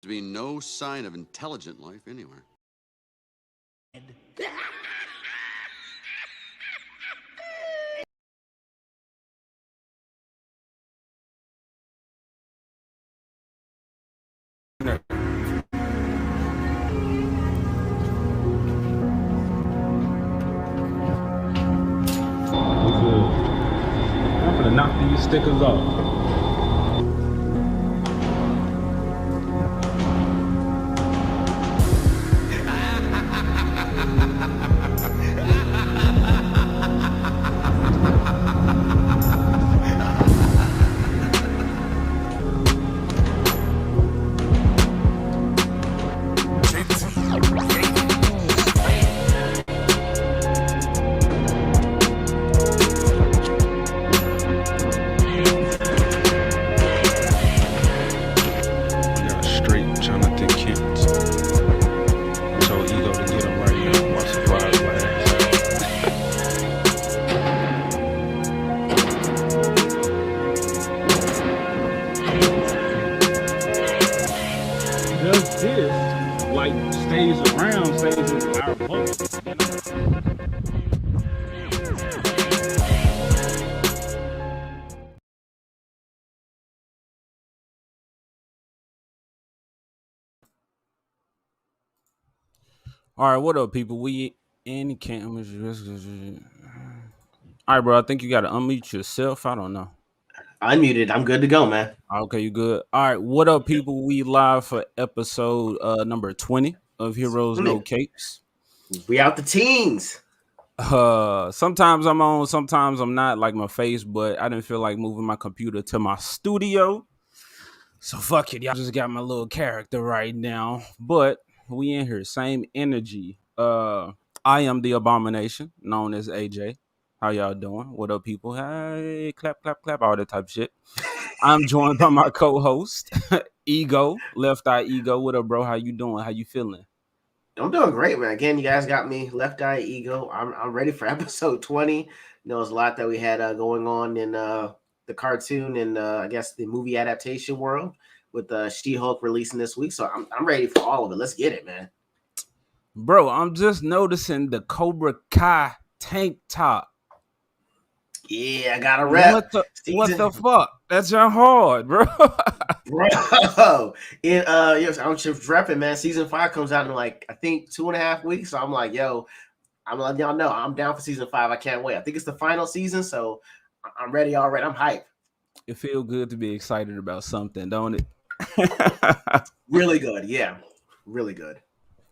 to be no sign of intelligent life anywhere. I'm gonna knock these stickers off. Stays around, stays in our boat. All right, what up, people? We in cameras. All right, bro. I think you got to unmute yourself. I don't know. Unmuted. I'm good to go, man. Okay, you good. All right, what up, people? We live for episode number 20 of Heroes No Capes. We out the teens. Sometimes I'm on, sometimes I'm not, like my face, but I didn't feel like moving my computer to my studio. So fuck it, y'all just got my little character right now. But we in here, same energy. I am the Abomination, known as AJ. How y'all doing? What up, people? Hey, clap, clap, clap, all that type of shit. I'm joined by my co-host, Ego, Left Eye Ego. What up, bro? How you doing? How you feeling? I'm doing great, man. Again, you guys got me, Left Eye Ego. I'm ready for episode 20. You know, there's a lot that we had going on in the cartoon and I guess the movie adaptation world with She-Hulk releasing this week. So I'm ready for all of it. Let's get it, man. Bro, I'm just noticing the Cobra Kai tank top. Yeah, I got a rep. What the fuck? That's your hard, bro. Bro, yes, I'm just repping, man. Season 5 comes out in like I think 2.5 weeks. So I'm like, yo, I'm letting y'all know I'm down for season 5. I can't wait. I think it's the final season, so I'm ready already. I'm hyped. It feels good to be excited about something, don't it? Really good, yeah, really good.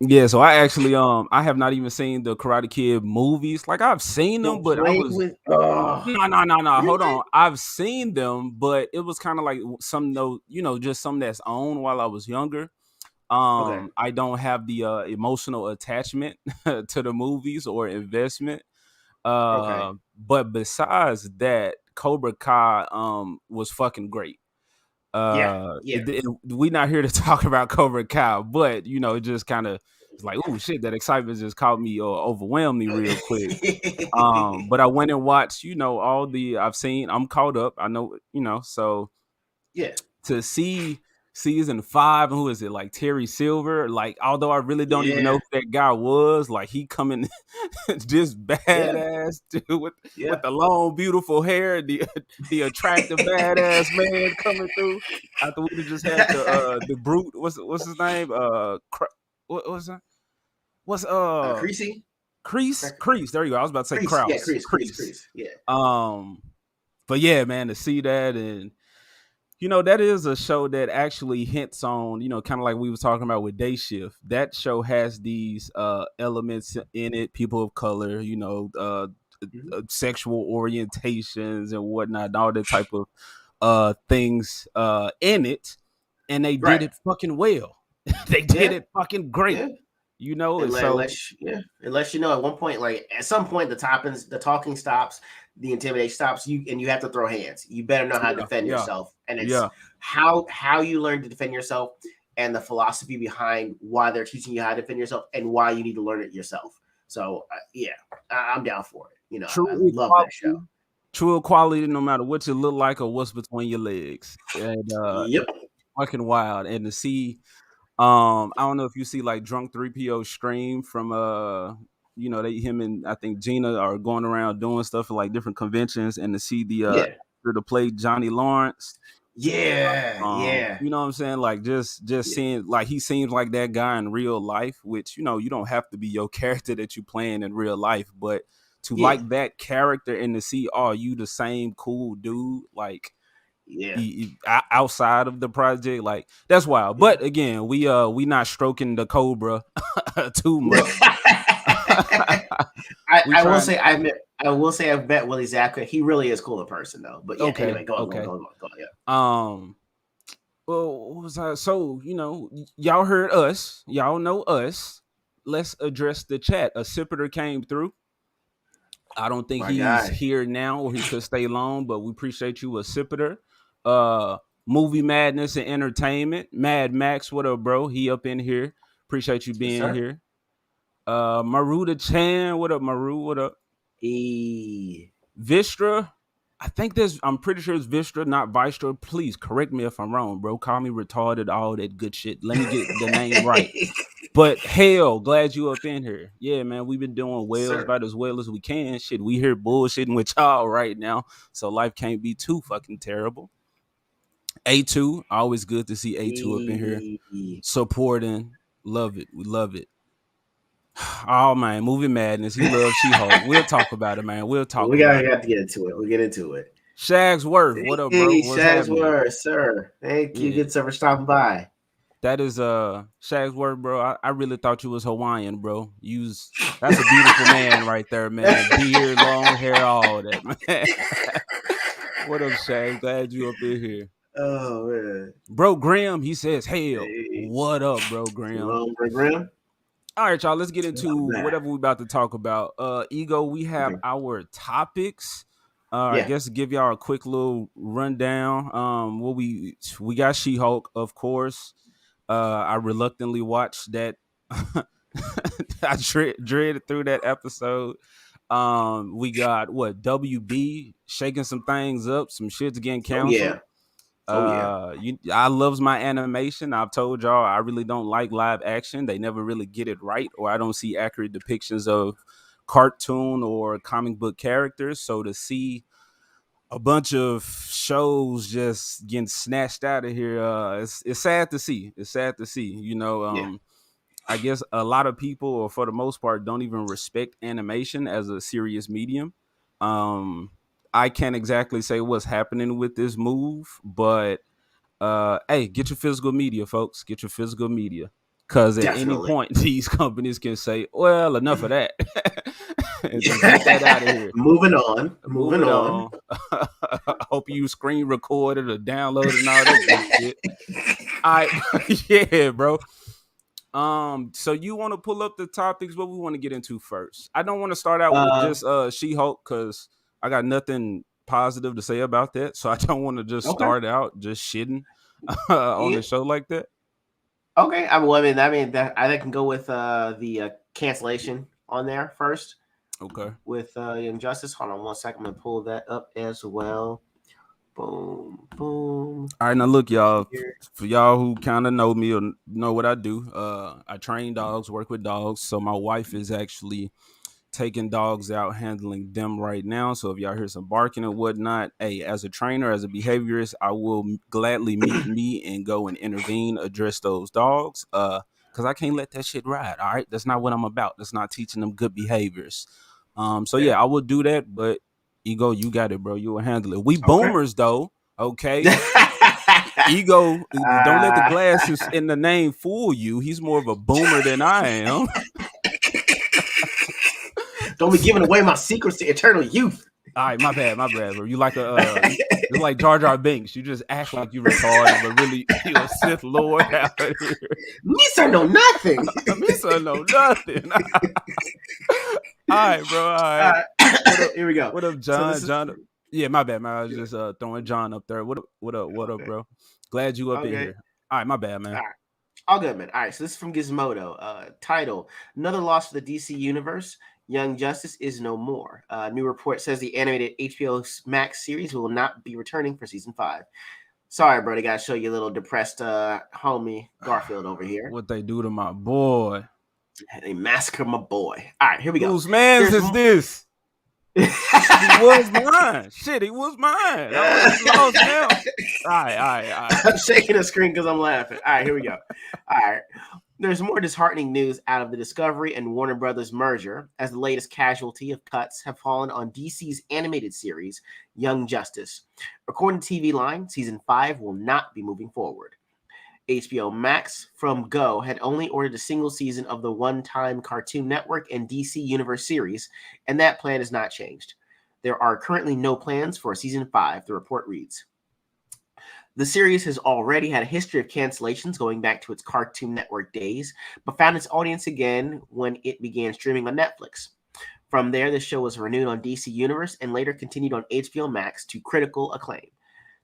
Yeah, so I actually I have not even seen the Karate Kid movies. Like I've seen them, but I was no. Really? Hold on. I've seen them, but it was kind of like some just some that's owned while I was younger. Okay. I don't have the emotional attachment to the movies or investment. Okay. But besides that, Cobra Kai was fucking great. Yeah. We not here to talk about Cobra Kai, but it just kind of it's like, oh shit, that excitement just caught me or overwhelmed me real quick. But I went and watched, all I'm caught up. I know, so Yeah. to see season 5, and who is it, like Terry Silver, like although I really don't even know who that guy was, like he coming just badass dude with the long beautiful hair, the attractive badass man coming through after we just had the brute, what's his name, what was that, what's Crease, there you go. I was about to say Krause. Yeah, Crease. Yeah. But yeah, man, to see that, and that is a show that actually hints on, kind of like we was talking about with Day Shift. That show has these elements in it, people of color, sexual orientations and whatnot, and all that type of things in it. And they did it fucking well. They did it fucking great. Unless you know at one point, like at some point, the talking stops, the intimidation stops, you have to throw hands. You better know how to defend yourself, and it's how you learn to defend yourself and the philosophy behind why they're teaching you how to defend yourself and why you need to learn it yourself. So I'm down for it. I love that show. True equality, no matter what you look like or what's between your legs, and fucking wild. And to see I don't know if you see like Drunk 3PO stream from him and I think Gina are going around doing stuff at like different conventions, and to see the to play Johnny Lawrence. Yeah. You know what I'm saying? Like just seeing like he seems like that guy in real life, which you don't have to be your character that you playing in real life, but to like that character and to see, you the same cool dude, like outside of the project, like that's wild. But again, we not stroking the cobra too much. I will say I've met Willie Zapka. He really is cool in person though. But yeah, anyway, go on. Yeah. Well, what was I? So y'all heard us. Y'all know us. Let's address the chat. A Sipiter came through. I don't think he's here now, or he could stay long, but we appreciate you, A Sipiter. Movie Madness and Entertainment. Mad Max, what up, bro? He up in here. Appreciate you being here. Maruda Chan, what up, Maru? What up? Vistra. I'm pretty sure it's Vistra, not Vistra. Please correct me if I'm wrong, bro. Call me retarded, all that good shit. Let me get the name right. But hell, glad you up in here. Yeah, man, we've been doing about as well as we can. Shit, we here bullshitting with y'all right now, so life can't be too fucking terrible. A2, always good to see A2 up in here supporting. Love it. We love it. Oh man, Movie Madness. He loves She-Hulk. We'll talk about it, man. We'll talk. We gotta get into it. We'll get into it. Shagsworth, what up, bro? Shagsworth, sir. Thank you. Good sir for stopping by. That is Shagsworth, bro. I really thought you was Hawaiian, bro. That's a beautiful man right there, man. Beard, long hair, all that, man. What up, Shags? Glad you up in here. Oh man. Bro Graham, he says, hell. Hey. What up, bro Graham? Hello, Graham. All right, y'all, let's get into whatever we're about to talk about. Ego, we have our topics. I guess to give y'all a quick little rundown. We got She-Hulk, of course. I reluctantly watched that. I dreaded through that episode. We got WB shaking some things up, some shit's getting canceled. I loves my animation. I've told y'all I really don't like live action. They never really get it right, or I don't see accurate depictions of cartoon or comic book characters. So to see a bunch of shows just getting snatched out of here, it's sad to see. It's sad to see. I guess a lot of people, or for the most part, don't even respect animation as a serious medium. I can't exactly say what's happening with this move, but hey, get your physical media, folks. Get your physical media. Because at any point, these companies can say, well, enough of that. And just get that out of here. Moving on. Hope you screen recorded or downloaded and all that good shit. Yeah, bro. So you want to pull up the topics? What we want to get into first? I don't want to start out with just She-Hulk, because I got nothing positive to say about that. So I don't want to just start out just shitting on the show like that. Okay, I mean that I can go with the cancellation on there first. Okay. With Injustice. Hold on 1 second. I'm gonna pull that up as well. Boom, boom. All right, now look, y'all. For y'all who kind of know me or know what I do, I train dogs, work with dogs. So my wife is actually taking dogs out, handling them right now. So if y'all hear some barking and whatnot, hey, as a trainer, as a behaviorist, I will gladly meet me and go and intervene, address those dogs. Because I can't let that shit ride. All right, that's not what I'm about. That's not teaching them good behaviors. So yeah, I will do that. But Ego, you got it, bro. You will handle it. We boomers though. Okay. Ego, don't let the glasses in the name fool you. He's more of a boomer than I am. Don't be giving away my secrets to eternal youth. All right, my bad, bro. You like you're like Jar Jar Binks. You just act like you retarded, but really you're a Sith Lord out here. Me sir know nothing. Me sir know nothing. All right, bro. All right. Here we go. What up, John? John. Yeah, my bad, man. I was just throwing John up there. What up, bro? Glad you up in here. All right, my bad, man. All good, man. All right, so this is from Gizmodo. Title: Another loss for the DC universe. Young Justice is no more. New report says the animated HBO Max series will not be returning for season 5. Sorry, bro. They gotta show you a little depressed homie Garfield over here. What they do to my boy? They massacre my boy. All right, here we go. Whose man's is this? He was mine. Shit, he was mine. He's lost now. All right. I'm shaking the screen because I'm laughing. All right, here we go. All right. There's more disheartening news out of the Discovery and Warner Brothers merger, as the latest casualty of cuts have fallen on DC's animated series, Young Justice. According to TV Line, Season 5 will not be moving forward. HBO Max from Go had only ordered a single season of the one-time Cartoon Network and DC Universe series, and that plan has not changed. There are currently no plans for Season 5, the report reads. The series has already had a history of cancellations going back to its Cartoon Network days, but found its audience again when it began streaming on Netflix. From there, the show was renewed on DC Universe and later continued on HBO Max to critical acclaim.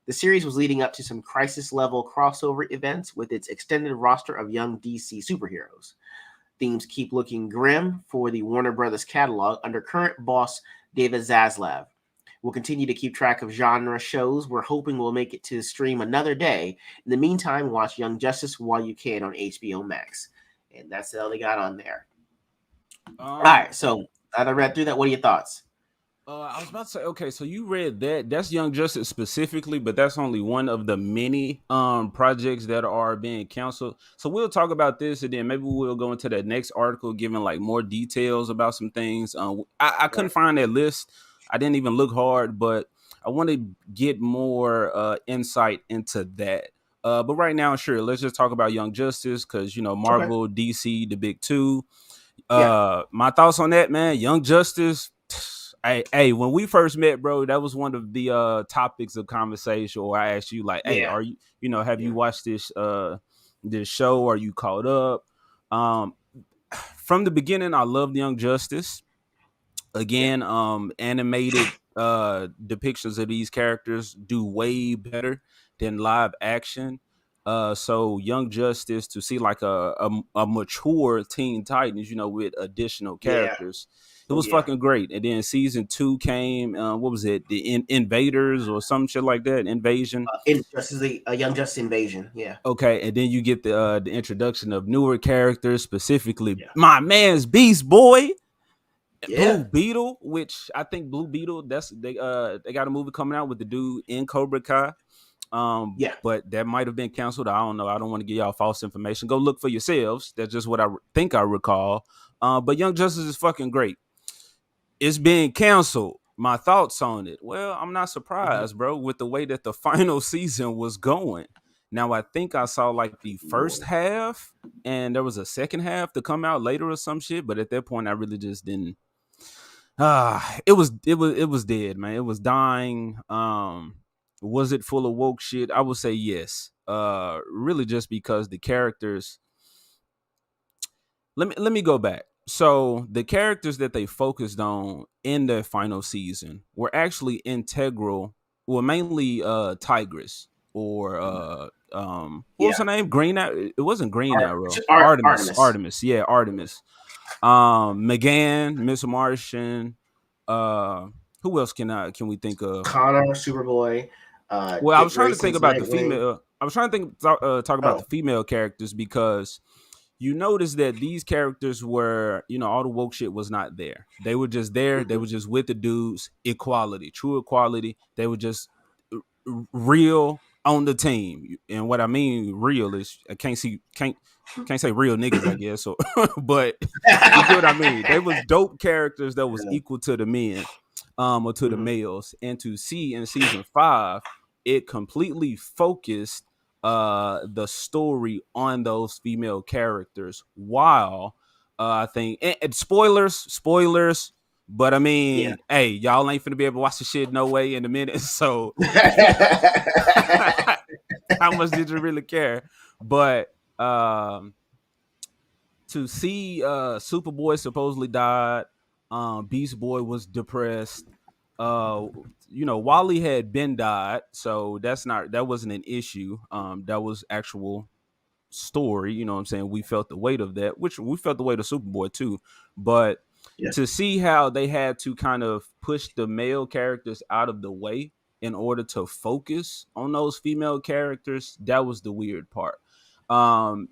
The series was leading up to some crisis-level crossover events with its extended roster of young DC superheroes. Themes keep looking grim for the Warner Brothers catalog under current boss David Zaslav. We'll continue to keep track of genre shows we're hoping will make it to stream another day. In the meantime, watch Young Justice while you can on HBO Max. And that's all they got on there. All right, so I read through that. What are your thoughts? I was about to say, okay, so you read that. That's Young Justice specifically, but that's only one of the many projects that are being canceled. So we'll talk about this, and then maybe we'll go into that next article, giving like more details about some things. I couldn't find that list. I didn't even look hard, but I want to get more insight into that. But right now, sure, let's just talk about Young Justice because, you know, Marvel, DC, the big two. My thoughts on that, man. Young Justice. Hey, when we first met, bro, that was one of the topics of conversation. Or I asked you, like, hey, are you, have you watched this show? Are you caught up? From the beginning, I loved Young Justice. Again, animated depictions of these characters do way better than live action. So Young Justice, to see like a mature Teen Titans, with additional characters. It was fucking great. And then season 2 came. What was it? The Invaders or some shit like that. Invasion. A Young Justice Invasion. Yeah. Okay, and then you get the introduction of newer characters, specifically my man's Beast Boy, Blue Beetle. Which I think Blue Beetle. They got a movie coming out with the dude in Cobra Kai. But that might have been canceled. I don't know. I don't want to give y'all false information. Go look for yourselves. That's just what I think I recall. But Young Justice is fucking great. It's being canceled. My thoughts on it. Well, I'm not surprised, bro, with the way that the final season was going. Now, I think I saw like the first half, and there was a second half to come out later or some shit. But at that point, I really just didn't. It was dead, man. It was dying. Was it full of woke shit? I would say yes. Really, just because the characters. Let me go back. So the characters that they focused on in the final season were actually integral. Well, mainly Tigress or what was her name? Green Arrow. It wasn't Green Arrow. Artemis. Yeah, Artemis. McGann, Miss Martian. Who else can we think of? Connor, Superboy. Well, I was trying to think about the female. I was trying to talk about the female characters because you notice that these characters were, all the woke shit was not there. They were just there. They were just with the dudes. Equality, true equality. They were just real on the team. And what I mean real is I can't say real niggas, I guess. So, but you get what I mean. They was dope characters that was equal to the men, or to the males. And to see in season 5, it completely focused the story on those female characters, while I think and spoilers, but I mean, hey, y'all ain't finna be able to watch the shit no way in a minute, so how much did you really care? But to see Superboy supposedly died, Beast Boy was depressed, Wally had been died, so that wasn't an issue. That was actual story. You know what I'm saying? We felt the weight of that, which we felt the weight of Superboy too. But to see how they had to kind of push the male characters out of the way in order to focus on those female characters, that was the weird part.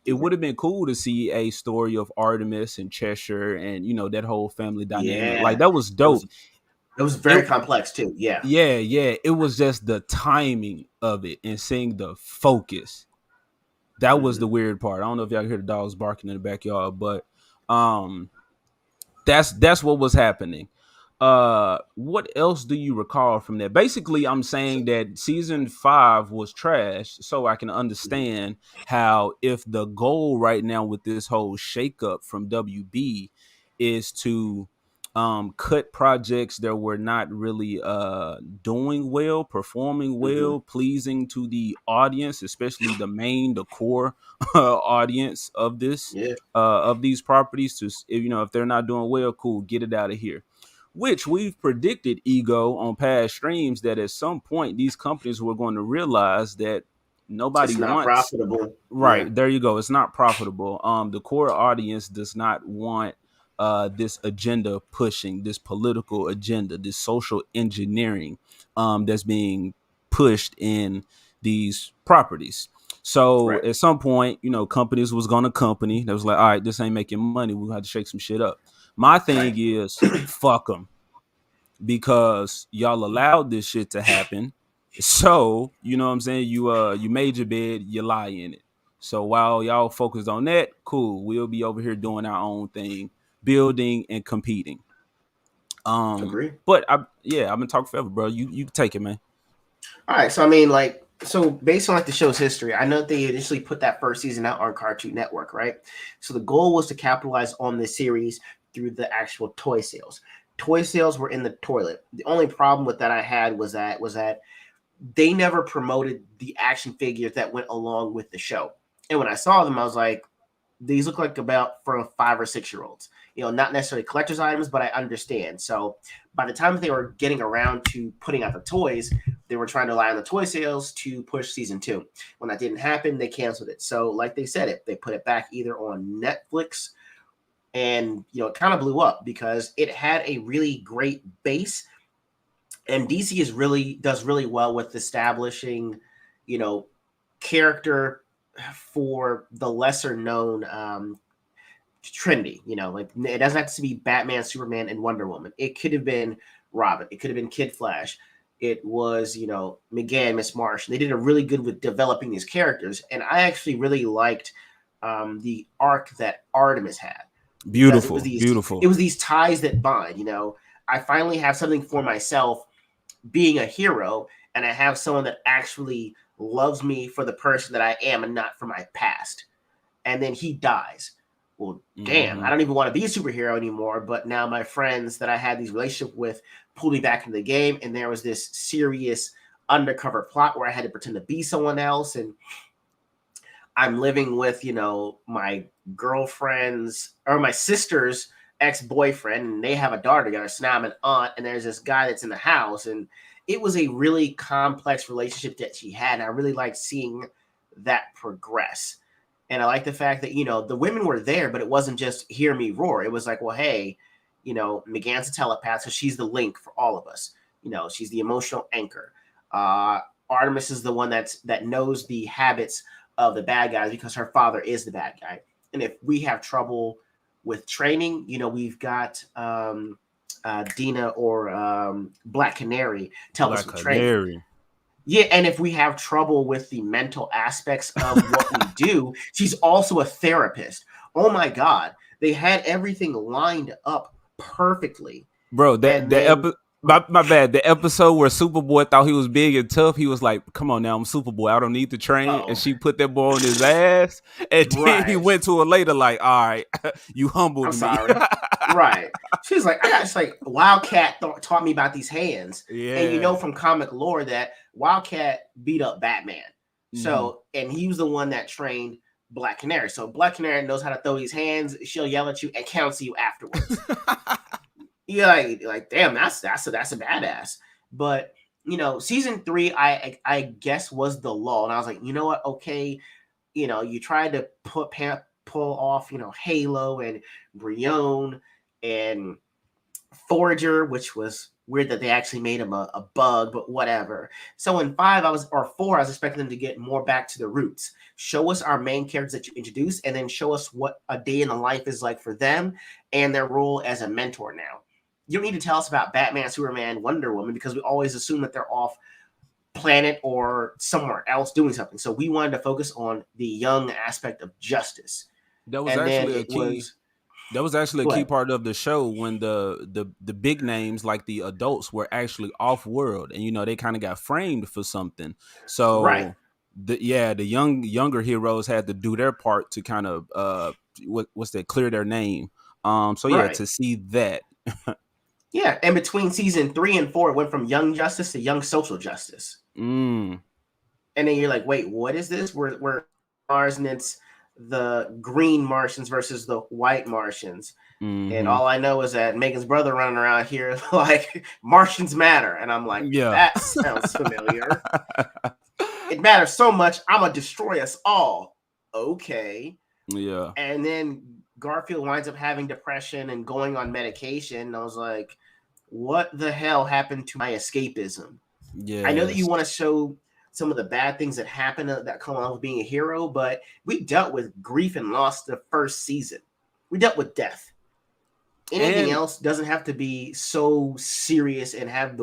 It would have been cool to see a story of Artemis and Cheshire and, you know, that whole family dynamic. Like, that was dope. It was very complex too. Yeah. It was just the timing of it and seeing the focus. That was the weird part. I don't know if y'all hear the dogs barking in the backyard, but that's what was happening. What else do you recall from that? Basically, I'm saying that season 5 was trash, so I can understand how, if the goal right now with this whole shakeup from WB is to cut projects that were not really doing well, performing well, pleasing to the audience, especially the core audience of this of these properties, to, you know, if they're not doing well, cool, get it out of here. Which we've predicted, Ego, on past streams, that at some point these companies were going to realize that nobody it's not wants profitable. Right, there you go. It's not profitable. The core audience does not want this agenda pushing, this political agenda, this social engineering that's being pushed in these properties. So at some point, you know, companies was going to company that was like, all right, this ain't making money. We'll have to shake some shit up. My thing is, fuck them, because y'all allowed this shit to happen. So, you know what I'm saying? You made your bed, you lie in it. So while y'all focused on that, cool. We'll be over here doing our own thing, building and competing. Agree. But I've been talking forever, bro. You take it, man. All right. So I mean, like, so based on like the show's history, I know they initially put that first season out on Cartoon Network, right? So the goal was to capitalize on this series through the actual toy sales. Toy sales were in the toilet. The only problem with that I had was that they never promoted the action figures that went along with the show. And when I saw them, I was like, these look like about for 5 or 6 year olds. You know, not necessarily collector's items, but I understand. So by the time they were getting around to putting out the toys, they were trying to rely on the toy sales to push season 2. When that didn't happen, they canceled it. So like they said, they put it back either on Netflix, and, you know, it kind of blew up because it had a really great base. And DC does really well with establishing, you know, character for the lesser known trendy. You know, like, it doesn't have to be Batman, Superman, and Wonder Woman. It could have been Robin. It could have been Kid Flash. It was, you know, McGann, Miss Marsh. They did a really good with developing these characters, and I actually really liked the arc that Artemis had. Beautiful. It was these ties that bind. You know, I finally have something for myself, being a hero, and I have someone that actually loves me for the person that I am and not for my past. And then he dies. Well, damn, I don't even want to be a superhero anymore. But now my friends that I had these relationships with pulled me back into the game, and there was this serious undercover plot where I had to pretend to be someone else, and I'm living with, you know, my girlfriend's or my sister's ex-boyfriend, and they have a daughter together. So now I'm an aunt, and there's this guy that's in the house, and it was a really complex relationship that she had. And I really liked seeing that progress. And I like the fact that, you know, the women were there, but it wasn't just hear me roar. It was like, well, hey, you know, McGann's a telepath, so she's the link for all of us. You know, she's the emotional anchor. Artemis is the one that knows the habits of the bad guys because her father is the bad guy. And if we have trouble with training, you know, we've got Dina or Black Canary tell us with training. Yeah, and if we have trouble with the mental aspects of what we do, she's also a therapist. Oh my God, they had everything lined up perfectly, bro. My bad. The episode where Superboy thought he was big and tough, he was like, "Come on now, I'm Superboy. I don't need to train." And she put that boy on his ass, and then he went to her later like, "All right, you humbled me." Sorry. Right. She's like, Wildcat taught me about these hands. Yeah. And you know from comic lore that Wildcat beat up Batman. So, and he was the one that trained Black Canary. So Black Canary knows how to throw these hands. She'll yell at you and counsel you afterwards. Yeah, like damn, that's a badass. But, you know, season 3, I guess was the lull, and I was like, you know what? Okay, you know, you tried to pull off, you know, Halo and Brion and Forager, which was weird that they actually made him a bug, but whatever. So in 4, I was expecting them to get more back to the roots. Show us our main characters that you introduce, and then show us what a day in the life is like for them and their role as a mentor now. You don't need to tell us about Batman, Superman, Wonder Woman, because we always assume that they're off planet or somewhere else doing something. So we wanted to focus on the young aspect of Justice. That was actually a key. That was actually a key part of the show when the big names, like the adults, were actually off world, and they kind of got framed for something. So the younger heroes had to do their part to kind of clear their name. To see that. Yeah, and between season 3 and 4, it went from Young Justice to Young Social Justice. And then you're like, wait, what is this? We're Mars, and it's the green Martians versus the white Martians. And all I know is that Megan's brother running around here like Martians matter. And I'm like, that sounds familiar. It matters so much, I'm going to destroy us all. Okay. Yeah. And then Garfield winds up having depression and going on medication. And I was like, what the hell happened to my escapism? Yeah. I know that you want to show some of the bad things that happen that come along with being a hero, but we dealt with grief and loss the first season. We dealt with death. Anything else doesn't have to be so serious and have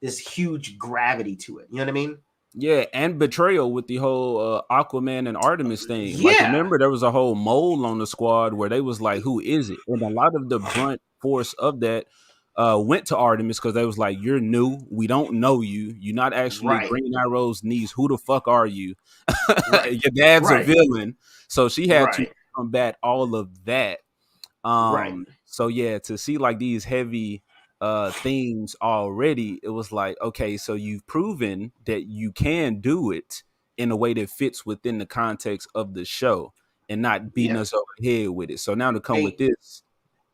this huge gravity to it. You know what I mean? Yeah, and betrayal with the whole Aquaman and Artemis thing. Yeah. Like, remember, there was a whole mole on the squad where they was like, who is it? And a lot of the brunt force of that went to Artemis because they was like, you're new. We don't know you. You're not actually Green Arrow's niece. Who the fuck are you? Your dad's a villain. So she had to combat all of that. So, yeah, to see like these heavy themes already, it was like, okay, so you've proven that you can do it in a way that fits within the context of the show and not beating us over the head with it. So now to come with this,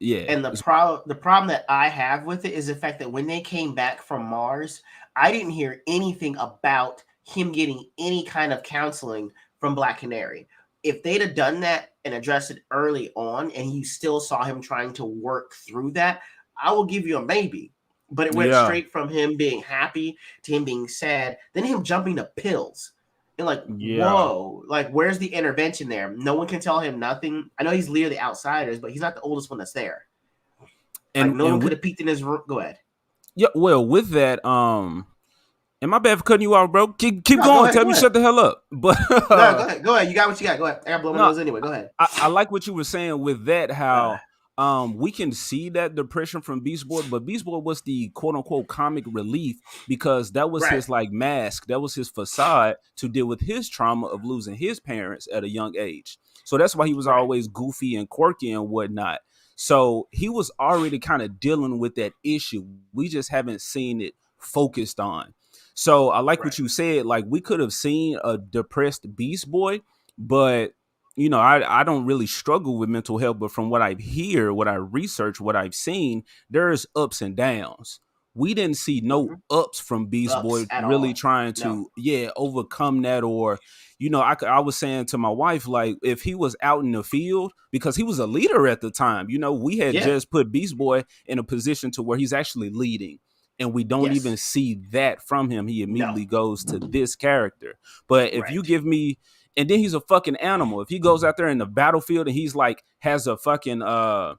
and the problem that I have with it is the fact that when they came back from Mars, I didn't hear anything about him getting any kind of counseling from Black Canary. If they'd have done that and addressed it early on, and you still saw him trying to work through that, I will give you a maybe. But it went straight from him being happy to him being sad, then him jumping to pills. And like, whoa, like, where's the intervention there? No one can tell him nothing. I know he's leader of the Outsiders, but he's not the oldest one that's there. And like, no one could have peeked in his room. Go ahead. Yeah, well, with that, am I bad for cutting you off, bro? Keep going. Go ahead, Tell me shut the hell up. But no, go ahead. Go ahead. You got what you got. Go ahead. I got blow my nose anyway. Go ahead. I like what you were saying with that, how we can see that depression from Beast Boy, but Beast Boy was the quote unquote comic relief because that was his like mask, that was his facade to deal with his trauma of losing his parents at a young age. So that's why he was always goofy and quirky and whatnot. So he was already kind of dealing with that issue. We just haven't seen it focused on. So I like what you said. Like, we could have seen a depressed Beast Boy, but I don't really struggle with mental health, but from what I hear, what I research, what I've seen, there's ups and downs. We didn't see no ups from Beast Boy really trying to, overcome that. Or, I was saying to my wife, like, if he was out in the field, because he was a leader at the time, we had just put Beast Boy in a position to where he's actually leading. And we don't even see that from him. He immediately goes to this character. But if you give me... And then he's a fucking animal. If he goes out there in the battlefield and he's like, has a fucking, that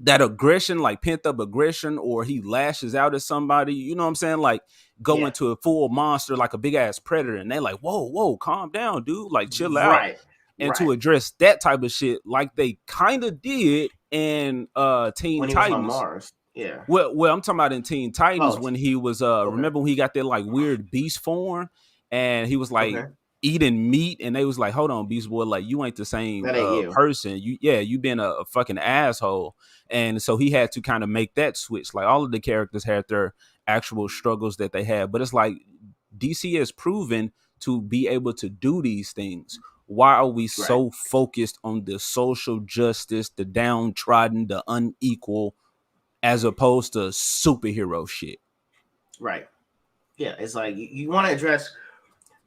aggression, like pent up aggression, or he lashes out at somebody, you know what I'm saying? Like, go into a full monster, like a big ass predator. And they're like, whoa, calm down, dude. Like, chill out. And to address that type of shit, like they kind of did in Teen when Titans. He was on Mars. Yeah. Well, I'm talking about in Teen Titans when he was, remember when he got that like weird beast form and he was like, eating meat, and they was like, hold on, Beast Boy, like, you ain't the same person. You been a fucking asshole. And so he had to kind of make that switch. Like, all of the characters had their actual struggles that they had, but it's like DC has proven to be able to do these things. Why are we so focused on the social justice, the downtrodden, the unequal, as opposed to superhero shit? Right. Yeah, it's like you want to address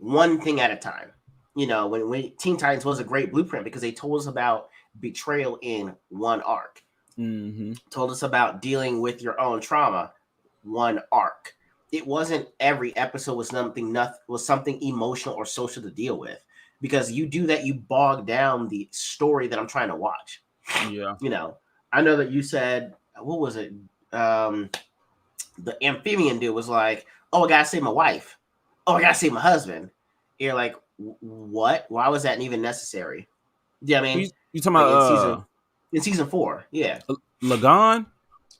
one thing at a time. When Teen Titans was a great blueprint because they told us about betrayal in one arc. Told us about dealing with your own trauma, one arc. It wasn't every episode was something emotional or social to deal with, because you do that, you bog down the story that I'm trying to watch. Yeah. I know that you said, what was it? The amphibian dude was like, "Oh, I gotta save my wife. Oh, I gotta save my husband." You're like, what? Why was that even necessary? Yeah, I mean, you talking like about in season 4, yeah. Lagan?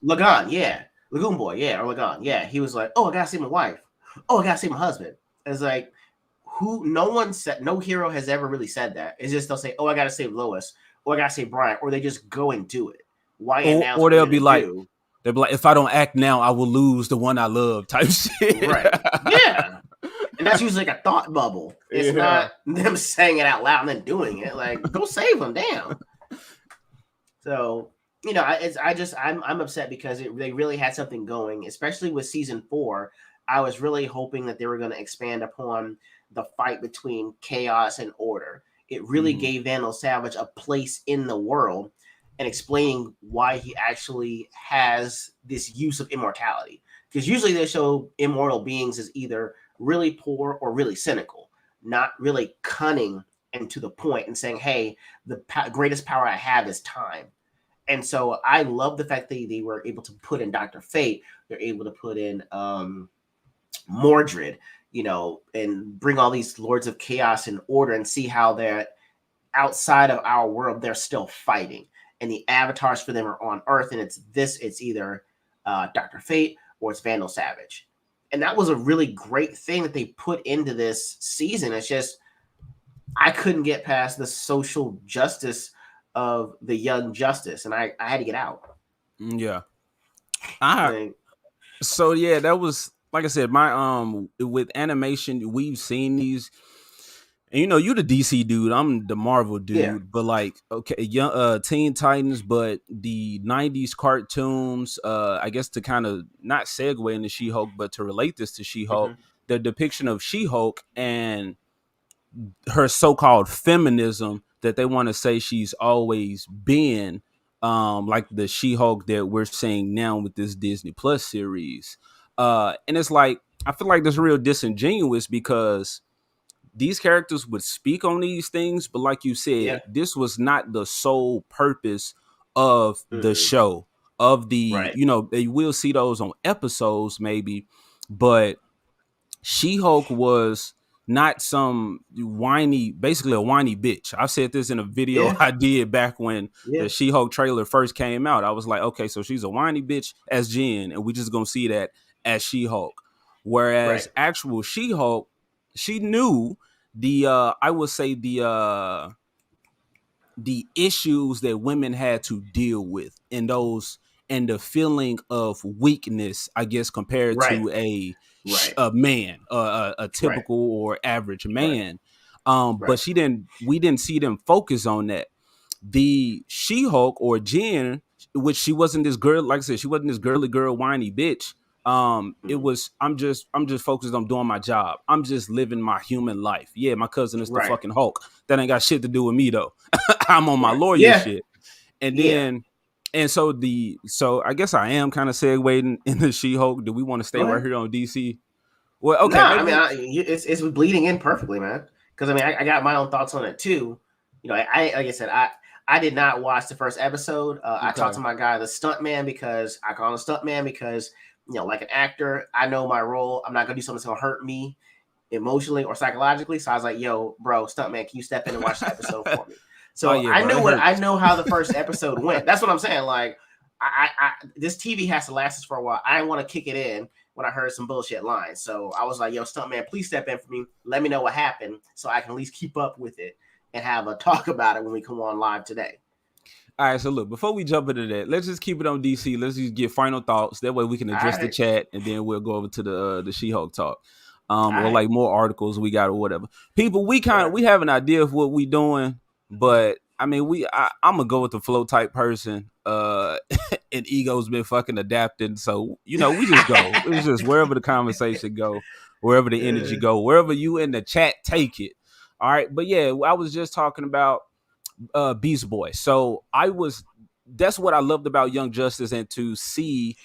Lagoon, yeah. Lagoon Boy, yeah, or Lagoon, yeah. He was like, "Oh, I gotta save my wife. Oh, I gotta save my husband." It's like, no hero has ever really said that. It's just they'll say, "Oh, I gotta save Lois," or "I gotta save Brian," or they just go and do it. Why announce or what they'll they're be gonna like, do? if I don't act now, I will lose the one I love type shit. Right. Yeah. And that's usually like a thought bubble. It's not them saying it out loud and then doing it. Like, go save them, damn. So, I'm upset because they really had something going, especially with season 4. I was really hoping that they were going to expand upon the fight between chaos and order. It really gave Vandal Savage a place in the world, and explaining why he actually has this use of immortality. Because usually they show immortal beings as either really poor or really cynical, not really cunning and to the point and saying, "Hey, the greatest power I have is time." And so I love the fact that they were able to put in Dr. Fate. They're able to put in Mordred, and bring all these Lords of Chaos and Order, and see how they're outside of our world, they're still fighting. And the avatars for them are on Earth, and it's either Dr. Fate or it's Vandal Savage. And that was a really great thing that they put into this season. It's just, I couldn't get past the social justice of the Young Justice, and I had to get out. Yeah. So yeah, that was, like I said, my with animation, we've seen these, and you the DC dude, I'm the Marvel dude, Yeah. but like, okay, young Teen Titans, but the 90s cartoons, I guess to kind of not segue into She-Hulk, but to relate this to She-Hulk, the depiction of She-Hulk and her so-called feminism that they want to say she's always been, like the She-Hulk that we're seeing now with this Disney Plus series. And it's like, I feel like that's real disingenuous, because these characters would speak on these things, but like you said, this was not the sole purpose of the show, of the, they will see those on episodes maybe, but She-Hulk was not some basically a whiny bitch. I said this in a video I did back when the She-Hulk trailer first came out. I was like, okay, so she's a whiny bitch as Jen, and we just gonna see that as She-Hulk. Whereas actual She-Hulk, she knew I would say the issues that women had to deal with, and the feeling of weakness, I guess, compared to a man, a typical or average man. But we didn't see them focus on that. The She-Hulk, or Jen, which she wasn't this girl, like I said, she wasn't this girly girl, whiny bitch. It was, I'm just focused on doing my job. I'm just living my human life. Yeah, my cousin is the fucking Hulk. That ain't got shit to do with me though. I'm on my lawyer shit. And then and so I guess I am kind of segueing in the She-Hulk. Do we want to stay right here on DC? Well, okay. No, it's bleeding in perfectly, man. Because I got my own thoughts on it too. I like I said, I did not watch the first episode. I talked to my guy, the stuntman, because I call him a stuntman because, like an actor, I know my role. I'm not gonna do something that's gonna hurt me emotionally or psychologically. So I was like, "Yo, bro, stuntman, can you step in and watch the episode for me?" So I know how the first episode went. That's what I'm saying. Like, I this TV has to last us for a while. I didn't want to kick it in when I heard some bullshit lines. So I was like, "Yo, stuntman, please step in for me. Let me know what happened so I can at least keep up with it and have a talk about it when we come on live today." All right, so look, before we jump into that, let's just keep it on DC. Let's just get final thoughts. That way we can address the chat, and then we'll go over to the She-Hulk talk. Or like more articles we got or whatever. People, we have an idea of what we doing, but I mean, I'm gonna go with the flow type person. And ego's been fucking adapting, so we just go. It's just wherever the conversation go, wherever the energy go, wherever you in the chat take it. All right, but yeah, I was just talking about Beast Boy. So I was that's what I loved about Young Justice, and to see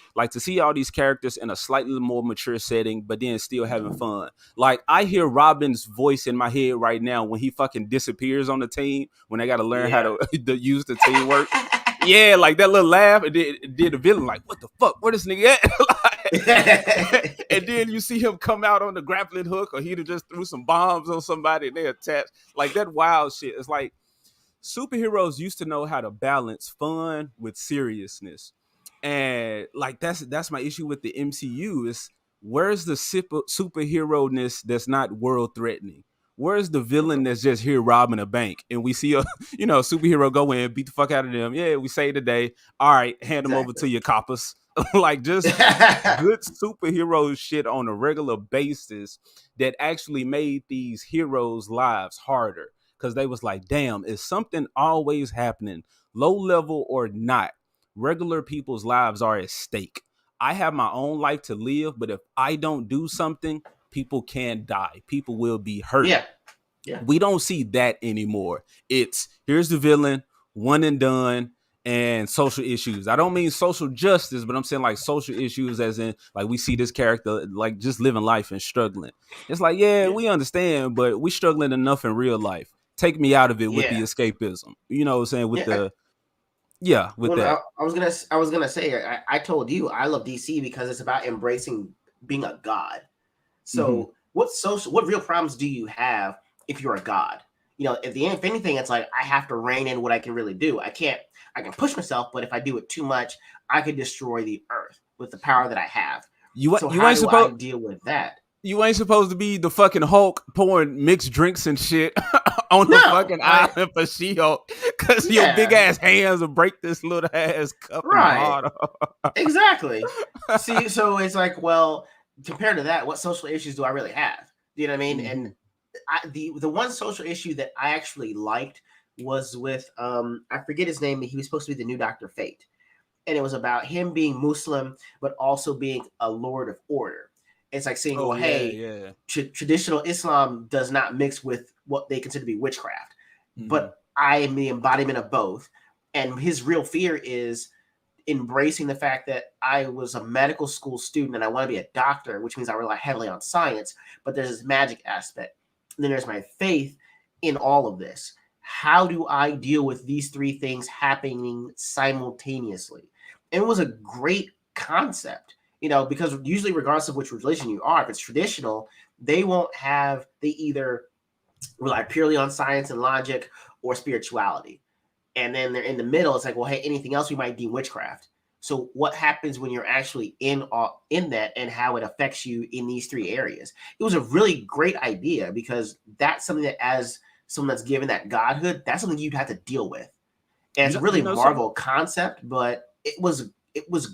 all these characters in a slightly more mature setting, but then still having fun. Like, I hear Robin's voice in my head right now when he fucking disappears on the team, when they got to learn how to use the teamwork. Yeah, like that little laugh, and did the villain like, what the fuck? Where this nigga at? And then you see him come out on the grappling hook, or he'd have just threw some bombs on somebody and they attached. Like, that wild shit. It's like, superheroes used to know how to balance fun with seriousness. And like, that's my issue with the MCU is, where's the superhero-ness that's not world threatening? Where's the villain that's just here robbing a bank, and we see a superhero go in, beat the fuck out of them? Yeah, we save the day. All right, hand them over to your coppers. Like, just good superhero shit on a regular basis that actually made these heroes' lives harder. Because they was like, damn, is something always happening, low level or not? Regular people's lives are at stake. I have my own life to live, but if I don't do something, people can die. People will be hurt. Yeah. We don't see that anymore. It's, here's the villain, one and done, and social issues. I don't mean social justice, but I'm saying like social issues as in, like, we see this character like just living life and struggling. It's like, yeah, we understand, but we struggling enough in real life. Take me out of it with the escapism. You know what I'm saying? With that. I was gonna say, I told you I love DC because it's about embracing being a god. So what real problems do you have if you're a god? You know, at the end, if anything, it's like, I have to rein in what I can really do. I can push myself, but if I do it too much, I could destroy the earth with the power that I have. You how ain't supposed to deal with that? You ain't supposed to be the fucking Hulk pouring mixed drinks and shit on the fucking island for She-Hulk, because your big ass hands will break this little ass cup. Right. Exactly. See, so it's like, well, compared to that, what social issues do I really have? You know what I mean? And the one social issue that I actually liked was with I forget his name. He was supposed to be the new Dr. Fate, and it was about him being Muslim but also being a Lord of Order. It's like saying, traditional Islam does not mix with what they consider to be witchcraft, but I am the embodiment of both. And his real fear is embracing the fact that I was a medical school student and I want to be a doctor, which means I rely heavily on science, but there's this magic aspect. And then there's my faith in all of this. How do I deal with these three things happening simultaneously? And it was a great concept, you know, because usually regardless of which religion you are, if it's traditional, they either rely purely on science and logic or spirituality. And then they're in the middle. It's like, well, hey, anything else we might deem witchcraft. So what happens when you're actually in that, and how it affects you in these three areas? It was a really great idea, because that's something that, as someone that's given that godhood, that's something you'd have to deal with. And it's a really Marvel concept, but it was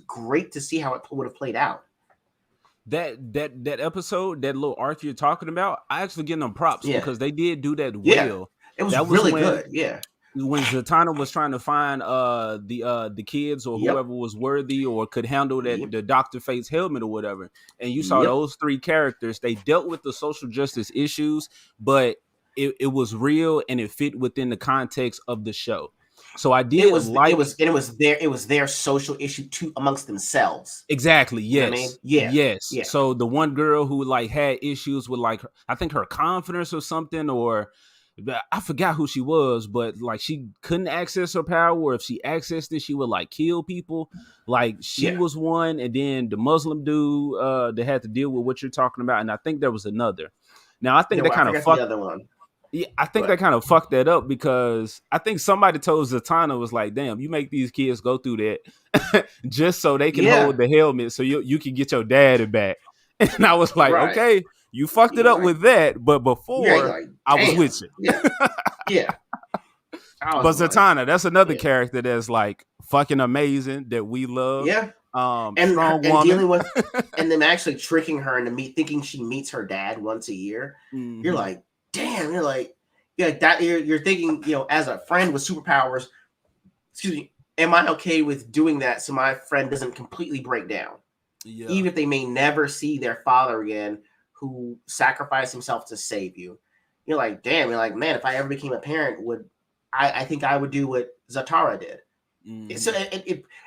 great to see how it would have played out. That episode, that little arc you're talking about, I actually give them props because they did do that well. Yeah. It was really good. Yeah. When Zatanna was trying to find the kids or whoever was worthy or could handle that the Dr. Fate's helmet or whatever, and you saw those three characters, they dealt with the social justice issues, but it was real and it fit within the context of the show. So I did it was their social issue too amongst themselves. Exactly. Yes. You know what I mean? Yes. Yeah. So the one girl who like had issues with like, I think her confidence or something, or I forgot who she was, but like she couldn't access her power, or if she accessed it, she would like kill people. Like she was one, and then the Muslim dude that had to deal with what you're talking about, and I think there was another. Now I think they kind of fucked the other one. Yeah, I think they kind of fucked that up, because I think somebody told Zatanna, was like, damn, you make these kids go through that just so they can hold the helmet so you can get your daddy back. And I was like, okay, you fucked it up with that, but before I was with you. But Zatanna, that's another character that's like fucking amazing that we love. Yeah. And woman. Dealing with and them actually tricking her into thinking she meets her dad once a year. Mm-hmm. You're like, damn, you're like that. You're thinking, you know, as a friend with superpowers, excuse me, am I okay with doing that so my friend doesn't completely break down? Yeah. Even if they may never see their father again, who sacrificed himself to save you. You're like, damn, you're like, man, if I ever became a parent, I think I would do what Zatara did. So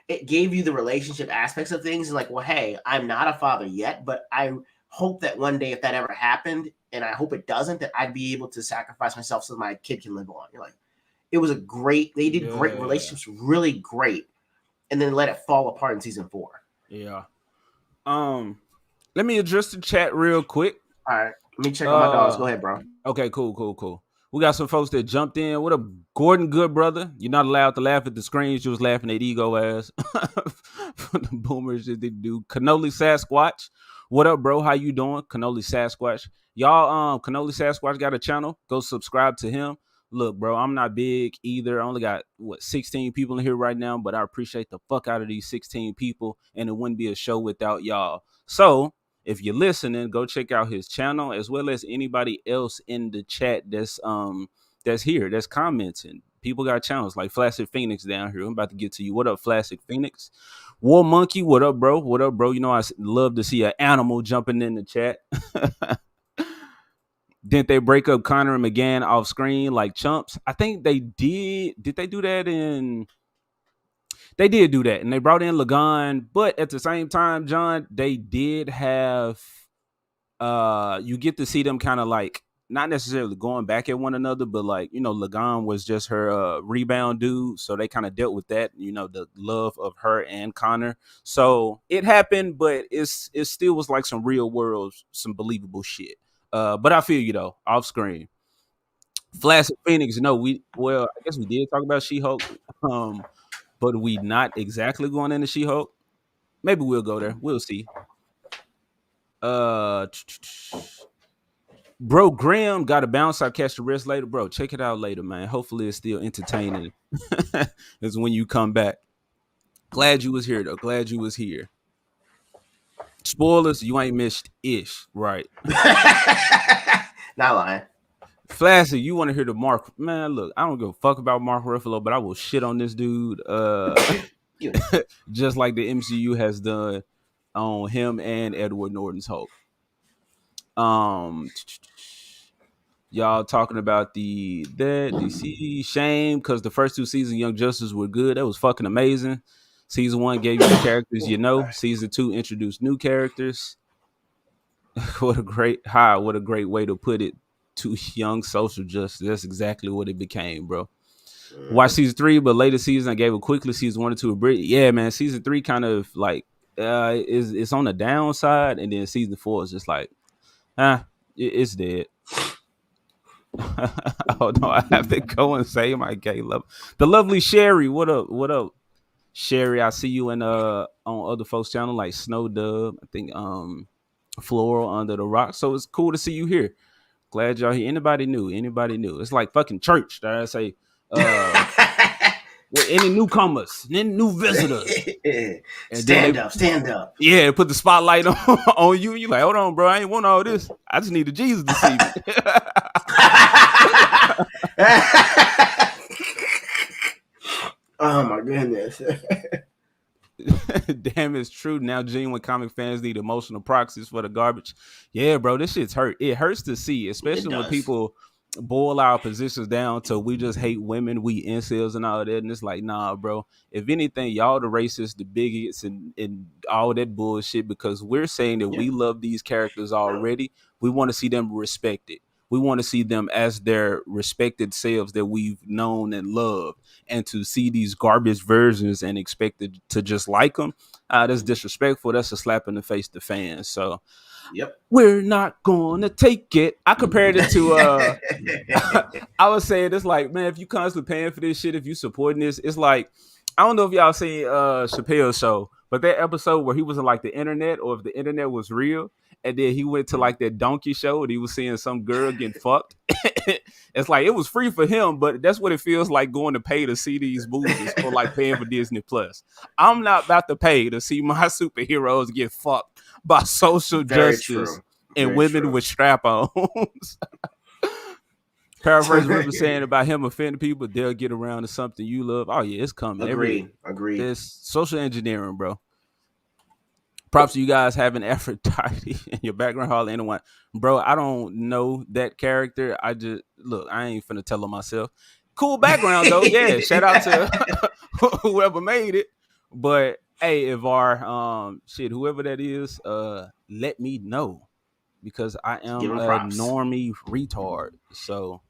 it gave you the relationship aspects of things, and like, well, hey, I'm not a father yet, but I hope that one day, if that ever happened, and I hope it doesn't, that I'd be able to sacrifice myself so my kid can live on. You're like, it was they did great relationships, really great, and then let it fall apart in season 4. Yeah. Let me address the chat real quick. All right, let me check on my dogs. Go ahead, bro. Okay, cool. We got some folks that jumped in. What up, Gordon? Good brother. You're not allowed to laugh at the screens. You was laughing at ego ass. The boomers that they do. Cannoli Sasquatch. What up, bro? How you doing? Cannoli Sasquatch. Y'all, Cannoli Sasquatch got a channel. Go subscribe to him. Look, bro, I'm not big either. I only got 16 people in here right now, but I appreciate the fuck out of these 16 people, and it wouldn't be a show without y'all. So if you're listening, go check out his channel, as well as anybody else in the chat that's here, that's commenting. People got channels like Flaccid Phoenix down here. I'm about to get to you. What up, Flaccid Phoenix? War Monkey, what up, bro? What up, bro? You know I love to see an animal jumping in the chat. Didn't they break up Connor and McGann off screen like chumps? I think they did. Did they do that in... They did do that, and they brought in Lagan, but at the same time, John, they did have you get to see them kind of like not necessarily going back at one another, but like, you know, Lagan was just her rebound dude, so they kind of dealt with that, you know, the love of her and Connor. So it happened, but it still was like some real world, some believable shit. But I feel you though, off screen. Flaccid Phoenix, no, I guess we did talk about She-Hulk. But we not exactly going into She-Hulk. Maybe we'll go there. We'll see. Bro, Graham got to bounce. I'll catch the rest later. Bro, check it out later, man. Hopefully it's still entertaining. It's when you come back. Glad you was here, though. Glad you was here. Spoilers, you ain't missed ish, right? Not lying. Flaccid, you want to hear the Mark? Man, look, I don't give a fuck about Mark Ruffalo, but I will shit on this dude. Just like the MCU has done on him and Edward Norton's Hulk. Y'all talking about the DC shame because the first 2 seasons Young Justice were good. That was fucking amazing. Season 1 gave you the characters you know. Season 2 introduced new characters. What a great way to put it. To young social justice. That's exactly what it became, bro. Watch season 3, but later season I gave it quickly. Season 1 and 2 a break. Yeah, man. Season 3 kind of like it's on the downside, and then season 4 is just like, it's dead. Oh no, I have to go and say my gay love. The lovely Sherry, what up? What up, Sherry? I see you in on other folks' channel like Snow Dub. I think Floral Under the Rock. So it's cool to see you here. Glad y'all here. Anybody new? It's like fucking church. That I say, with any newcomers, any new visitors. Stand up. Yeah, put the spotlight on you. You like, hold on, bro. I ain't want all this. I just needed Jesus to see me. Oh my goodness. Damn, it's true. Now genuine comic fans need emotional proxies for the garbage. Yeah, bro, this shit's hurt. It hurts to see, especially when people boil our positions down to we just hate women, we incels and all that. And it's like, nah, bro. If anything, y'all the racists, the bigots, and all that bullshit, because we're saying that we love these characters already. We want to see them respected. We want to see them as their respected selves that we've known and loved. And to see these garbage versions and expect to just like them, that's disrespectful. That's a slap in the face to fans. So we're not going to take it. I compared it to, I was saying it's like, man, if you constantly paying for this shit, if you supporting this, it's like, I don't know if y'all seen Chappelle's show, but that episode where he was in like the internet, or if the internet was real, and then he went to like that donkey show and he was seeing some girl getting fucked. It's like, it was free for him, but that's what it feels like going to pay to see these movies, or like paying for Disney Plus. I'm not about to pay to see my superheroes get fucked by social justice and women with strap-ons. Paraphrase what we're saying about him offending people, they'll get around to something you love. Oh yeah, it's coming. Agreed. It's social engineering, bro. Props to you guys having Aphrodite in your background. Hardly anyone, bro. I don't know that character. I ain't finna tell him myself. Cool background though. Yeah, shout out to whoever made it. But hey, if our whoever that is, let me know because I am Give him a props. normie retard. So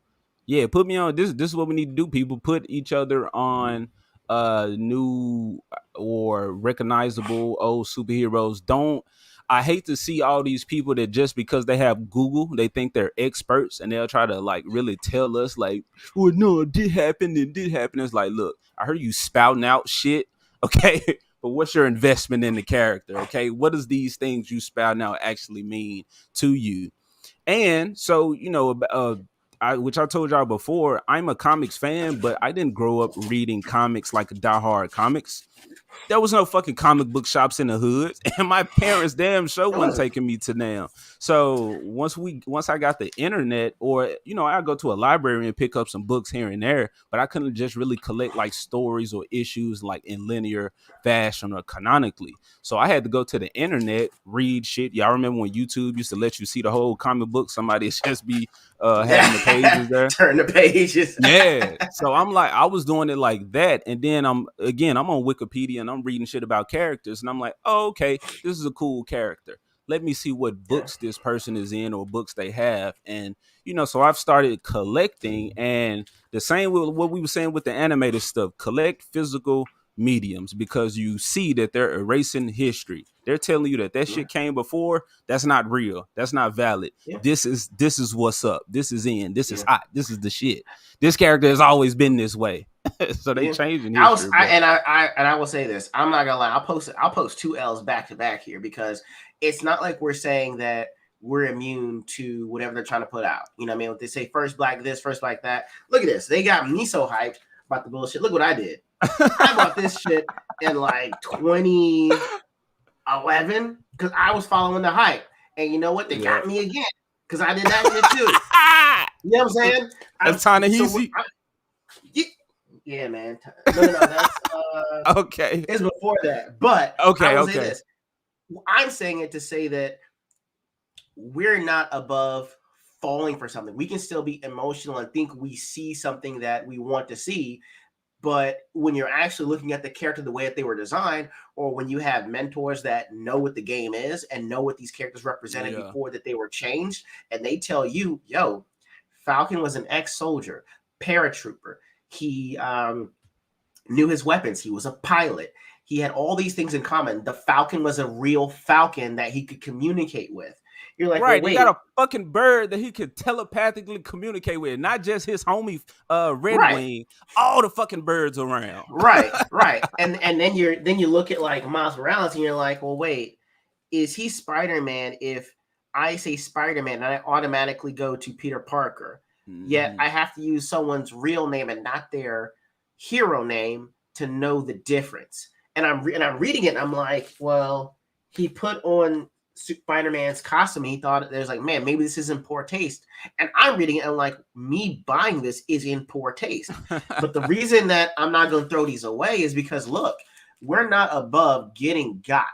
yeah, put me on this. This is what we need to do, people. Put each other on new or recognizable old superheroes. Don't I hate to see all these people that just because they have Google, they think they're experts and they'll try to like really tell us like, well, no, it did happen and did happen. It's like, look, I heard you spouting out shit, okay? But what's your investment in the character? Okay, what does these things you spouting out actually mean to you? And so, which I told y'all before, I'm a comics fan, but I didn't grow up reading comics like diehard comics. There was no fucking comic book shops in the hood, and my parents damn sure wasn't taking me to them. So once I got the internet, or I go to a library and pick up some books here and there, but I couldn't just really collect like stories or issues like in linear fashion or canonically. So I had to go to the internet, read shit. Y'all remember when YouTube used to let you see the whole comic book? Somebody just be having the pages there. Turn the pages. Yeah. So I'm like, I was doing it like that. And then I'm on Wikipedia and I'm reading shit about characters. And I'm like, oh, okay, this is a cool character. Let me see what books this person is in or books they have. And, so I've started collecting. And the same with what we were saying with the animated stuff, collect physical mediums because you see that they're erasing history. They're telling you that shit came before. That's not real. That's not valid. Yeah. This is what's up. This is in. This is hot. This is the shit. This character has always been this way. So they changing history. I will say this. I'm not gonna lie. I'll post 2 L's back to back here because it's not like we're saying that we're immune to whatever they're trying to put out. You know what I mean? If they say first black this, first black that. Look at this. They got me so hyped about the bullshit. Look what I did. I bought this shit in like 2011 because I was following the hype. And you know what? They got me again because I did that shit too. You know what I'm saying? That's Ta-Nehisi. Yeah, man. No, that's okay. It's before that. But okay. Say this. I'm saying it to say that we're not above falling for something. We can still be emotional and think we see something that we want to see. But when you're actually looking at the character the way that they were designed, or when you have mentors that know what the game is and know what these characters represented before that they were changed, and they tell you, yo, Falcon was an ex-soldier, paratrooper. He knew his weapons. He was a pilot. He had all these things in common. The Falcon was a real Falcon that he could communicate with. You're like, right, well, he got a fucking bird that he could telepathically communicate with, not just his homie Red Wing, all the fucking birds around. Right. And then you look at like Miles Morales and you're like, well, wait, is he Spider-Man? If I say Spider-Man, I automatically go to Peter Parker. Yet I have to use someone's real name and not their hero name to know the difference. And I'm reading it and I'm like, well, he put on Spider-Man's costume. He thought there's like, man, maybe this is in poor taste. And I'm reading it and I'm like, me buying this is in poor taste. But the reason that I'm not going to throw these away is because look, we're not above getting got.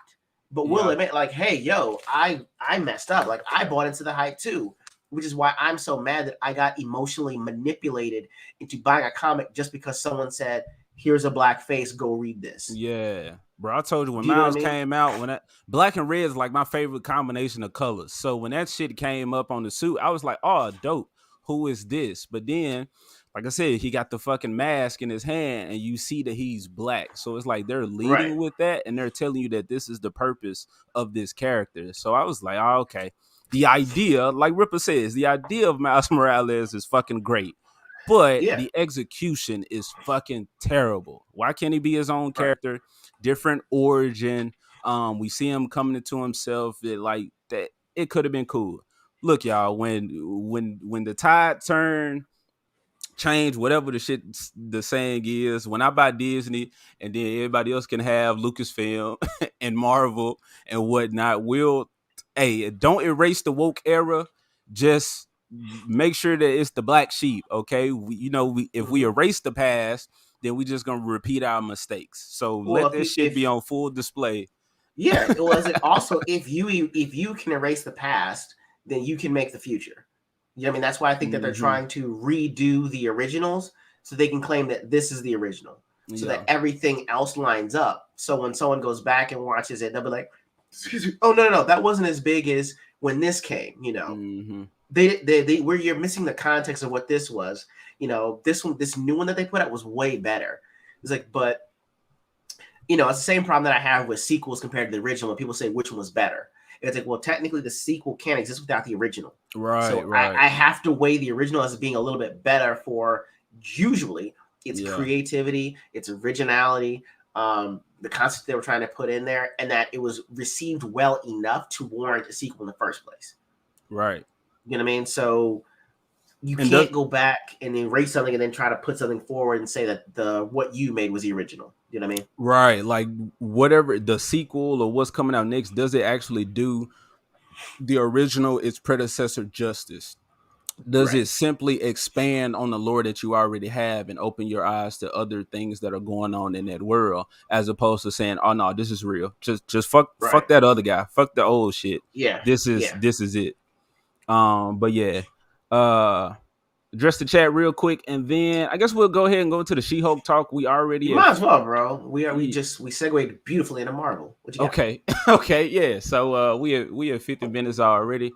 But we'll admit like, hey, yo, I messed up. Like I bought into the hype too, which is why I'm so mad that I got emotionally manipulated into buying a comic just because someone said, here's a black face, go read this. Yeah. Bro, I told you when Miles came out, when that black and red is like my favorite combination of colors. So when that shit came up on the suit, I was like, oh, dope. Who is this? But then, like I said, he got the fucking mask in his hand and you see that he's black. So it's like they're leading with that and they're telling you that this is the purpose of this character. So I was like, oh, okay. The idea, like Ripper says, the idea of Miles Morales is fucking great. But the execution is fucking terrible. Why can't he be his own character? Different origin. We see him coming into himself. It could have been cool. Look, y'all, when the tide turned, change, whatever the saying is, when I buy Disney and then everybody else can have Lucasfilm and Marvel and whatnot, don't erase the woke era. Just make sure that it's the black sheep, okay? If we erase the past, then we just gonna repeat our mistakes. So let this shit be on full display. Yeah, it was also if you can erase the past, then you can make the future. You know what I mean? That's why I think that they're trying to redo the originals so they can claim that this is the original, so that everything else lines up. So when someone goes back and watches it, they'll be like, "Oh no, that wasn't as big as when this came." You know, they where you're missing the context of what this was. You know, this new one that they put out was way better. It's like, but you know, it's the same problem that I have with sequels compared to the original. When people say which one was better, it's like, well, technically the sequel can't exist without the original. Right. So right. I have to weigh the original as being a little bit better for usually its creativity, its originality, the concept they were trying to put in there, and that it was received well enough to warrant a sequel in the first place. Right. You know what I mean? So you can't go back and erase something and then try to put something forward and say that what you made was the original. You know what I mean? Right. Like whatever the sequel or what's coming out next, does it actually do the original, its predecessor, justice? Does it simply expand on the lore that you already have and open your eyes to other things that are going on in that world, as opposed to saying, "Oh no, this is real. Just fuck that other guy. Fuck the old shit. Yeah, this is it." But yeah, address the chat real quick, and then I guess we'll go ahead and go into the She-Hulk talk. We already might as well, bro. We segued beautifully into Marvel. What you got? Okay, yeah. So we have 50 minutes already.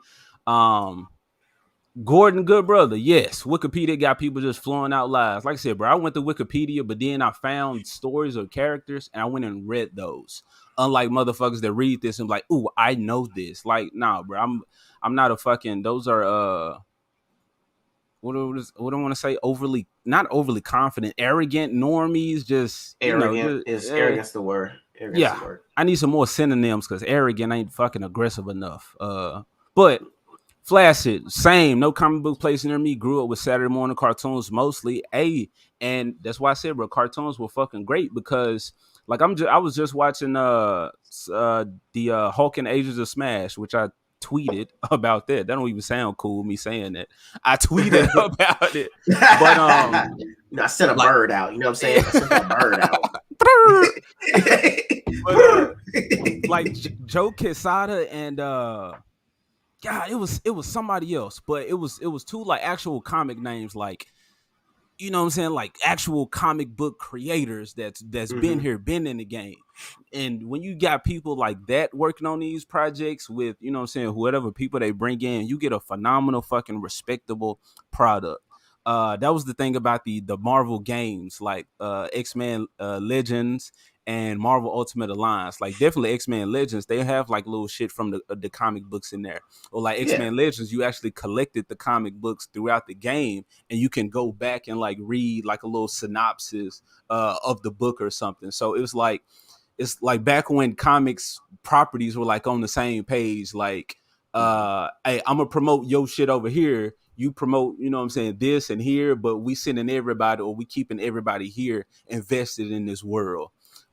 Gordon, good brother. Yes, Wikipedia got people just flowing out lies. Like I said, bro, I went to Wikipedia, but then I found stories of characters and I went and read those. Unlike motherfuckers that read this and be like, "Ooh, I know this." Like, nah, bro, I'm not a fucking. Those are what do I want to say? Not overly confident, arrogant normies. Just arrogant arrogance the word. Arrogance the word. I need some more synonyms because arrogant ain't fucking aggressive enough. But. Flaccid, same. No comic book place near me. Grew up with Saturday morning cartoons mostly. And that's why I said, bro, cartoons were fucking great because, like, I was just watching the Hulk and Agents of Smash, which I tweeted about that. That don't even sound cool, me saying that. I tweeted about it, but I sent a bird out. You know what I'm saying? I sent a bird out. But, like Joe Quesada and God, it was somebody else, but it was two like actual comic names, like, you know what I'm saying, like actual comic book creators that's been here, been in the game. And when you got people like that working on these projects with, you know what I'm saying, whatever people they bring in, you get a phenomenal fucking respectable product. That was the thing about the Marvel games, like X-Men Legends and Marvel Ultimate Alliance. Like definitely X-Men Legends, they have like little shit from the comic books in there. Or like X-Men Legends, you actually collected the comic books throughout the game, and you can go back and like read like a little synopsis of the book or something. So it's like back when comics properties were like on the same page, like hey, I'm gonna promote your shit over here, you promote, you know what I'm saying, this and here, but we sending everybody, or we keeping everybody here invested in this world.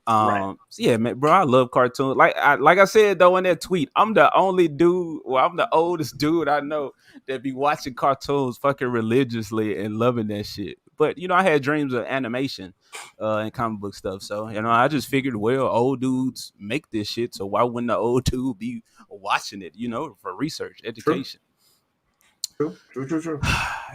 So yeah, man, bro, I love cartoons. Like I said though in that tweet, I'm the only dude, well, I'm the oldest dude I know that be watching cartoons fucking religiously and loving that shit. But you know, I had dreams of animation and comic book stuff. So, you know, I just figured, well, old dudes make this shit, so why wouldn't the old dude be watching it, you know, for research, education? True.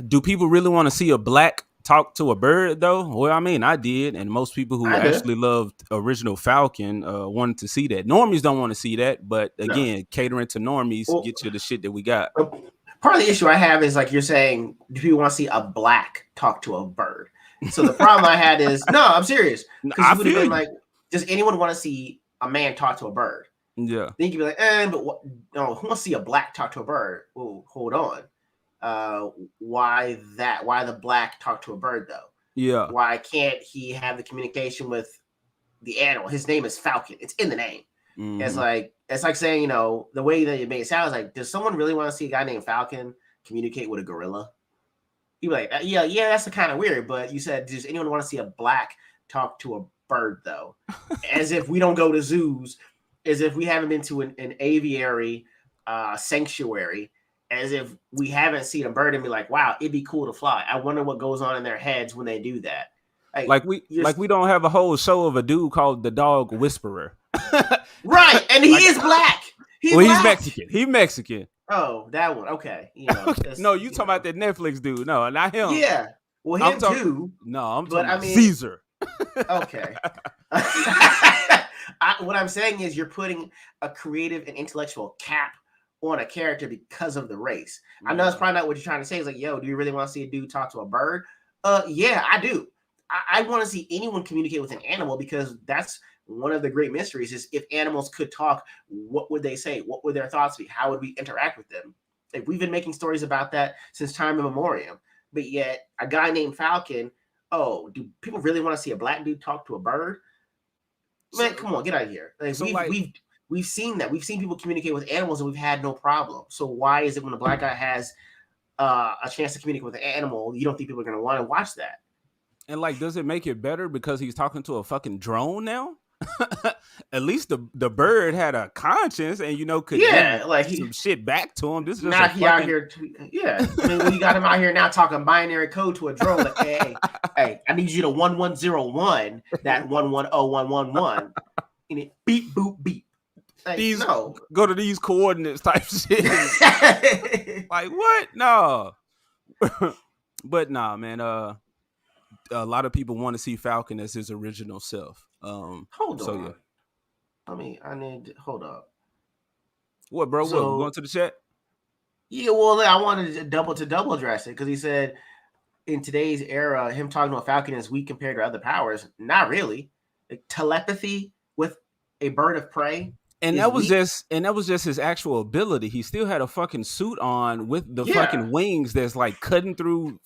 Do people really want to see a black talk to a bird though? Well, I mean, I did, and most people who actually loved original Falcon wanted to see that. Normies don't want to see that, but again, catering to normies, get you the shit that we got. Part of the issue I have is like you're saying, do people want to see a black talk to a bird? So the problem I had is, no, I'm serious. Because you would have been like, does anyone want to see a man talk to a bird? Yeah. Then you could be like, but what? No, who wants to see a black talk to a bird? Oh, hold on. Why the black talk to a bird though? Yeah. Why can't he have the communication with the animal? His name is Falcon. It's in the name. Mm-hmm. It's like saying, you know, the way that it made it sound is like, does someone really want to see a guy named Falcon communicate with a gorilla? You'd be like, yeah, that's kind of weird. But you said, does anyone want to see a black talk to a bird though? As if we don't go to zoos, as if we haven't been to an aviary sanctuary, as if we haven't seen a bird and be like, wow, it'd be cool to fly. I wonder what goes on in their heads when they do that. Like we don't have a whole show of a dude called the Dog Whisperer. Right, and he is black. He's Mexican. He's Mexican. Oh, that one. Okay. You know, no, you talking about that Netflix dude. No, not him. Yeah. Well, him too. No, I'm talking about Caesar. Okay. What I'm saying is you're putting a creative and intellectual cap on a character because of the race. I know that's probably not what you're trying to say. It's like, yo, do you really want to see a dude talk to a bird? Yeah, I do. I want to see anyone communicate with an animal because that's one of the great mysteries is if animals could talk, what would they say? What would their thoughts be? How would we interact with them? Like, we've been making stories about that since time immemorial. But yet a guy named Falcon, oh, do people really want to see a black dude talk to a bird? Man, come on, get out of here. We've seen that. We've seen people communicate with animals and we've had no problem. So why is it when a black guy has a chance to communicate with an animal, you don't think people are going to want to watch that? And like, does it make it better because he's talking to a fucking drone now? At least the bird had a conscience and could like some shit back to him. This is not he out here. I mean, we got him out here now talking binary code to a drone. Like, hey, I need you to 1101 that 110111. And it beep boop beep. Like, go to these coordinates type shit. Like what? No. But nah, man. A lot of people want to see Falcon as his original self. Hold on. Yeah. Hold up. What, bro? So, what? We going to the chat? Yeah, well, I wanted to double address it because he said in today's era, him talking to a Falcon is weak compared to other powers. Not really. Like, telepathy with a bird of prey. And that was just his actual ability. He still had a fucking suit on with the fucking wings that's like cutting through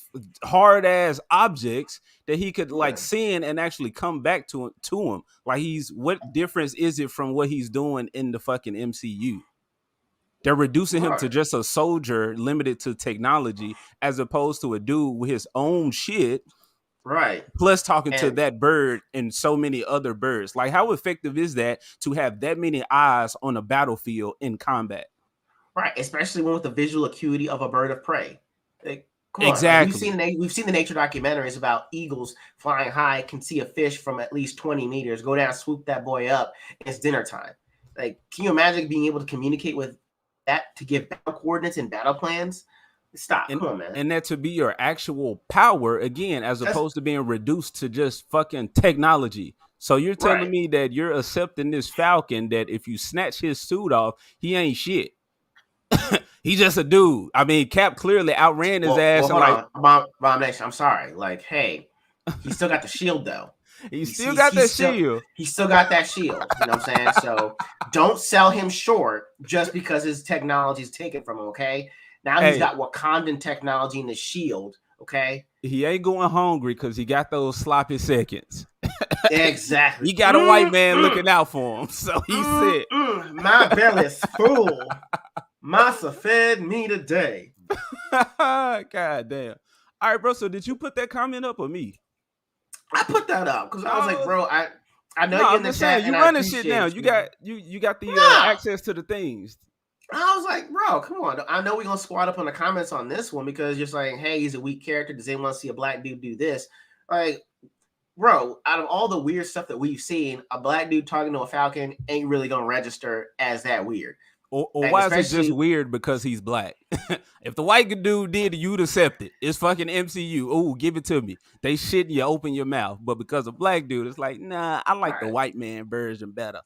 hard ass objects that he could like send and actually come back to him. Like what difference is it from what he's doing in the fucking MCU? They're reducing him to just a soldier limited to technology as opposed to a dude with his own shit. Right. Plus talking to that bird and so many other birds. Like, how effective is that to have that many eyes on a battlefield in combat? Right. Especially one with the visual acuity of a bird of prey. Like, come exactly. On. Like, we've seen the nature documentaries about eagles flying high, can see a fish from at least 20 meters, go down, swoop that boy up, and it's dinner time. Like, can you imagine being able to communicate with that to give battle coordinates and battle plans? Stop. Come on, man. And that to be your actual power again, as opposed to being reduced to just fucking technology. So you're telling me that you're accepting this Falcon that if you snatch his suit off, he ain't shit. He's just a dude. I mean, Cap clearly outran his ass. Bomb Nation, I'm sorry. Like, hey, he still got the shield though. He still got that shield. He still got that shield. You know what I'm saying? So don't sell him short just because his technology is taken from him. Okay. Now he's got Wakandan technology in the shield, okay? He ain't going hungry because he got those sloppy seconds. Exactly. He got a white man looking out for him, so he said, my belly's full. Massa fed me today. God damn. All right, bro, so did you put that comment up or me? I put that up because I was like, bro, I know you're in the chat. You running shit now. You got the access to the things. I was like, bro, come on. I know we're going to squat up on the comments on this one because you're saying, hey, he's a weak character. Does anyone see a black dude do this? Like, bro, out of all the weird stuff that we've seen, a black dude talking to a Falcon ain't really going to register as that weird. Or why is it just weird because he's black? If the white dude did, you'd accept it. It's fucking MCU. Oh, give it to me. They shit you, open your mouth. But because a black dude, it's like, nah, I like the white man version better.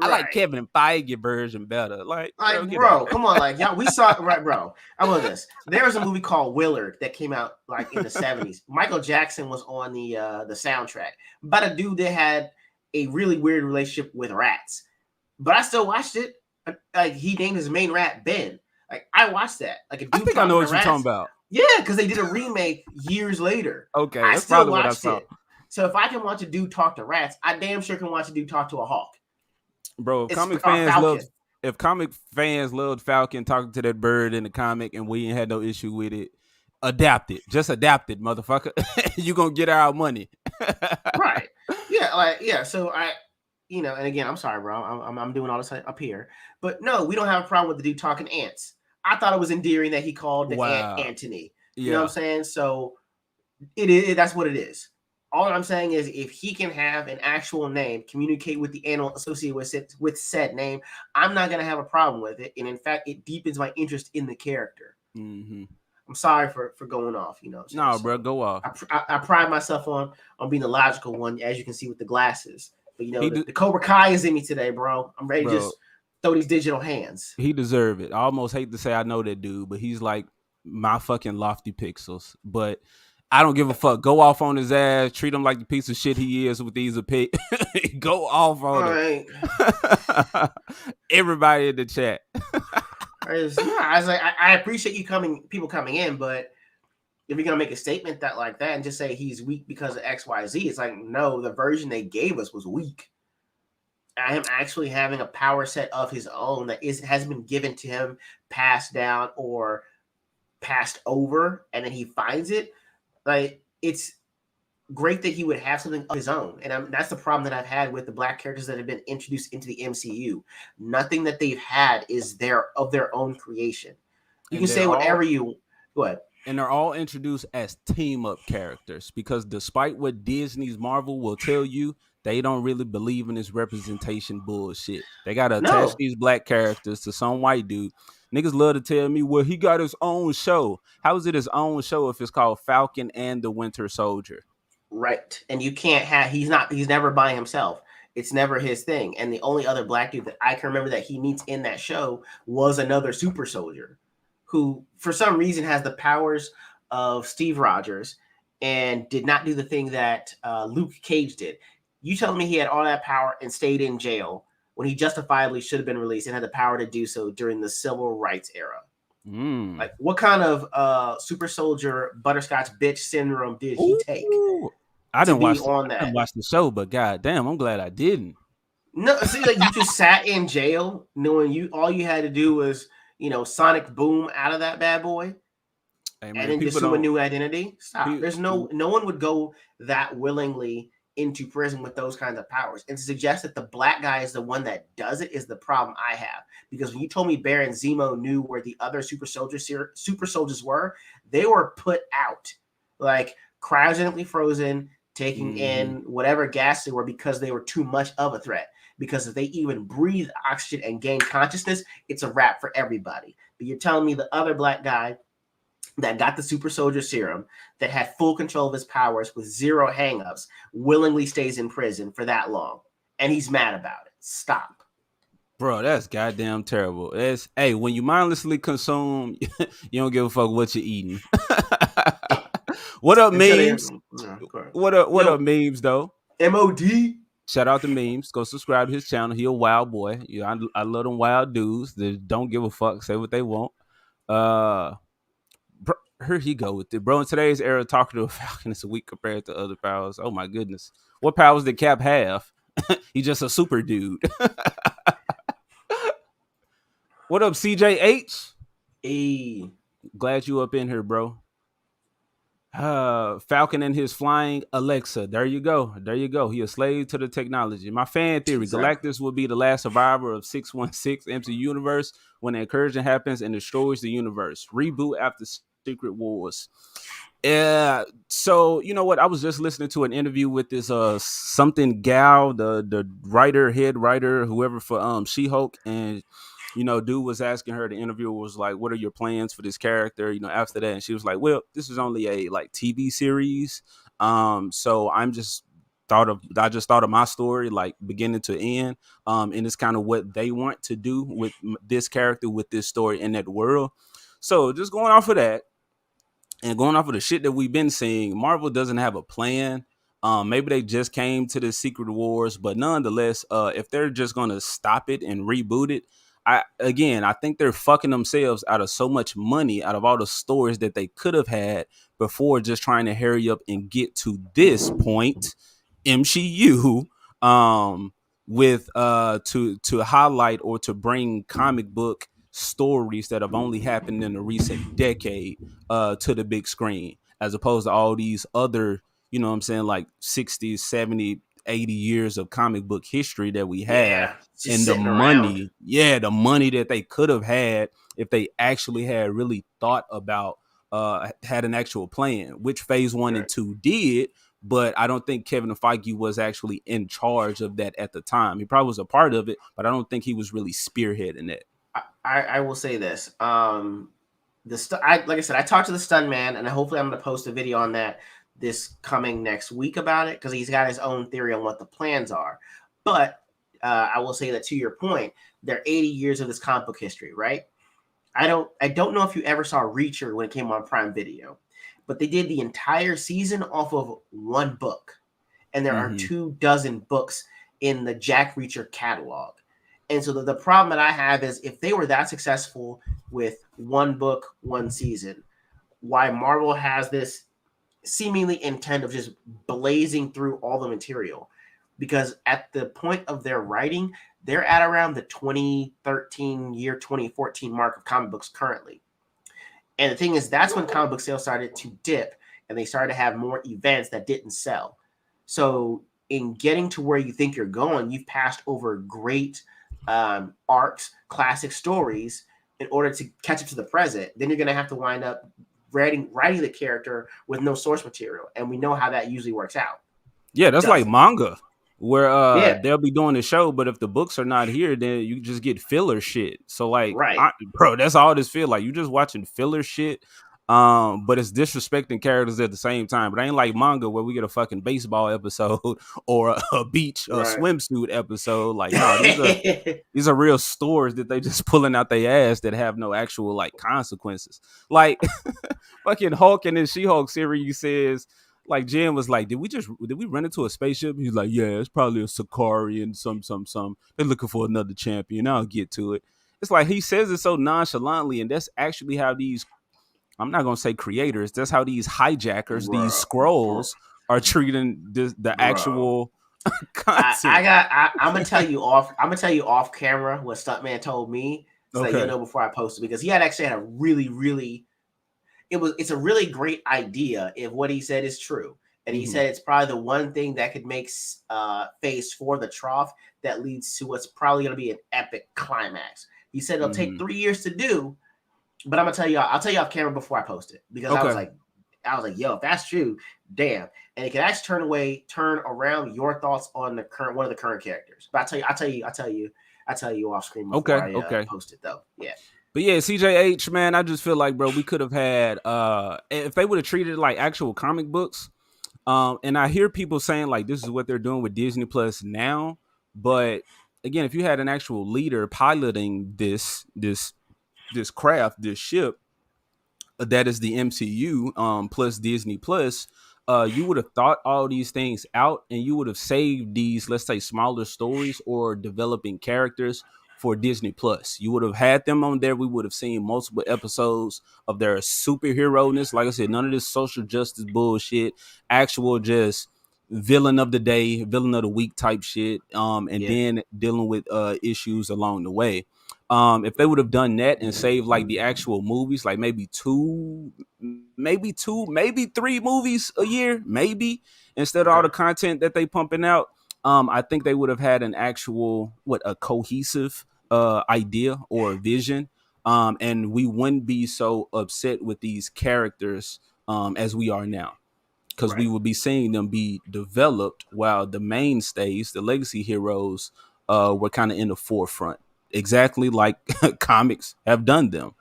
I like Kevin Feige version better. Like bro, come on, like y'all. We saw bro. I love this. There was a movie called Willard that came out like in the 70s. Michael Jackson was on the soundtrack, but a dude that had a really weird relationship with rats. But I still watched it. Like he named his main rat Ben. Like I watched that. Like a dude. I think I know what you're talking about. Yeah, because they did a remake years later. Okay, that's probably what I saw. So if I can watch a dude talk to rats, I damn sure can watch a dude talk to a hawk. Bro, if comic fans loved Falcon talking to that bird in the comic and we ain't had no issue with it, adapt it. Just adapt it, motherfucker. You're going to get our money. Right. Yeah, so and again, I'm sorry, bro. I'm doing all this up here. But no, we don't have a problem with the dude talking ants. I thought it was endearing that he called the ant Antony. You know what I'm saying? So that's what it is. All I'm saying is if he can have an actual name, communicate with the animal associated with said name, I'm not going to have a problem with it. And in fact, it deepens my interest in the character. Mm-hmm. I'm sorry for going off. No, so bro, go off. I pride myself on being the logical one, as you can see with the glasses. But the Cobra Kai is in me today, bro. I'm ready to just throw these digital hands. He deserve it. I almost hate to say I know that dude, but he's like my fucking Lofty Pixels. But I don't give a fuck. Go off on his ass. Treat him like the piece of shit he is with these opinions. Go off on him. Right. Everybody in the chat. I appreciate people coming in, but if you're gonna make a statement like that and just say he's weak because of XYZ, it's like, no, the version they gave us was weak. I am actually having a power set of his own that has been given to him, passed down or passed over, and then he finds it. Like, it's great that he would have something of his own. And that's the problem that I've had with the Black characters that have been introduced into the MCU. Nothing that they've had is of their own creation. You can say whatever you... Go ahead. And they're all introduced as team-up characters, because despite what Disney's Marvel will tell you, they don't really believe in this representation bullshit. They got to attach these Black characters to some white dude. Niggas love to tell me, well, he got his own show. How is it his own show if it's called Falcon and the Winter Soldier? Right. And you can't have... He's never by himself. It's never his thing. And the only other Black dude that I can remember that he meets in that show was another super soldier who, for some reason, has the powers of Steve Rogers and did not do the thing that Luke Cage did. You telling me he had all that power and stayed in jail when he justifiably should have been released and had the power to do so during the civil rights era? Like, what kind of super soldier butterscotch bitch syndrome did he take? I didn't watch the show, but goddamn, I'm glad I didn't. No, see, like, you just sat in jail knowing all you had to do was, sonic boom out of that bad boy. Hey, man, and then just assume a new identity. Stop. There's no one would go that willingly into prison with those kinds of powers. And to suggest that the Black guy is the one that does it is the problem I have. Because when you told me Baron Zemo knew where the other super soldiers were, they were put out, like cryogenically frozen, taking in whatever gas they were because they were too much of a threat. Because if they even breathe oxygen and gain consciousness, it's a wrap for everybody. But you're telling me the other Black guy that got the super soldier serum, that had full control of his powers with zero hangups, willingly stays in prison for that long. And he's mad about it. Stop. Bro, that's goddamn terrible. Hey, when you mindlessly consume, you don't give a fuck what you're eating. What up, memes? What up, memes, though? MOD. Shout out to Memes. Go subscribe to his channel. He a wild boy. Yeah, I love them wild dudes that don't give a fuck, say what they want. Here he go with it, bro. In today's era, talking to a Falcon is weak compared to other powers. Oh my goodness, what powers did Cap have? He's just a super dude. What up, CJH? Hey, glad you up in here, bro. Falcon and his flying Alexa. There you go. He a slave to the technology. My fan theory: exactly. Galactus will be the last survivor of 616 empty universe when the incursion happens and destroys the universe. Reboot after Secret Wars. So you know what? I was just listening to an interview with this something gal, the head writer, whoever for She-Hulk, and dude was asking her. The interviewer was like, "What are your plans for this character?" After that, and she was like, "Well, this is only a TV series, so I just thought of my story like beginning to end, and it's kind of what they want to do with this character, with this story in that world. So just going off of that." And going off of the shit that we've been seeing, Marvel doesn't have a plan. Maybe they just came to the Secret Wars, but nonetheless, if they're just going to stop it and reboot it, I think they're fucking themselves out of so much money out of all the stories that they could have had before just trying to hurry up and get to this point, MCU, with to highlight or to bring comic book stories that have only happened in a recent decade to the big screen, as opposed to all these other, like 60, 70, 80 years of comic book history that we have. And the money, the money that they could have had if they actually had really thought about, had an actual plan, which phase 1 and 2 did. But I don't think Kevin Feige was actually in charge of that at the time. He probably was a part of it, but I don't think he was really spearheading it. I will say this. like I said, I talked to the stun man, and hopefully I'm going to post a video on that this coming next week about it, because he's got his own theory on what the plans are. But I will say that, to your point, there are 80 years of this comic book history, right? I don't know if you ever saw Reacher when it came on Prime Video, but they did the entire season off of one book, and there are 24 books in the Jack Reacher catalog. And so the problem that I have is, if they were that successful with one book, one season, why Marvel has this seemingly intent of just blazing through all the material? Because at the point of their writing, they're at around the 2014 mark of comic books currently. And the thing is, that's when comic book sales started to dip, and they started to have more events that didn't sell. So in getting to where you think you're going, you've passed over great arcs, classic stories, in order to catch up to the present. Then you're going to have to wind up writing the character with no source material, and we know how that usually works out. Yeah, that's like manga, where they'll be doing the show, but if the books are not here, then you just get filler shit. So like, bro, that's all this feel like. You just watching filler shit. But it's disrespecting characters at the same time. But it ain't like manga where we get a fucking baseball episode or a beach swimsuit episode. Like, no, these are real stories that they just pulling out their ass that have no actual like consequences. Like fucking Hulk in his She-Hulk series says, like, Jen was like, did we run into a spaceship? He's like, yeah, it's probably a Sakari and some. They're looking for another champion. I'll get to it. It's like he says it so nonchalantly, and that's actually how these, I'm not going to say creators, that's how these hijackers, these scrolls are treating the actual content. I'm going to tell you off camera what Stuntman told me, so that you'll know before I post it, because he actually had a really, it's a really great idea if what he said is true. And he said it's probably the one thing that could make phase 4 the trough that leads to what's probably going to be an epic climax. He said it'll take 3 years to do, but I'll tell you off camera before I post it, because I was like, yo, if that's true, damn. And it can actually turn around your thoughts on one of the current characters. But I'll tell you off screen before I post it, though. Yeah. But yeah, CJH, man, I just feel like, bro, we could have had if they would have treated it like actual comic books. And I hear people saying like this is what they're doing with Disney Plus now. But again, if you had an actual leader piloting this craft, this ship that is the MCU plus Disney Plus, you would have thought all these things out, and you would have saved these, let's say, smaller stories or developing characters for Disney Plus. You would have had them on there. We would have seen multiple episodes of their superhero-ness. Like I said, none of this social justice bullshit, actual just villain of the day, villain of the week type shit, then dealing with issues along the way. If they would have done that and saved like the actual movies, like maybe 2, maybe 3 movies a year, maybe, instead of all the content that they pumping out, I think they would have had an actual, a cohesive idea or vision. And we wouldn't be so upset with these characters as we are now. Because we would be seeing them be developed while the mainstays, the legacy heroes, were kind of in the forefront. Exactly like comics have done them.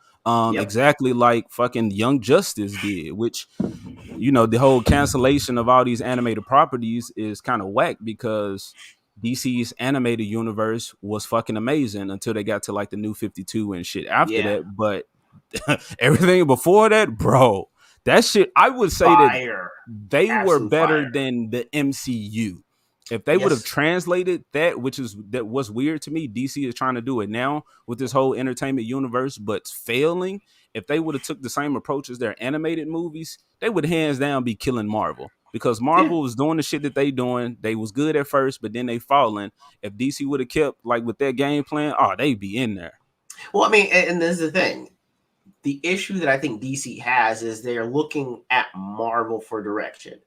Exactly like fucking Young Justice did, which, the whole cancellation of all these animated properties is kind of whack, because DC's animated universe was fucking amazing until they got to like the New 52 and shit after that. But everything before that, bro, that shit, I would say that they were better than the MCU. If they would have translated that, that was weird to me. DC is trying to do it now with this whole entertainment universe, but failing. If they would have took the same approach as their animated movies, they would hands down be killing Marvel, because Marvel was doing the shit that they doing. They was good at first, but then they falling. If DC would have kept like with their game plan, they'd be in there. Well, I mean, and this is the thing. The issue that I think DC has is they're looking at Marvel for direction.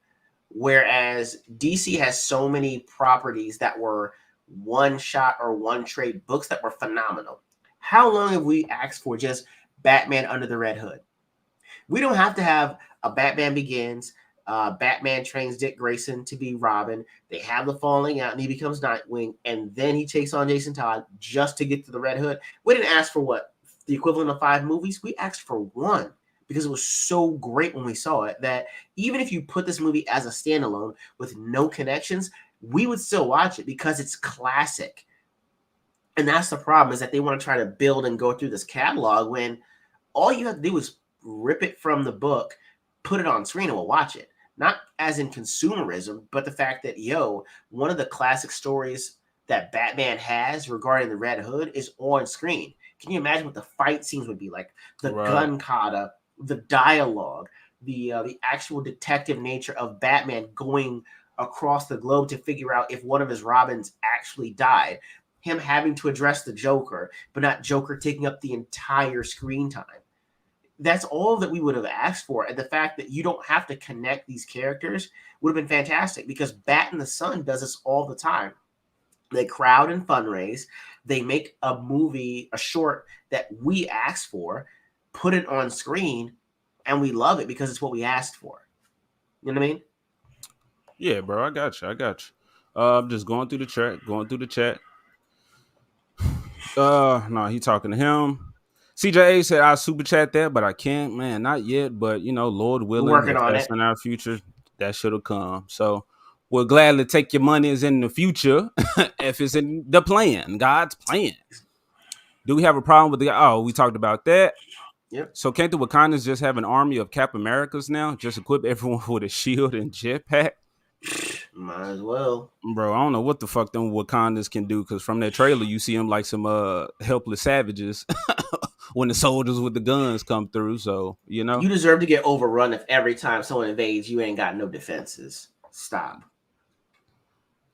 Whereas DC has so many properties that were one shot or one trade books that were phenomenal. How long have we asked for just Batman Under the Red Hood? We don't have to have a Batman Begins. Batman trains Dick Grayson to be Robin. They have the falling out and he becomes Nightwing. And then he takes on Jason Todd just to get to the Red Hood. We didn't ask for the equivalent of 5 movies, we asked for 1 because it was so great when we saw it that even if you put this movie as a standalone with no connections, we would still watch it because it's classic. And that's the problem, is that they want to try to build and go through this catalog when all you have to do is rip it from the book, put it on screen, and we'll watch it. Not as in consumerism, but the fact that, one of the classic stories that Batman has regarding the Red Hood is on screen. Can you imagine what the fight scenes would be like? The gun kata, the dialogue, the actual detective nature of Batman going across the globe to figure out if one of his Robins actually died. Him having to address the Joker, but not Joker taking up the entire screen time. That's all that we would have asked for. And the fact that you don't have to connect these characters would have been fantastic, because Bat and the Sun does this all the time. They crowd and fundraise. They make a movie, a short that we asked for, put it on screen, and we love it because it's what we asked for. You know what I mean? Yeah, bro, I got you. I'm just going through the chat. No, he talking to him. CJA said I'll super chat that, but I can't, man, not yet. But Lord willing, if that's in our future, that should have come. So we'll gladly take your money as in the future if it's in the plan, God's plan. Do we have a problem with we talked about that. Yep. So can't the Wakandans just have an army of Cap Americas now? Just equip everyone with a shield and jetpack? Might as well. Bro, I don't know what the fuck them Wakandans can do, because from that trailer you see them like some helpless savages when the soldiers with the guns come through. So you deserve to get overrun if every time someone invades you ain't got no defenses. Stop.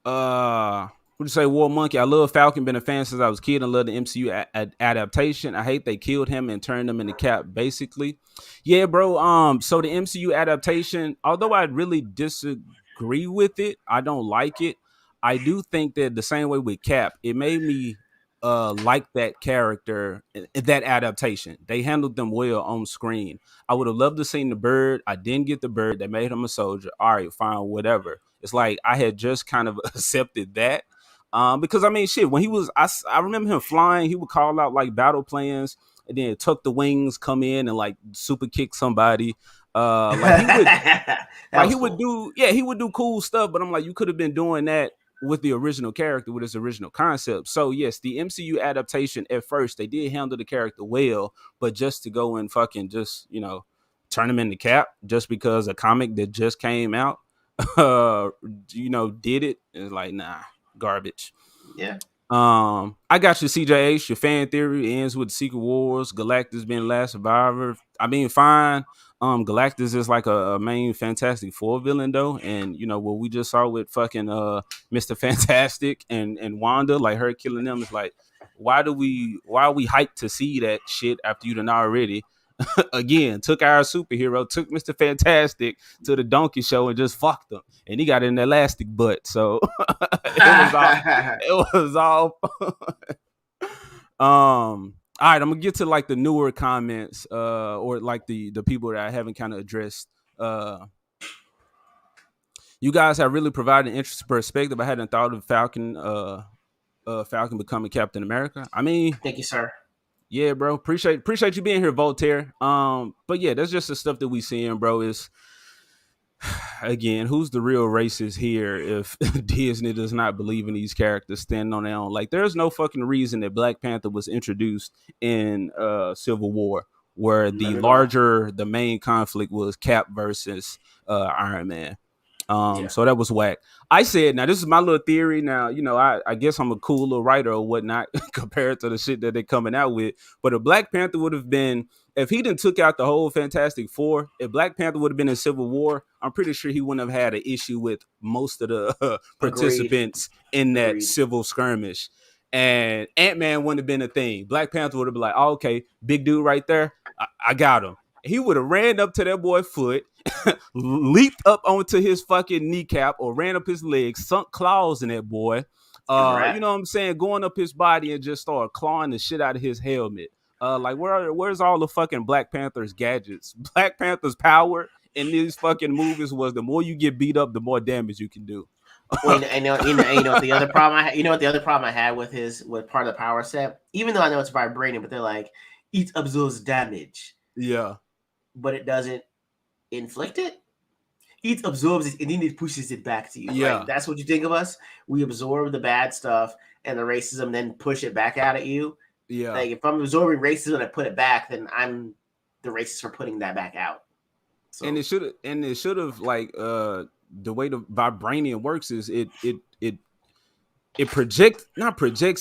What you say, War Monkey? I love Falcon, been a fan since I was a kid, and love the MCU adaptation. I hate they killed him and turned him into Cap, basically. Yeah, bro. So the MCU adaptation, although I really disagree with it, I don't like it. I do think that the same way with Cap, it made me like that character, that adaptation. They handled them well on screen. I would have loved to seen the Bird. I didn't get the Bird. They made him a soldier. All right, fine, whatever. It's like I had just kind of accepted that. Because I mean, shit, when he was, I remember him flying, he would call out like battle plans and then tuck the wings, come in and like super kick somebody. He would do cool stuff, but I'm like, you could have been doing that with the original character, with his original concept. So yes, the MCU adaptation, at first they did handle the character well, but just to go and fucking just, turn him into Cap just because a comic that just came out, did it. It's like, nah, garbage. Yeah. I got your CJH. Your fan theory ends with Secret Wars. Galactus being last survivor. I mean, fine. Galactus is like a main Fantastic Four villain though, and what we just saw with fucking Mr. Fantastic and Wanda, like her killing them, is like, why are we hyped to see that shit after you done already again took our superhero, took Mr. Fantastic to the donkey show and just fucked him, and he got an elastic butt. So it was all. All right, I'm gonna get to like the newer comments, or like the people that I haven't kind of addressed. You guys have really provided an interesting perspective. I hadn't thought of Falcon becoming Captain America. I mean, thank you, sir. Yeah, bro. Appreciate you being here, Voltaire. But yeah, that's just the stuff that we seeing, bro. Is again, who's the real racist here if Disney does not believe in these characters standing on their own? Like, there's no fucking reason that Black Panther was introduced in Civil War, where the main conflict was Cap versus Iron Man. So that was whack. I said, now this is my little theory. Now, I guess I'm a cool little writer or whatnot compared to the shit that they're coming out with. But a Black Panther would have been, if he didn't took out the whole Fantastic Four, if Black Panther would have been in Civil War, I'm pretty sure he wouldn't have had an issue with most of the participants in that civil skirmish. And Ant-Man wouldn't have been a thing. Black Panther would have been like, oh, okay, big dude right there, I got him. He would have ran up to that boy's foot, leaped up onto his fucking kneecap or ran up his legs, sunk claws in that boy. You know what I'm saying? Going up his body and just start clawing the shit out of his helmet. Like, where's all the fucking Black Panther's gadgets? Black Panther's power in these fucking movies was the more you get beat up, the more damage you can do. Well, the other problem I had with part of the power set, even though I know it's vibranium, but they're like, it absorbs damage. Yeah. But it doesn't inflict it. It absorbs it and then it pushes it back to you. Yeah. Like, that's what you think of us? We absorb the bad stuff and the racism, then push it back out at you. Yeah. Like, if I'm absorbing racism and I put it back, then I'm the racist for putting that back out. So. And it should have like the way the vibranium works is it projects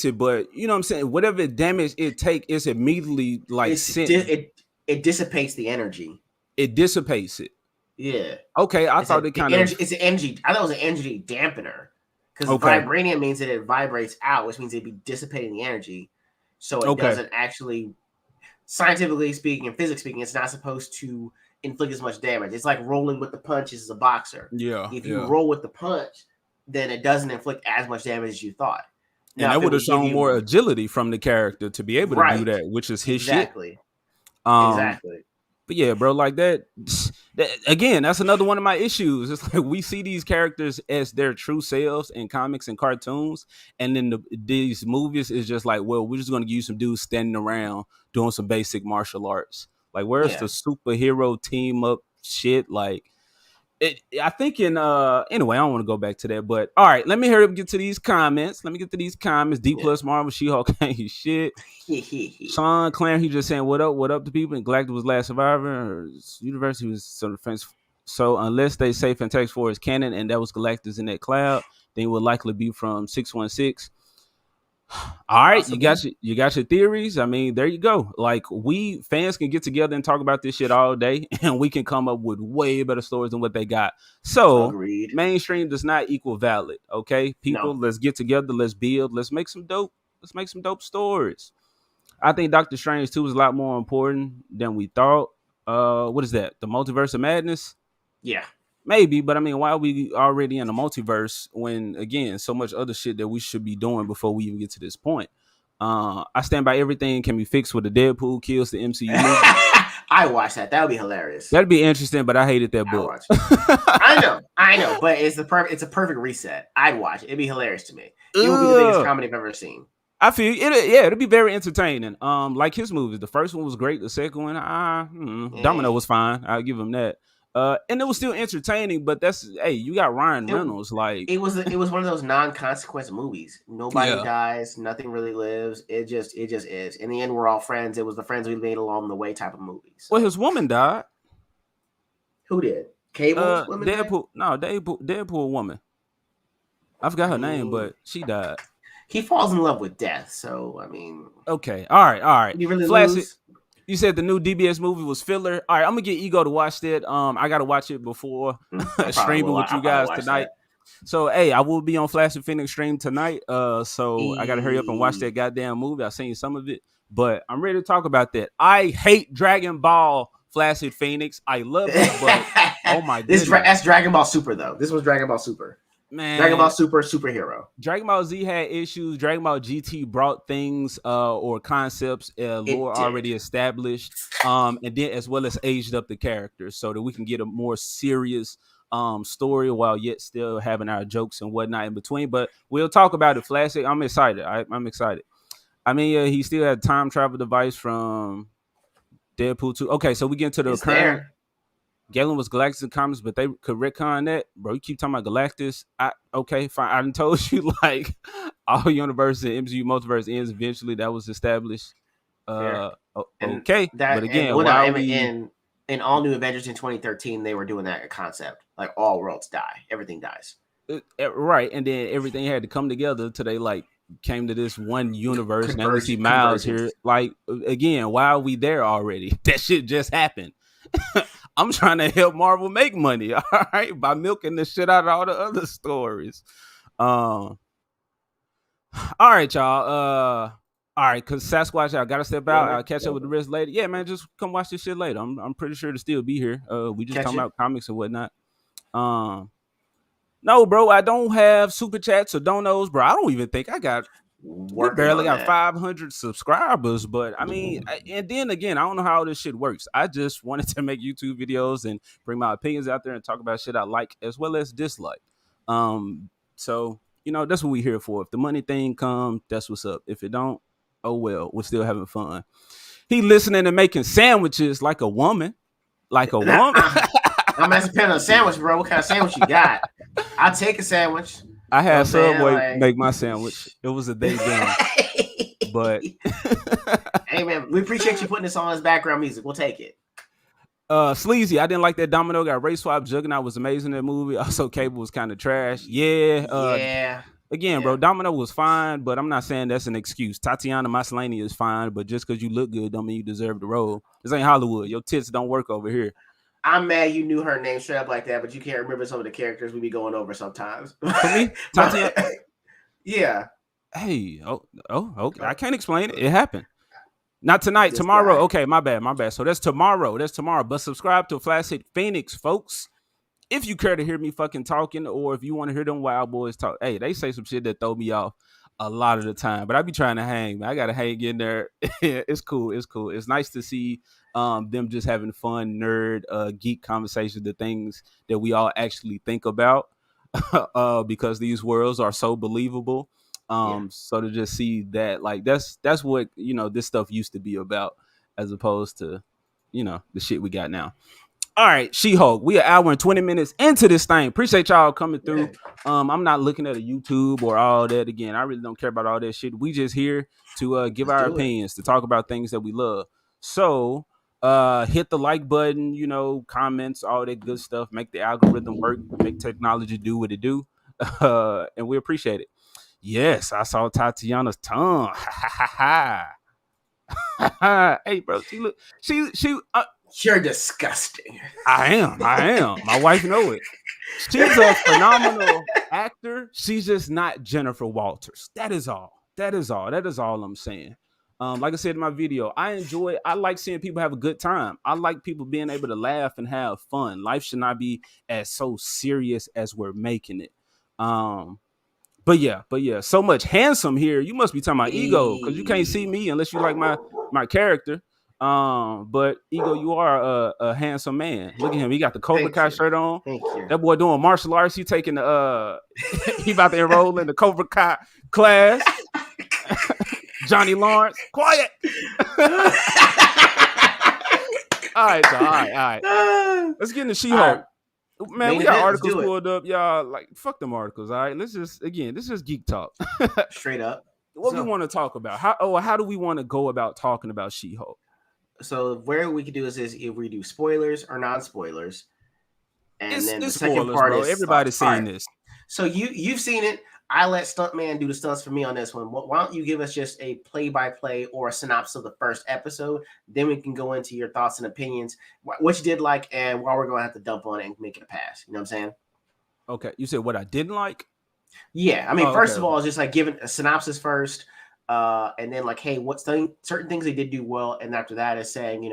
it, but you know what I'm saying, whatever damage it take, it's immediately like it dissipates the energy. It dissipates it. Yeah. Okay, I thought it kind of it's an energy. I thought it was an energy dampener because vibranium means that it vibrates out, which means it'd be dissipating the energy, so it doesn't actually, scientifically speaking and physics speaking, it's not supposed to inflict as much damage. It's like rolling with the punches as a boxer. Yeah. If you roll with the punch, then it doesn't inflict as much damage as you thought. Now, and that would have shown more agility from the character to be able to do that, which is his shit. Exactly. But yeah, bro, like that again, that's another one of my issues. It's like we see these characters as their true selves in comics and cartoons, and then these movies is just like, well, we're just going to give you some dudes standing around doing some basic martial arts. Like, where's the superhero team up shit? Like, I think anyway, I don't want to go back to that, but all right, let me hurry up and get to these comments. D plus Marvel, She-Hulk ain't shit. Sean Clarence, he just saying what up to people, and Galactus was last survivor. University was some defense. So unless they say Fantastic Four is canon and that was Galactus in that cloud, then it would likely be from 616. All right, possibly. you got your theories. I mean, there you go. Like, we fans can get together and talk about this shit all day, and we can come up with way better stories than what they got. So, agreed. Mainstream does not equal valid. Okay, people, let's get together, let's build, let's make some dope stories. I think Doctor Strange 2 is a lot more important than we thought. What is that? The Multiverse of Madness? Yeah. Maybe, but I mean, why are we already in the multiverse when, again, so much other shit that we should be doing before we even get to this point? I stand by everything can be fixed with the Deadpool kills the MCU movie. I watched that. That would be hilarious. That'd be interesting, but I hated that book. I know, but it's a perfect reset. I'd watch it. It'd be hilarious to me. It would be the biggest comedy I've ever seen. I feel it'd be very entertaining. Like his movies. The first one was great. The second one, Domino was fine. I'll give him that. And it was still entertaining, but you got Ryan Reynolds. Like, it was one of those non-consequence movies. Nobody dies, nothing really lives. It just is. In the end, we're all friends. It was the friends we made along the way type of movies. So. Well, his woman died. Who did? Cable's woman? Deadpool. No, Deadpool woman. I forgot her name, but she died. He falls in love with death, so I mean. Okay, all right. You really lose? You said the new DBS movie was filler. All right, I'm gonna get Ego to watch that. I gotta watch it before streaming with you guys tonight. So, hey, I will be on Flash and Phoenix stream tonight. So I gotta hurry up and watch that goddamn movie. I've seen some of it, but I'm ready to talk about that. I hate Dragon Ball Flash and Phoenix. I love it, but oh my goodness, that's Dragon Ball Super though. This was Dragon Ball Super. Man, Dragon Ball Super superhero. Dragon Ball Z had issues. Dragon Ball GT brought things or concepts, lore already established, and then as well as aged up the characters so that we can get a more serious story while yet still having our jokes and whatnot in between. But we'll talk about it. Flash, I'm excited. I'm excited. I mean, he still had a time travel device from Deadpool 2. Okay, so we get into the current. Galen was Galactus in comics, but they could retcon that. Bro, you keep talking about Galactus. Okay, fine. I done told you, like, all universe and MCU multiverse ends eventually. That was established. Okay. But again, in all new Avengers in 2013, they were doing that concept. Like, all worlds die. Everything dies. Right. And then everything had to come together till they, like, came to this one universe. Now we see Miles here. Like, again, why are we there already? That shit just happened. I'm trying to help Marvel make money, all right, by milking the shit out of all the other stories. All right, y'all. All right, because Sasquatch, I gotta step out. I'll catch up with the rest later. Yeah, man, just come watch this shit later. I'm pretty sure to still be here. We just talking about comics and whatnot. No, bro, I don't have super chats or donos, bro. I don't even think I got. We barely got 500 subscribers, but I mean, and then again, I don't know how this shit works. I just wanted to make YouTube videos and bring my opinions out there and talk about shit I like as well as dislike. So, you know, that's what we're here for. If the money thing comes, that's what's up. If it don't, oh well, we're still having fun. He listening and making sandwiches like a woman. Like a woman. I'm asking depending on the sandwich, bro. What kind of sandwich you got? I'll take a sandwich. I had Subway make my sandwich. It was a day done. But hey man, we appreciate you putting this on as background music. We'll take it. Sleazy, I didn't like that Domino got race swap. Juggernaut was amazing in that movie. Also, Cable was kind of trash. Yeah. Again, bro, Domino was fine, but I'm not saying that's an excuse. Tatiana Maslany is fine, but just because you look good don't mean you deserve the role. This ain't Hollywood. Your tits don't work over here. I'm mad you knew her name straight up like that, but you can't remember some of the characters we be going over sometimes. For me, Tatiana. Yeah. Hey, okay. I can't explain it. It happened. Not tonight, tomorrow. Guy. Okay, my bad. So that's tomorrow. But subscribe to Flash Hit Phoenix, folks. If you care to hear me fucking talking, or if you want to hear them wild boys talk, hey, they say some shit that throw me off a lot of the time. But I be trying to hang, man. I gotta hang in there. It's cool. It's nice to see them just having fun, nerd, geek conversations, the things that we all actually think about, because these worlds are so believable. So to just see that, like, that's what, this stuff used to be about, as opposed to, the shit we got now. All right, She-Hulk. We an hour and 20 minutes into this thing. Appreciate y'all coming through. I'm not looking at a YouTube or all that. Again, I really don't care about all that shit. We just here to give our opinions, to talk about things that we love. So hit the like button, comments, all that good stuff. Make the algorithm work. Make technology do what it do. And we appreciate it. Yes, I saw Tatiana's tongue. Hey, bro, she you're disgusting. I am. My wife know it. She's a phenomenal actor. She's just not Jennifer Walters. That is all I'm saying. Like I said in my video, I like seeing people have a good time. I like people being able to laugh and have fun. Life should not be as so serious as we're making it. But yeah, so much handsome here. You must be talking about Ego, because you can't see me unless you like my character. But Ego, you are a handsome man. Look at him. He got the Cobra Kai shirt on. Thank you. That boy doing martial arts. He taking the he about to enroll in the Cobra Kai class. Johnny Lawrence, quiet. All right. Let's get into She-Hulk. Man, we got articles pulled up, y'all. Like, fuck them articles, all right? This is geek talk. Straight up. What we want to talk about? How do we want to go about talking about She-Hulk? So where we could do is if we do spoilers or non-spoilers. And then the second spoilers, part is everybody's seen this. So you've seen it. I let Stuntman do the stunts for me on this one. Why don't you give us just a play-by-play or a synopsis of the first episode? Then we can go into your thoughts and opinions, what you did like, and why we're going to have to dump on it and make it a pass. You know what I'm saying? Okay. You said what I didn't like? Yeah. I mean, first of all, it's just like giving a synopsis first, and then like, hey, what's certain things they did do well, and after that is saying,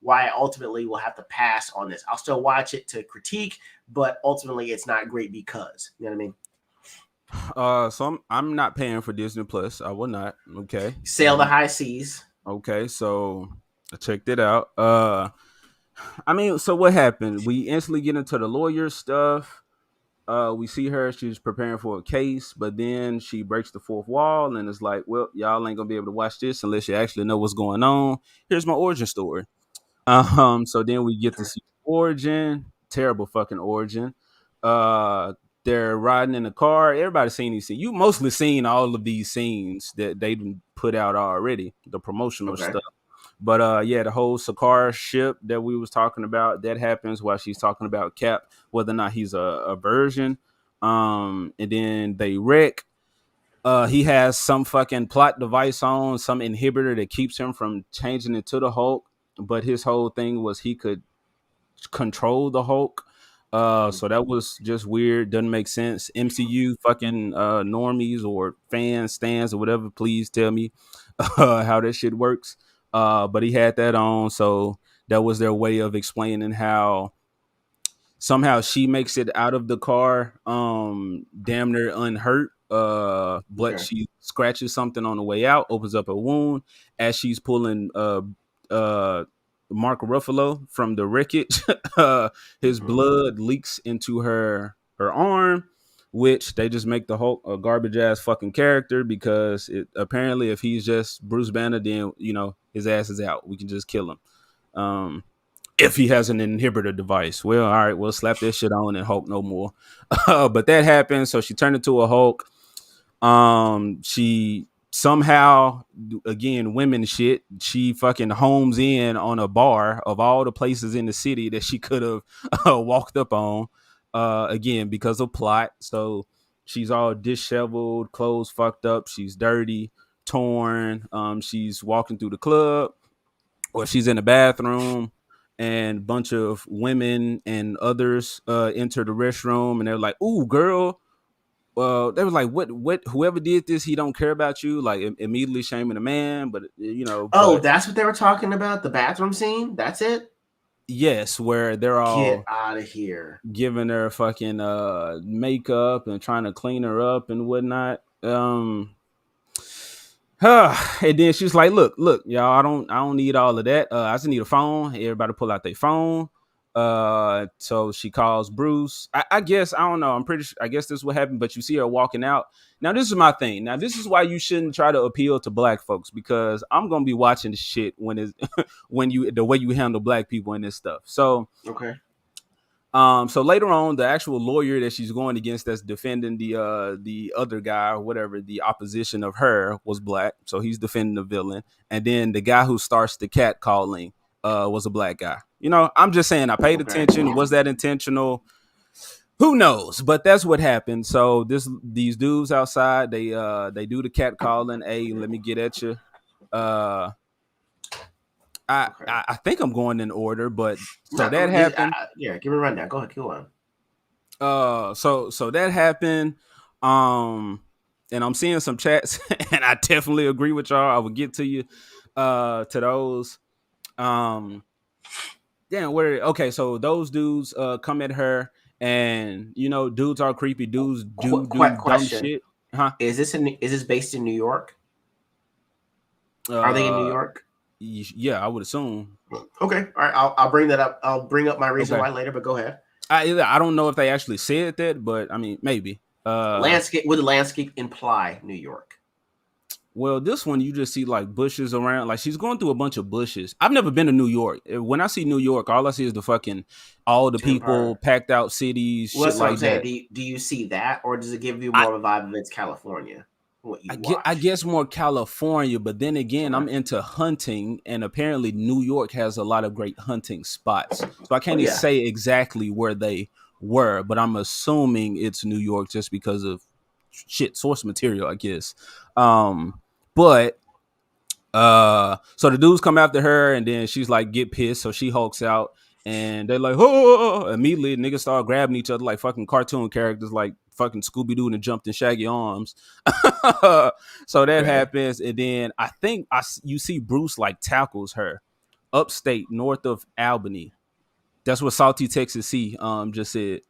why I ultimately will have to pass on this. I'll still watch it to critique, but ultimately it's not great because, you know what I mean? So I'm not paying for Disney Plus. I will not. Okay. Sail the high seas. Okay, so I checked it out. I mean, so what happened? We instantly get into the lawyer stuff. We see her, she's preparing for a case, but then she breaks the fourth wall and it's like, well, y'all ain't gonna be able to watch this unless you actually know what's going on. Here's my origin story. So then we get to see origin, terrible fucking origin. They're riding in the car. Everybody's seen these scenes. You mostly seen all of these scenes that they put out already, the promotional stuff. But the whole Sakaar ship that we was talking about, that happens while she's talking about Cap, whether or not he's a version. And then they wreck. He has some fucking plot device on, some inhibitor that keeps him from changing into the Hulk. But his whole thing was he could control the Hulk. So that was just weird. Doesn't make sense. MCU fucking normies or fans, stands or whatever, please tell me how that shit works. But he had that on, so that was their way of explaining how somehow she makes it out of the car damn near unhurt. But she scratches something on the way out, opens up a wound as she's pulling Mark Ruffalo from the wreckage. His blood leaks into her arm. which they just make the Hulk a garbage ass fucking character because apparently if he's just Bruce Banner, then his ass is out. We can just kill him. If he has an inhibitor device, well, all right, we'll slap that shit on and Hulk no more. But that happened, so she turned into a Hulk. She somehow, again, women shit, she fucking homes in on a bar of all the places in the city that she could have walked up on, again, because of plot. So she's all disheveled, clothes fucked up, she's dirty, torn. She's walking through the club or she's in the bathroom and a bunch of women and others enter the restroom and they're like, "Ooh, girl." They were like, what? Whoever did this, he don't care about you. Like immediately shaming the man, but Oh, that's what they were talking about. The bathroom scene. That's it. Yes, where they're all get out of here, giving her fucking makeup and trying to clean her up and whatnot. And then she's like, look, y'all, I don't need all of that. I just need a phone. Everybody pull out their phone. So she calls Bruce. I guess, I don't know. I'm pretty sure, I guess this is what happened, but you see her walking out. Now, this is my thing. Now, this is why you shouldn't try to appeal to black folks, because I'm going to be watching the shit when it's, the way you handle black people and this stuff. So, okay. So later on, the actual lawyer that she's going against that's defending the other guy or whatever, the opposition of her, was black. So he's defending the villain. And then the guy who starts the catcalling was a black guy. I'm just saying I paid attention. Was that intentional? Who knows? But that's what happened. So these dudes outside, they do the catcalling. Hey, let me get at you. I think I'm going in order, but so that happened. Yeah, give me a rundown. Go ahead, go on. So that happened. And I'm seeing some chats, and I definitely agree with y'all. I will get to you to those. Okay, so those dudes come at her, and dudes are creepy. Dudes do dumb shit. Huh? Is this based in New York? Are they in New York? Yeah, I would assume. Okay, all right. I'll bring that up. I'll bring up my reason why later. But go ahead. I don't know if they actually said that, but I mean, maybe. Landscape. Would the landscape imply New York? Well, this one you just see like bushes around. Like she's going through a bunch of bushes. I've never been to New York. When I see New York, all I see is all the people, packed out cities. Well, shit like that. Do you see that, or does it give you more of a vibe of it's California? I guess more California, but then again, I'm into hunting, and apparently New York has a lot of great hunting spots. So I can't even say exactly where they were, but I'm assuming it's New York just because of source material, I guess. But so the dudes come after her, and then she's like get pissed, so she hulks out, and they're like, oh, immediately niggas start grabbing each other like fucking cartoon characters, like fucking Scooby-Doo and jumped in Shaggy arms. So that happens, and then I think you see Bruce like tackles her upstate north of Albany. That's what Salty Texas C just said.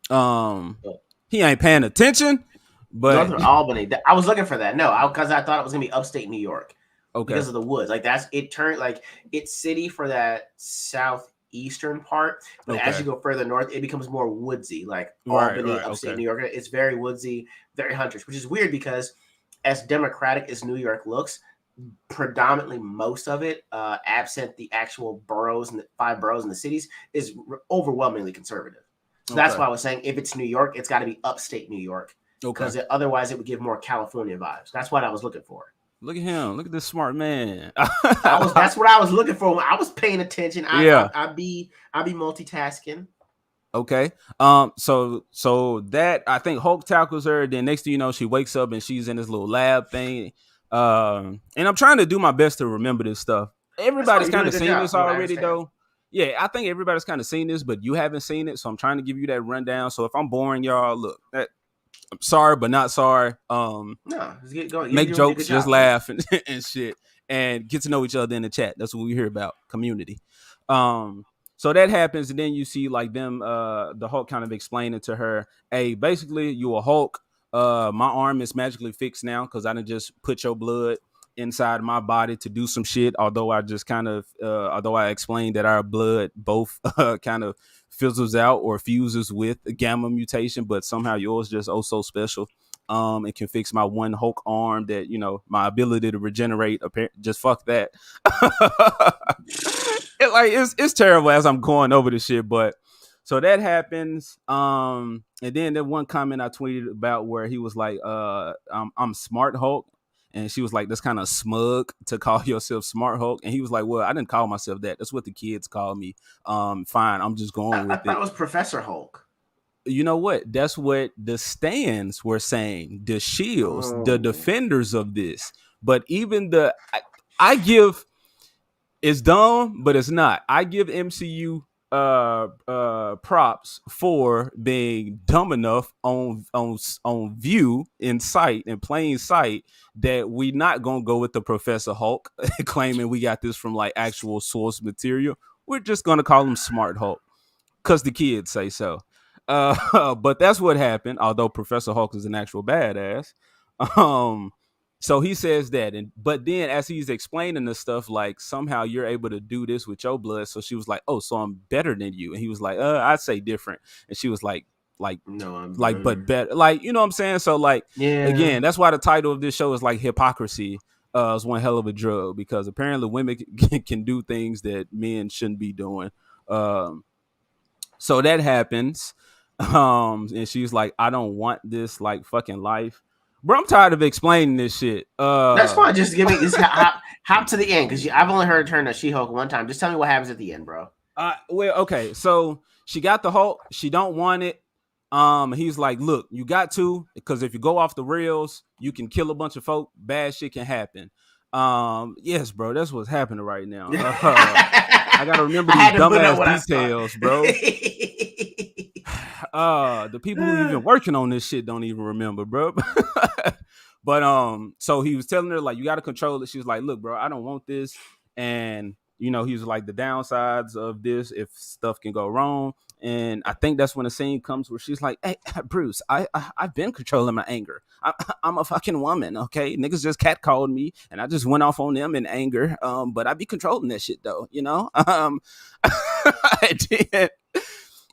He ain't paying attention, but north of Albany. I was looking for that. No, because I thought it was gonna be upstate New York. Okay. Because of the woods. Like it's city for that southeastern part, but as you go further north, it becomes more woodsy. Like Albany, upstate New York, it's very woodsy, very hunterish, which is weird because as democratic as New York looks, predominantly most of it, absent the actual boroughs and the 5 boroughs in the cities, is overwhelmingly conservative. So that's why I was saying if it's New York, it's got to be upstate New York, because otherwise it would give more California vibes. That's what I was looking for. Look at him. Look at this smart man. That's what I was looking for. I was paying attention. I'd be multitasking. Okay. So that, I think Hulk tackles her. Then next thing you know, she wakes up and she's in this little lab thing. And I'm trying to do my best to remember this stuff. Everybody's kind of seen this already, though. Yeah, I think everybody's kind of seen this, but you haven't seen it. So I'm trying to give you that rundown. So if I'm boring y'all, look, I'm sorry, but not sorry. No, just get going. Make jokes, just laugh and shit, and get to know each other in the chat. That's what we hear about, community. So that happens, and then you see like them, the Hulk kind of explaining to her, "Hey, basically, you a Hulk. My arm is magically fixed now because I done just put your blood inside my body to do some shit. Although I just kind of, although I explained that our blood both kind of fizzles out or fuses with a gamma mutation, but somehow yours just so special. It can fix my one Hulk arm that, you know, my ability to regenerate. Just fuck that. It's terrible as I'm going over this shit, but so that happens. And then the one comment I tweeted about where he was like, I'm Smart Hulk. And she was like, that's kind of smug to call yourself Smart Hulk. And he was like, well, I didn't call myself that. That's what the kids call me. Fine, I'm just going with it. I thought it was Professor Hulk. You know what? That's what the stands were saying. The shields, the defenders of this. But even I give, it's dumb, but it's not. I give MCU props for being dumb enough on view, in sight, in plain sight, that we not gonna go with the Professor Hulk claiming we got this from like actual source material. We're just gonna call him Smart Hulk because the kids say so. But that's what happened. Although Professor Hulk is an actual badass. So he says that, but then as he's explaining the stuff, like somehow you're able to do this with your blood. So she was like, "Oh, so I'm better than you," and he was like, "I'd say different." And she was like, "No, I'm like, better. but better." Like, you know what I'm saying? So like, again, that's why the title of this show is like Hypocrisy. Is one hell of a drug because apparently women can do things that men shouldn't be doing. So that happens. And she's like, I don't want this like fucking life. Bro, I'm tired of explaining this shit. That's fine. Just give me this hop to the end because I've only heard her turn to She-Hulk one time. Just tell me what happens at the end, bro. Well, okay. So she got the Hulk. She don't want it. He's like, look, you got to, because if you go off the rails, you can kill a bunch of folk. Bad shit can happen. Yes, bro, that's what's happening right now. I gotta remember these dumbass details, bro. The people who even working on this shit don't even remember, bro. But so he was telling her like, you got to control it. She was like, look, bro, I don't want this. And you know, he was like, the downsides of this, if stuff can go wrong. And I think that's when the scene comes where she's like, hey, Bruce, I've been controlling my anger. I'm a fucking woman, okay? Niggas just catcalled me, and I just went off on them in anger. But I be controlling that shit, though, you know? I did.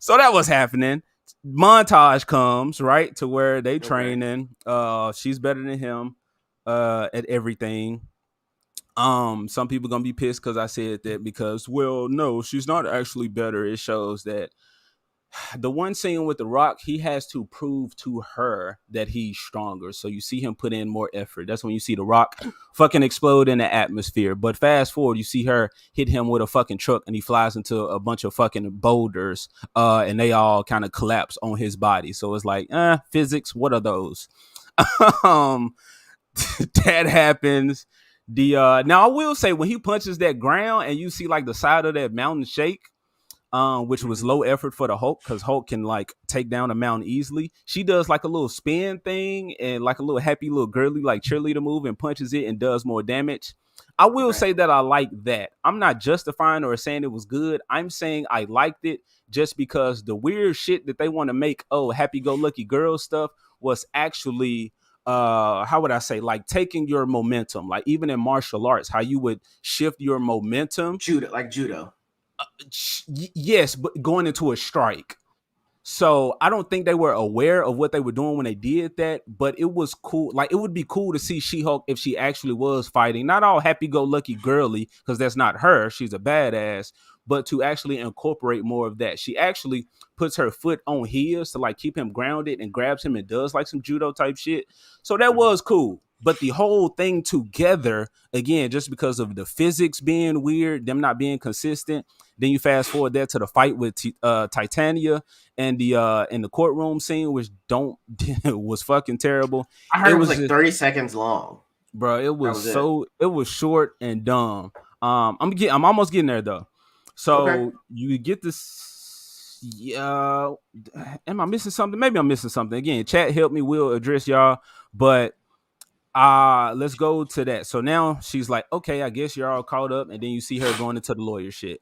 So that was happening. Montage comes, right, to where they training. She's better than him at everything. Some people gonna be pissed because I said that because, well, no, she's not actually better. It shows that the one scene with The Rock, he has to prove to her that he's stronger. So you see him put in more effort. That's when you see The Rock fucking explode in the atmosphere. But fast forward, you see her hit him with a fucking truck and he flies into a bunch of fucking boulders and they all kind of collapse on his body. So it's like, physics, what are those? That happens. Now I will say when he punches that ground and you see like the side of that mountain shake, which was low effort for the Hulk because Hulk can like take down a mountain easily. She does like a little spin thing and like a little happy little girly like cheerleader move and punches it and does more damage. I will say that I like that. I'm not justifying or saying it was good. I'm saying I liked it just because the weird shit that they want to make, happy-go-lucky girl stuff was actually how would I say, like taking your momentum, like even in martial arts, how you would shift your momentum. Judo. Yes, but going into a strike. So I don't think they were aware of what they were doing when they did that, but it was cool. Like it would be cool to see She-Hulk if she actually was fighting, not all happy-go-lucky girly, because that's not her. She's a badass, but to actually incorporate more of that. She actually puts her foot on his to like keep him grounded and grabs him and does like some judo type shit. So that was cool. But the whole thing together, again, just because of the physics being weird, them not being consistent, then you fast forward that to the fight with Titania and the courtroom scene, which was fucking terrible. I heard it was like 30 seconds long, bro. It was short and dumb. I'm almost getting there though. So you get this. Yeah, am I missing something? Maybe I'm missing something. Again, chat help me. We'll address y'all, but. Let's go to that. So now she's like, okay, I guess you're all caught up, and then you see her going into the lawyer shit.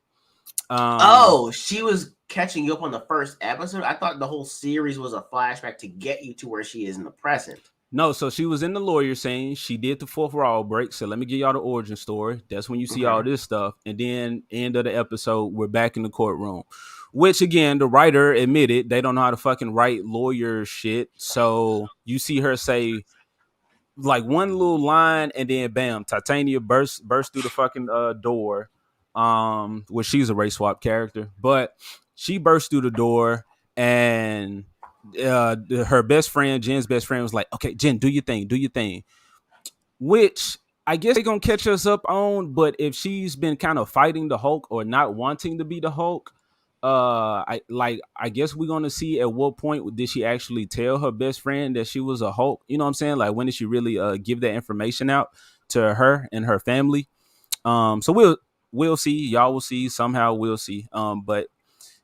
She was catching you up on the first episode. I thought the whole series was a flashback to get you to where she is in the present. No, so she was in the lawyer scene. She did the fourth wall break. So let me give y'all the origin story. That's when you see all this stuff. And then end of the episode, we're back in the courtroom. Which again, the writer admitted they don't know how to fucking write lawyer shit. So you see her say like one little line, and then bam, Titania bursts through the fucking door. Well, she's a race swap character, but she burst through the door, and her best friend, Jen's best friend, was like, "Okay, Jen, do your thing," which I guess they're gonna catch us up on. But if she's been kind of fighting the Hulk or not wanting to be the Hulk, I guess we're gonna see at what point did she actually tell her best friend that she was a Hulk. You know what I'm saying? Like, when did she really give that information out to her and her family? So we'll see. Y'all will see. Somehow we'll see. But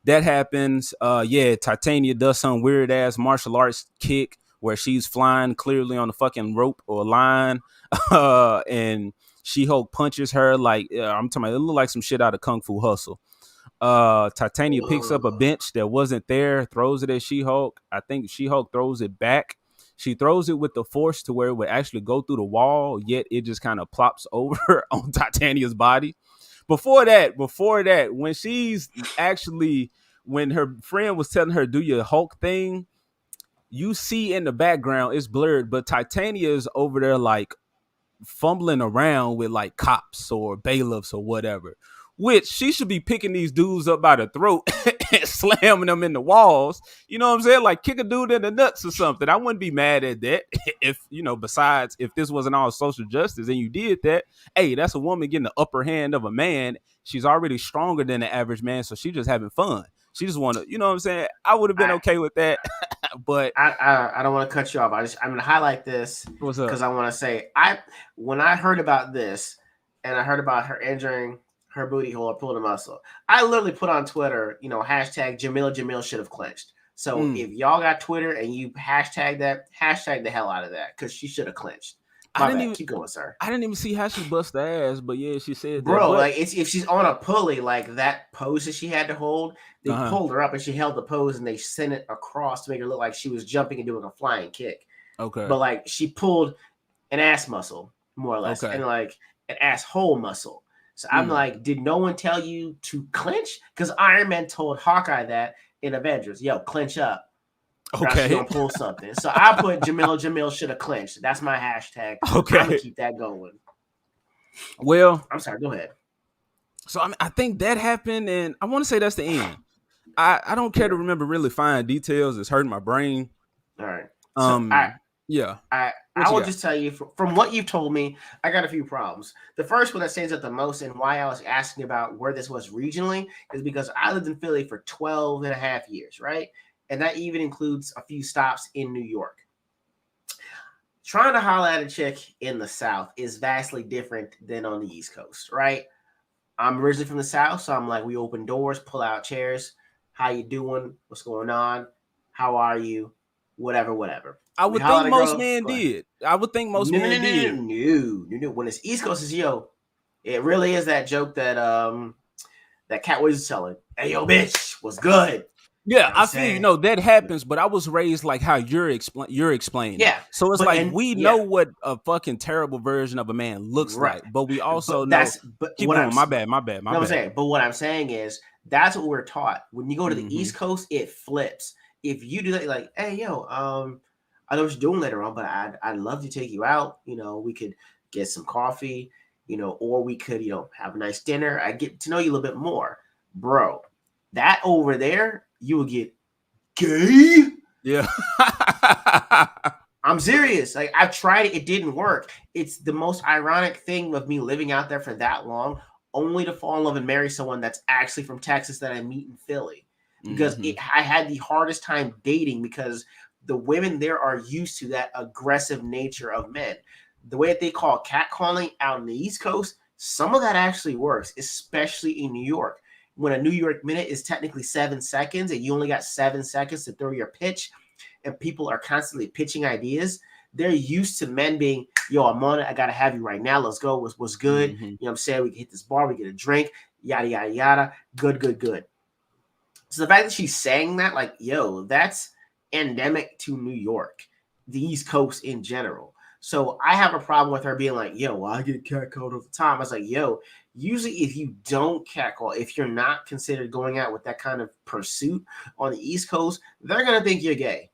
that happens. Yeah, Titania does some weird ass martial arts kick where she's flying clearly on the fucking rope or line, and She-Hulk punches her like I'm talking about. It looked like some shit out of Kung Fu Hustle. Titania picks up a bench that wasn't there, throws it at She-Hulk. I think She-Hulk throws it back. She throws it with the force to where it would actually go through the wall, yet it just kind of plops over on Titania's body. Before that, when her friend was telling her do your Hulk thing, you see in the background it's blurred, but Titania is over there like fumbling around with like cops or bailiffs or whatever, which she should be picking these dudes up by the throat and slamming them in the walls. You know what I'm saying? Like kick a dude in the nuts or something. I wouldn't be mad at that if, besides if this wasn't all social justice and you did that. Hey, that's a woman getting the upper hand of a man. She's already stronger than the average man, so she's just having fun. She just want to, you know what I'm saying? I would have been okay with that. But I don't want to cut you off. I'm going to highlight this because I want to say when I heard about this and I heard about her injuring her booty hole or pulling a muscle, I literally put on Twitter, hashtag Jamil should have clinched. So if y'all got Twitter and you hashtag the hell out of that because she should have clinched. Keep going, sir. I didn't even see how she bust the ass, but yeah, she said bro, that. Bro, like if she's on a pulley, like that pose that she had to hold, they pulled her up and she held the pose and they sent it across to make her look like she was jumping and doing a flying kick. Okay. But like she pulled an ass muscle, more or less, and like an asshole muscle. So I'm like, did no one tell you to clinch? Because Iron Man told Hawkeye that in Avengers, yo, clinch up. Okay. Don't pull something. So I put Jamil should have clinched. That's my hashtag. Okay. I'm gonna keep that going. Well, I'm sorry, go ahead. So I think that happened, and I want to say that's the end. I don't care to remember really fine details. It's hurting my brain. All right. So I will just tell you from what you've told me, I got a few problems. The first one that stands out the most and why I was asking about where this was regionally is because I lived in Philly for 12 and a half years, right? And that even includes a few stops in New York. Trying to holler at a chick in the South is vastly different than on the East Coast, right? I'm originally from the South, so I'm like, we open doors, pull out chairs. How you doing? What's going on? How are you? Whatever. I would think most men did. I would think most men did. No. When it's East Coast, is it really is that joke that that Cat was telling. Hey, yo, bitch, what's good? Yeah, I feel that happens, but I was raised like how you're explaining. Yeah. So it's we know what a fucking terrible version of a man looks like, but we also know. Keep going. My bad. I'm saying, but what I'm saying is that's what we're taught. When you go to the East Coast, it flips. If you do that, like, hey, yo, I know what you're doing later on, but I'd love to take you out. We could get some coffee, or we could, have a nice dinner. I get to know you a little bit more, bro. That over there, you will get gay. Yeah. I'm serious. Like, I've tried it. It didn't work. It's the most ironic thing of me living out there for that long, only to fall in love and marry someone that's actually from Texas that I meet in Philly. Because I had the hardest time dating because the women there are used to that aggressive nature of men. The way that they call catcalling out on the East Coast, some of that actually works, especially in New York. When a New York minute is technically 7 seconds and you only got 7 seconds to throw your pitch and people are constantly pitching ideas, they're used to men being, yo, I'm on it. I got to have you right now. Let's go. What's good? You know what I'm saying? We can hit this bar. We get a drink, yada, yada, yada. Good. So the fact that she's saying that, like, yo, that's endemic to New York. the East Coast in general. So I have a problem with her being like, yo, well, I get catcalled all the time. I was like, yo, usually if you don't catcall, if you're not considered going out with that kind of pursuit on the East Coast, they're going to think you're gay.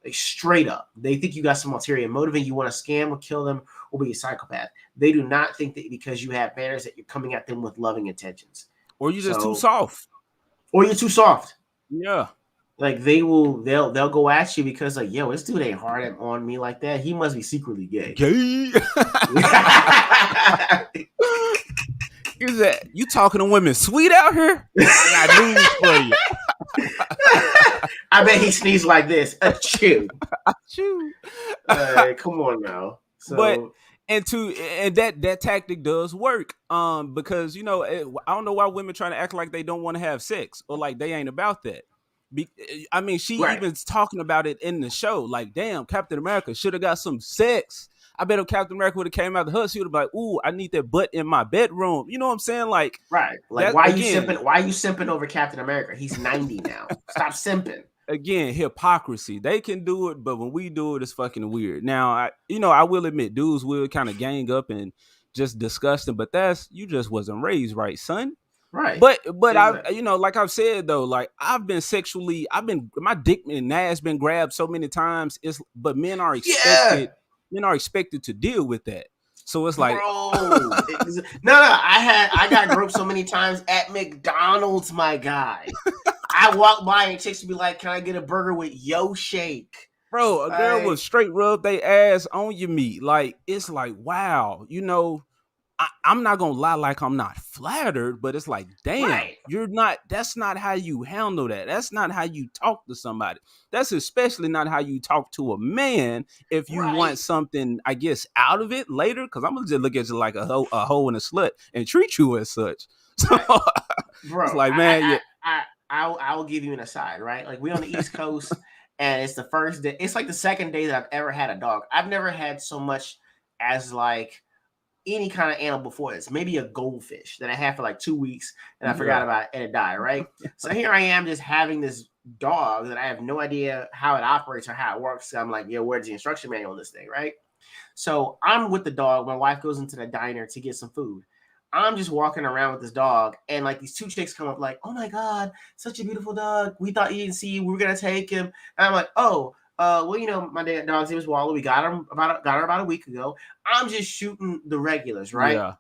Like straight up. They think you got some ulterior motive and you want to scam or kill them or be a psychopath. They do not think that because you have manners that you're coming at them with loving intentions. Or you're just too soft. Or you're too soft. Yeah. Like they'll go at you because like, yo, this dude ain't hard on me like that. He must be secretly gay. Gay. Is that you talking to women sweet out here? I got news for you. I bet he sneezed like this. Achoo. Achoo. Come on now. So, but and that tactic does work. Because I don't know why women trying to act like they don't want to have sex or like they ain't about that. I mean, she even's talking about it in the show. Like, damn, Captain America should have got some sex. I bet if Captain America would have came out the house, he would have been like, ooh, I need that butt in my bedroom. You know what I'm saying? Like, right. Like, why are you simping over Captain America? He's 90 now. Stop simping. Again, hypocrisy. They can do it, but when we do it, it's fucking weird. Now, I will admit, dudes will kind of gang up and just disgusting, but you just wasn't raised right, son. Right. But exactly. I like I've said though, like my dick and ass been grabbed so many times. But men are expected to deal with that. So it's like, no, I got groped so many times at McDonald's, my guy. I walk by and chicks would be like, "Can I get a burger with yo shake?" Bro, a girl will straight rub their ass on your meat. Like, it's like, wow, I'm not gonna lie, like I'm not flattered, but it's like, damn, that's not how you handle that. That's not how you talk to somebody. That's especially not how you talk to a man if you want something, I guess, out of it later. Cause I'm gonna just look at you like a hoe and a slut and treat you as such. So bro, it's like, man, I will give you an aside, right? Like we on the East Coast and it's the first day, it's like the second day that I've ever had a dog. I've never had so much as like any kind of animal before this, maybe a goldfish that I had for like 2 weeks and I forgot about it and it died, right? So here I am just having this dog that I have no idea how it operates or how it works. So I'm like, yo, where's the instruction manual on this thing, right? So I'm with the dog. My wife goes into the diner to get some food. I'm just walking around with this dog and like these two chicks come up like, oh my God, such a beautiful dog. We thought you didn't see, we were going to take him. And I'm like, oh, well, my dog's name is Wally. We got her about a week ago. I'm just shooting the regulars, right? Yeah.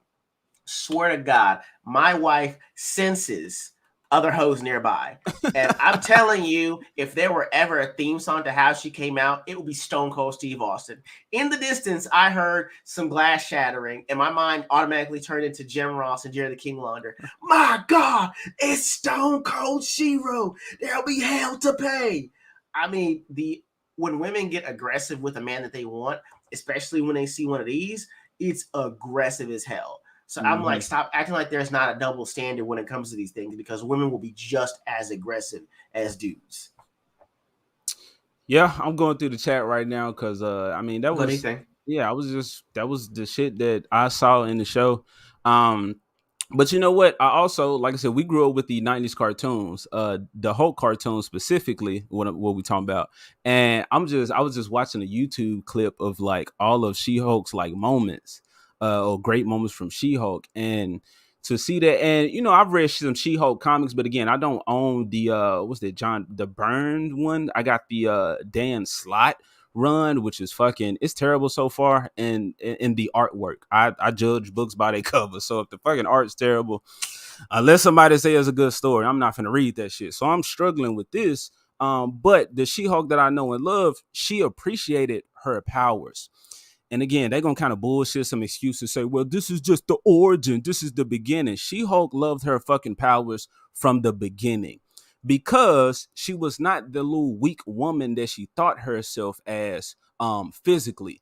Swear to God, my wife senses other hoes nearby. And I'm telling you, if there were ever a theme song to how she came out, it would be Stone Cold Steve Austin. In the distance, I heard some glass shattering, and my mind automatically turned into Jim Ross and Jerry the King Launder. My God, it's Stone Cold Shiro. There'll be hell to pay. I mean, when women get aggressive with a man that they want, especially when they see one of these, it's aggressive as hell. So I'm like, stop acting like there's not a double standard when it comes to these things, because women will be just as aggressive as dudes. Yeah, I'm going through the chat right now because that was that was the shit that I saw in the show. But you know what? I also, like I said, we grew up with the 90s cartoons, the Hulk cartoon specifically, what we talking about. And I was just watching a YouTube clip of like all of She-Hulk's like moments. Or great moments from She-Hulk, and to see that, and I've read some She-Hulk comics, but again, I don't own the the Byrne one. I got the Dan Slott run, which is it's terrible so far, and in the artwork, I judge books by their cover. So if the fucking art's terrible, unless somebody says it's a good story, I'm not gonna read that shit. So I'm struggling with this. But the She-Hulk that I know and love, she appreciated her powers. And again, they're going to kind of bullshit some excuses, say, well, this is just the origin. This is the beginning. She-Hulk loved her fucking powers from the beginning because she was not the little weak woman that she thought herself as physically.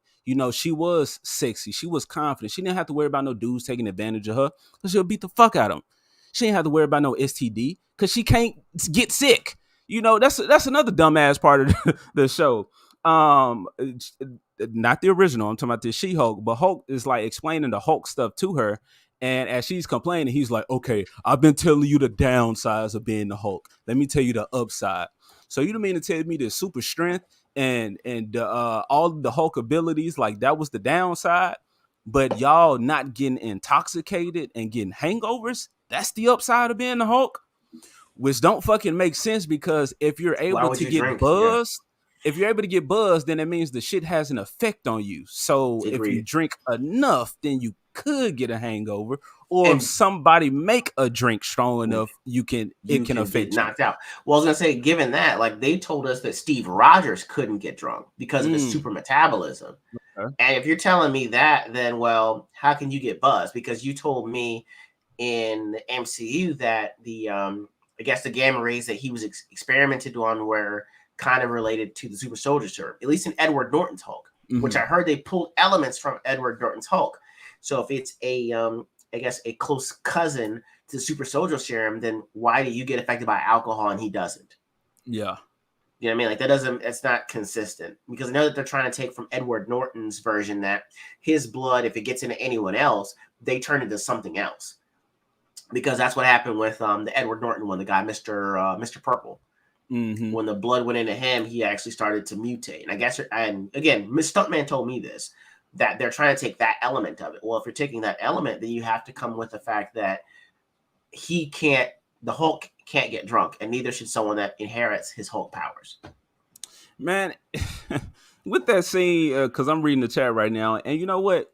She was sexy. She was confident. She didn't have to worry about no dudes taking advantage of her because she'll beat the fuck out of them. She didn't have to worry about no STD because she can't get sick. That's another dumbass part of the show. Not the original, I'm talking about the She-Hulk, but Hulk is like explaining the Hulk stuff to her, and as she's complaining, he's like, okay, I've been telling you the downsides of being the Hulk, let me tell you the upside. So you don't mean to tell me there's super strength and all the Hulk abilities, like that was the downside. But y'all not getting intoxicated and getting hangovers, that's the upside of being the Hulk, which don't fucking make sense, because if you're able to get buzzed, then it means the shit has an effect on you. So if you drink enough, then you could get a hangover, or if somebody make a drink strong enough, it can affect you. Knocked out. Well, I was gonna say, given that, like they told us that Steve Rogers couldn't get drunk because of his super metabolism. Okay. And if you're telling me that, then well, how can you get buzzed? Because you told me in the MCU that the I guess the gamma rays that he was experimented on were kind of related to the super soldier serum, at least in Edward Norton's Hulk, which I heard they pulled elements from Edward Norton's Hulk. So if it's I guess a close cousin to the super soldier serum, then why do you get affected by alcohol and he doesn't? Yeah. You know what I mean? Like it's not consistent, because I know that they're trying to take from Edward Norton's version that his blood, if it gets into anyone else, they turn into something else. Because that's what happened with the Edward Norton one, the guy, Mr. Purple. Mm-hmm. When the blood went into him, he actually started to mutate. And I guess, and again, Miss Stuntman told me this, that they're trying to take that element of it. Well, if you're taking that element, then you have to come with the fact that the Hulk can't get drunk, and neither should someone that inherits his Hulk powers. Man, with that scene, because I'm reading the chat right now, and you know what?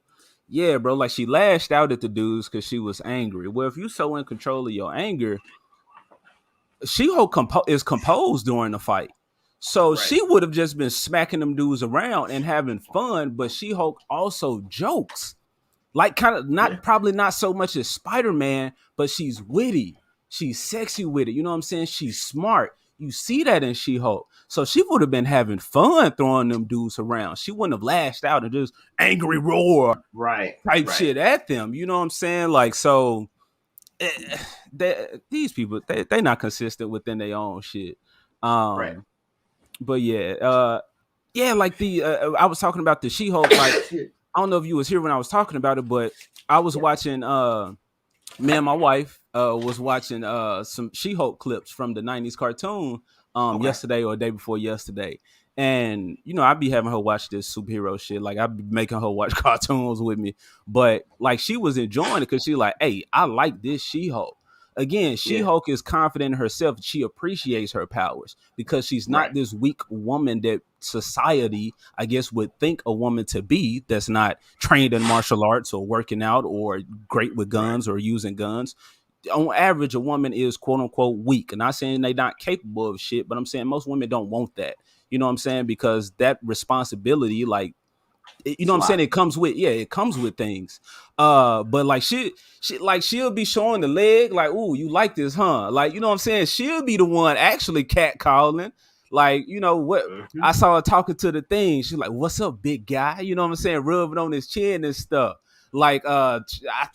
Yeah, bro, like she lashed out at the dudes because she was angry. Well, if you're so in control of your anger, She-Hulk is composed during the fight. So she would have just been smacking them dudes around and having fun, but She-Hulk also jokes. Like kind of probably not so much as Spider-Man, but she's witty. She's sexy with it. You know what I'm saying? She's smart. You see that in She-Hulk. So she would have been having fun throwing them dudes around. She wouldn't have lashed out and just angry roar type shit at them. You know what I'm saying? Like, so these people, they're not consistent within their own shit. But yeah, like I was talking about the She-Hulk. Like, I don't know if you was here when I was talking about it, but I was watching. Me and my wife was watching some She-Hulk clips from the 90s cartoon yesterday or the day before yesterday. And, you know, I be having her watch this superhero shit. Like, I be making her watch cartoons with me. But, like, she was enjoying it because she like, hey, I like this She-Hulk. Again, She-Hulk is confident in herself. She appreciates her powers because she's not this weak woman that society, I guess, would think a woman to be, that's not trained in martial arts or working out or great with guns or using guns. On average, a woman is quote unquote weak. And I'm not saying they're not capable of shit, but I'm saying most women don't want that. You know what I'm saying? Because that responsibility, like, you know what I'm saying? It comes with things. But like she'll be showing the leg, like, ooh, you like this, huh? Like, you know what I'm saying? She'll be the one actually catcalling. Like, you know what? I saw her talking to the thing. She's like, what's up, big guy? You know what I'm saying? Rubbing on his chin and stuff. Like, I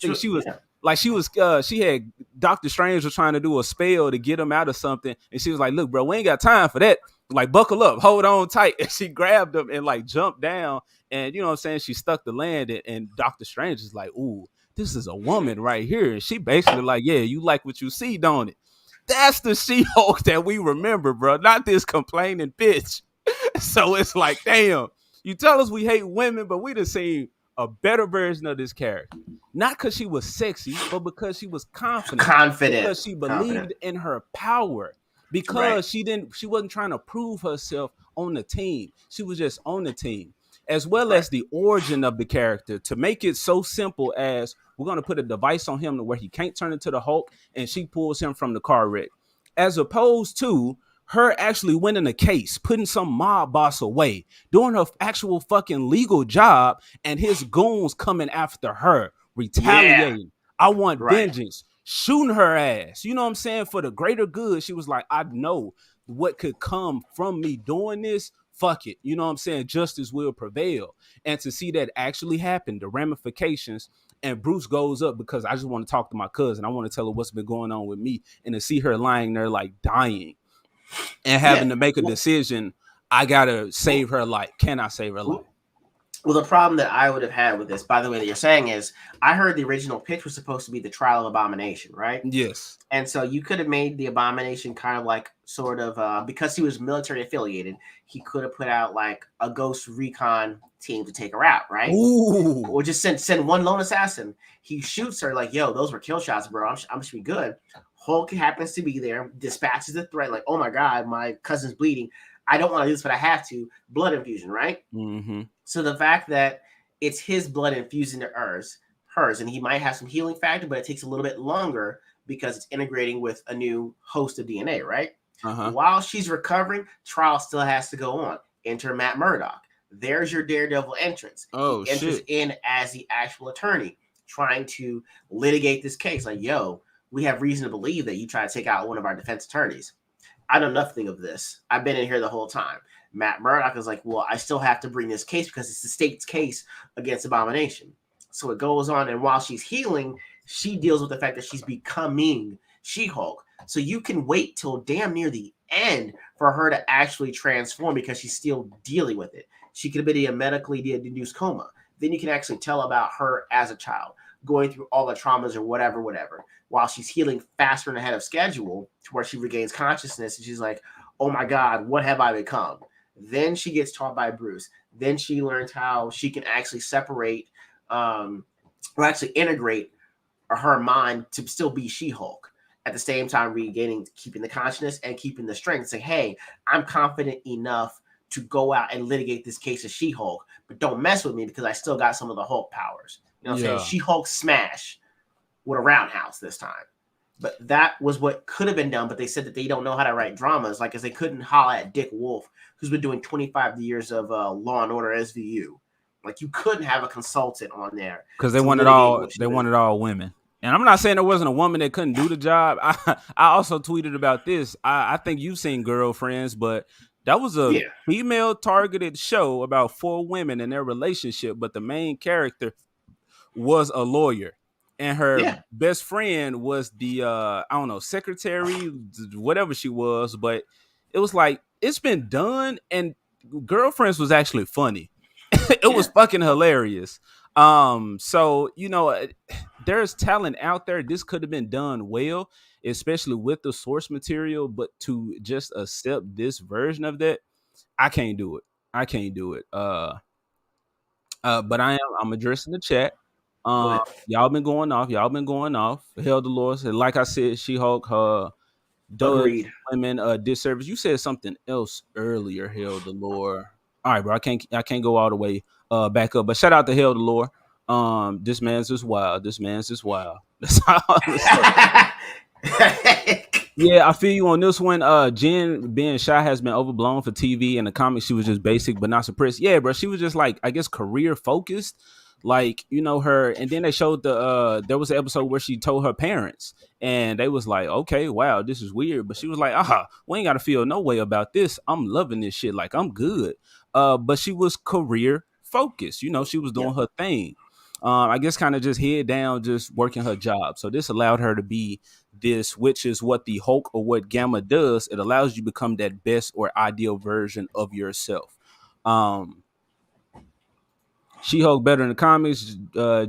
think she was like, she had Dr. Strange was trying to do a spell to get him out of something. And she was like, look, bro, we ain't got time for that. Like, buckle up, hold on tight. And she grabbed him and like jumped down. And you know what I'm saying? She stuck the landing, and Dr. Strange is like, ooh, this is a woman right here. And she basically like, yeah, you like what you see, don't it? That's the She-Hulk that we remember, bro. Not this complaining bitch. So it's like, damn, you tell us we hate women, but we just seen a better version of this character. Not because she was sexy, but because she was confident. Because she believed in her power. Because she wasn't trying to prove herself on the team. She was just on the team. As well as the origin of the character, to make it so simple as we're going to put a device on him to where he can't turn into the Hulk, and she pulls him from the car wreck. As opposed to her actually winning a case, putting some mob boss away, doing her actual fucking legal job, and his goons coming after her, retaliating. Yeah. I want vengeance, shooting her ass. You know what I'm saying? For the greater good, she was like, I know what could come from me doing this. Fuck it. You know what I'm saying? Justice will prevail. And to see that actually happen, the ramifications, and Bruce goes up because I just want to talk to my cousin. I want to tell her what's been going on with me, and to see her lying there like dying and having to make a decision. I got to save her life. Can I save her life? Well, the problem that I would have had with this, by the way, that you're saying is, I heard the original pitch was supposed to be the trial of Abomination, right? Yes. And so you could have made the Abomination kind of like sort of because he was military affiliated, he could have put out like a ghost recon team to take her out, right? Ooh. Or just send one lone assassin. He shoots her like, yo, those were kill shots, bro. I'm should be good. Hulk happens to be there, dispatches the threat, like, oh my god, my cousin's bleeding. I don't want to do this, but I have to. Blood infusion, right? Mm-hmm. So the fact that it's his blood infusing to hers, and he might have some healing factor, but it takes a little bit longer because it's integrating with a new host of DNA, right? While she's recovering, trial still has to go on. Enter Matt Murdock. There's your Daredevil entrance. Oh, he enters in as the actual attorney, trying to litigate this case. Like, yo, we have reason to believe that you try to take out one of our defense attorneys. I know nothing of this. I've been in here the whole time. Matt Murdock is like, well, I still have to bring this case because it's the state's case against Abomination. So it goes on, and while she's healing, she deals with the fact that she's becoming She-Hulk. So you can wait till damn near the end for her to actually transform because she's still dealing with it. She could have been in a medically induced coma. Then you can actually tell about her as a child, going through all the traumas or whatever, while she's healing faster and ahead of schedule to where she regains consciousness. And she's like, oh my God, what have I become? Then she gets taught by Bruce. Then she learns how she can actually separate or actually integrate her mind to still be She-Hulk. At the same time, keeping the consciousness and keeping the strength. Say, hey, I'm confident enough to go out and litigate this case of She-Hulk, but don't mess with me because I still got some of the Hulk powers. You know what I'm saying? She-Hulk smash with a roundhouse this time. But that was what could have been done, but they said that they don't know how to write dramas, like as they couldn't holler at Dick Wolf, who's been doing 25 years of Law and Order SVU. Like, you couldn't have a consultant on there. Because they wanted all women. And I'm not saying there wasn't a woman that couldn't do the job. I also tweeted about this. I think you've seen Girlfriends, but that was a female targeted show about 4 women and their relationship. But the main character was a lawyer, and her best friend was the secretary, whatever she was. But it was like, it's been done, and Girlfriends was actually funny. It was fucking hilarious. So, there's talent out there. This could have been done well, especially with the source material, but to just accept this version of that, I can't do it. But I'm addressing the chat. Y'all been going off. Hell, the Lord said, like I said, She-Hulk does women disservice. You said something else earlier, Hell, the Lord. All right, bro. I can't go all the way back up. But shout out to Hell, the Lord. This man's just wild. That's all I'm saying. Yeah, I feel you on this one. Jen being shy has been overblown for TV. In the comics, she was just basic but not suppressed. Yeah, bro. She was just like, I guess, career focused. Like, her, and then they showed there was an episode where she told her parents, and they was like, okay, wow, this is weird. But she was like, we ain't gotta feel no way about this. I'm loving this shit. Like, I'm good. But she was career focused. She was doing her thing. I guess kind of just head down, just working her job. So this allowed her to be this, which is what the Hulk or what Gamma does. It allows you to become that best or ideal version of yourself. She-Hulk better in the comics.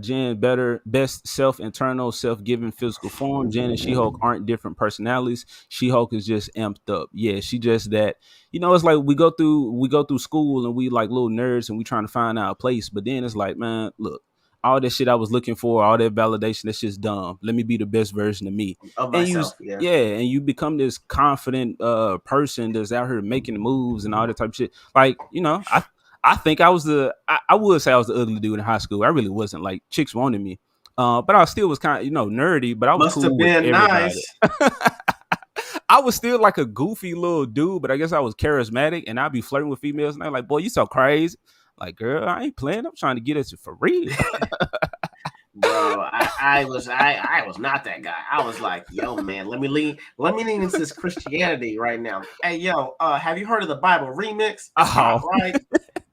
Jen best internal, self-giving physical form. Jen and She-Hulk aren't different personalities. She-Hulk is just amped up. Yeah, she just that. It's like we go through school and we like little nerds and we trying to find our place. But then it's like, man, look, all that shit I was looking for, all that validation, that's just dumb. Let me be the best version of me. Of myself, and you become this confident person that's out here making moves and all that type of shit. Like, I think I was I would say I was the ugly dude in high school. I really wasn't. Like, chicks wanted me. But I still was kind of, nerdy, but I was cool with everybody. Nice. I was still like a goofy little dude, but I guess I was charismatic and I'd be flirting with females and they're like, boy, you so crazy. Like, girl, I ain't playing. I'm trying to get at you for real. Bro, I was not that guy. I was like, yo, man, let me lean into this Christianity right now. Hey, yo, have you heard of the Bible remix? Right?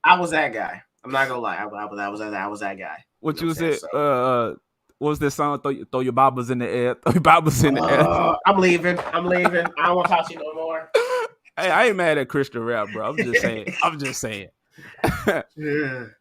I was that guy. I'm not gonna lie. I was that guy. What you said? What was this song? Throw your Bibles in the air. Throw your Bibles in the air. I'm leaving. I don't want to talk to you no more. Hey, I ain't mad at Christian rap, bro. I'm just saying.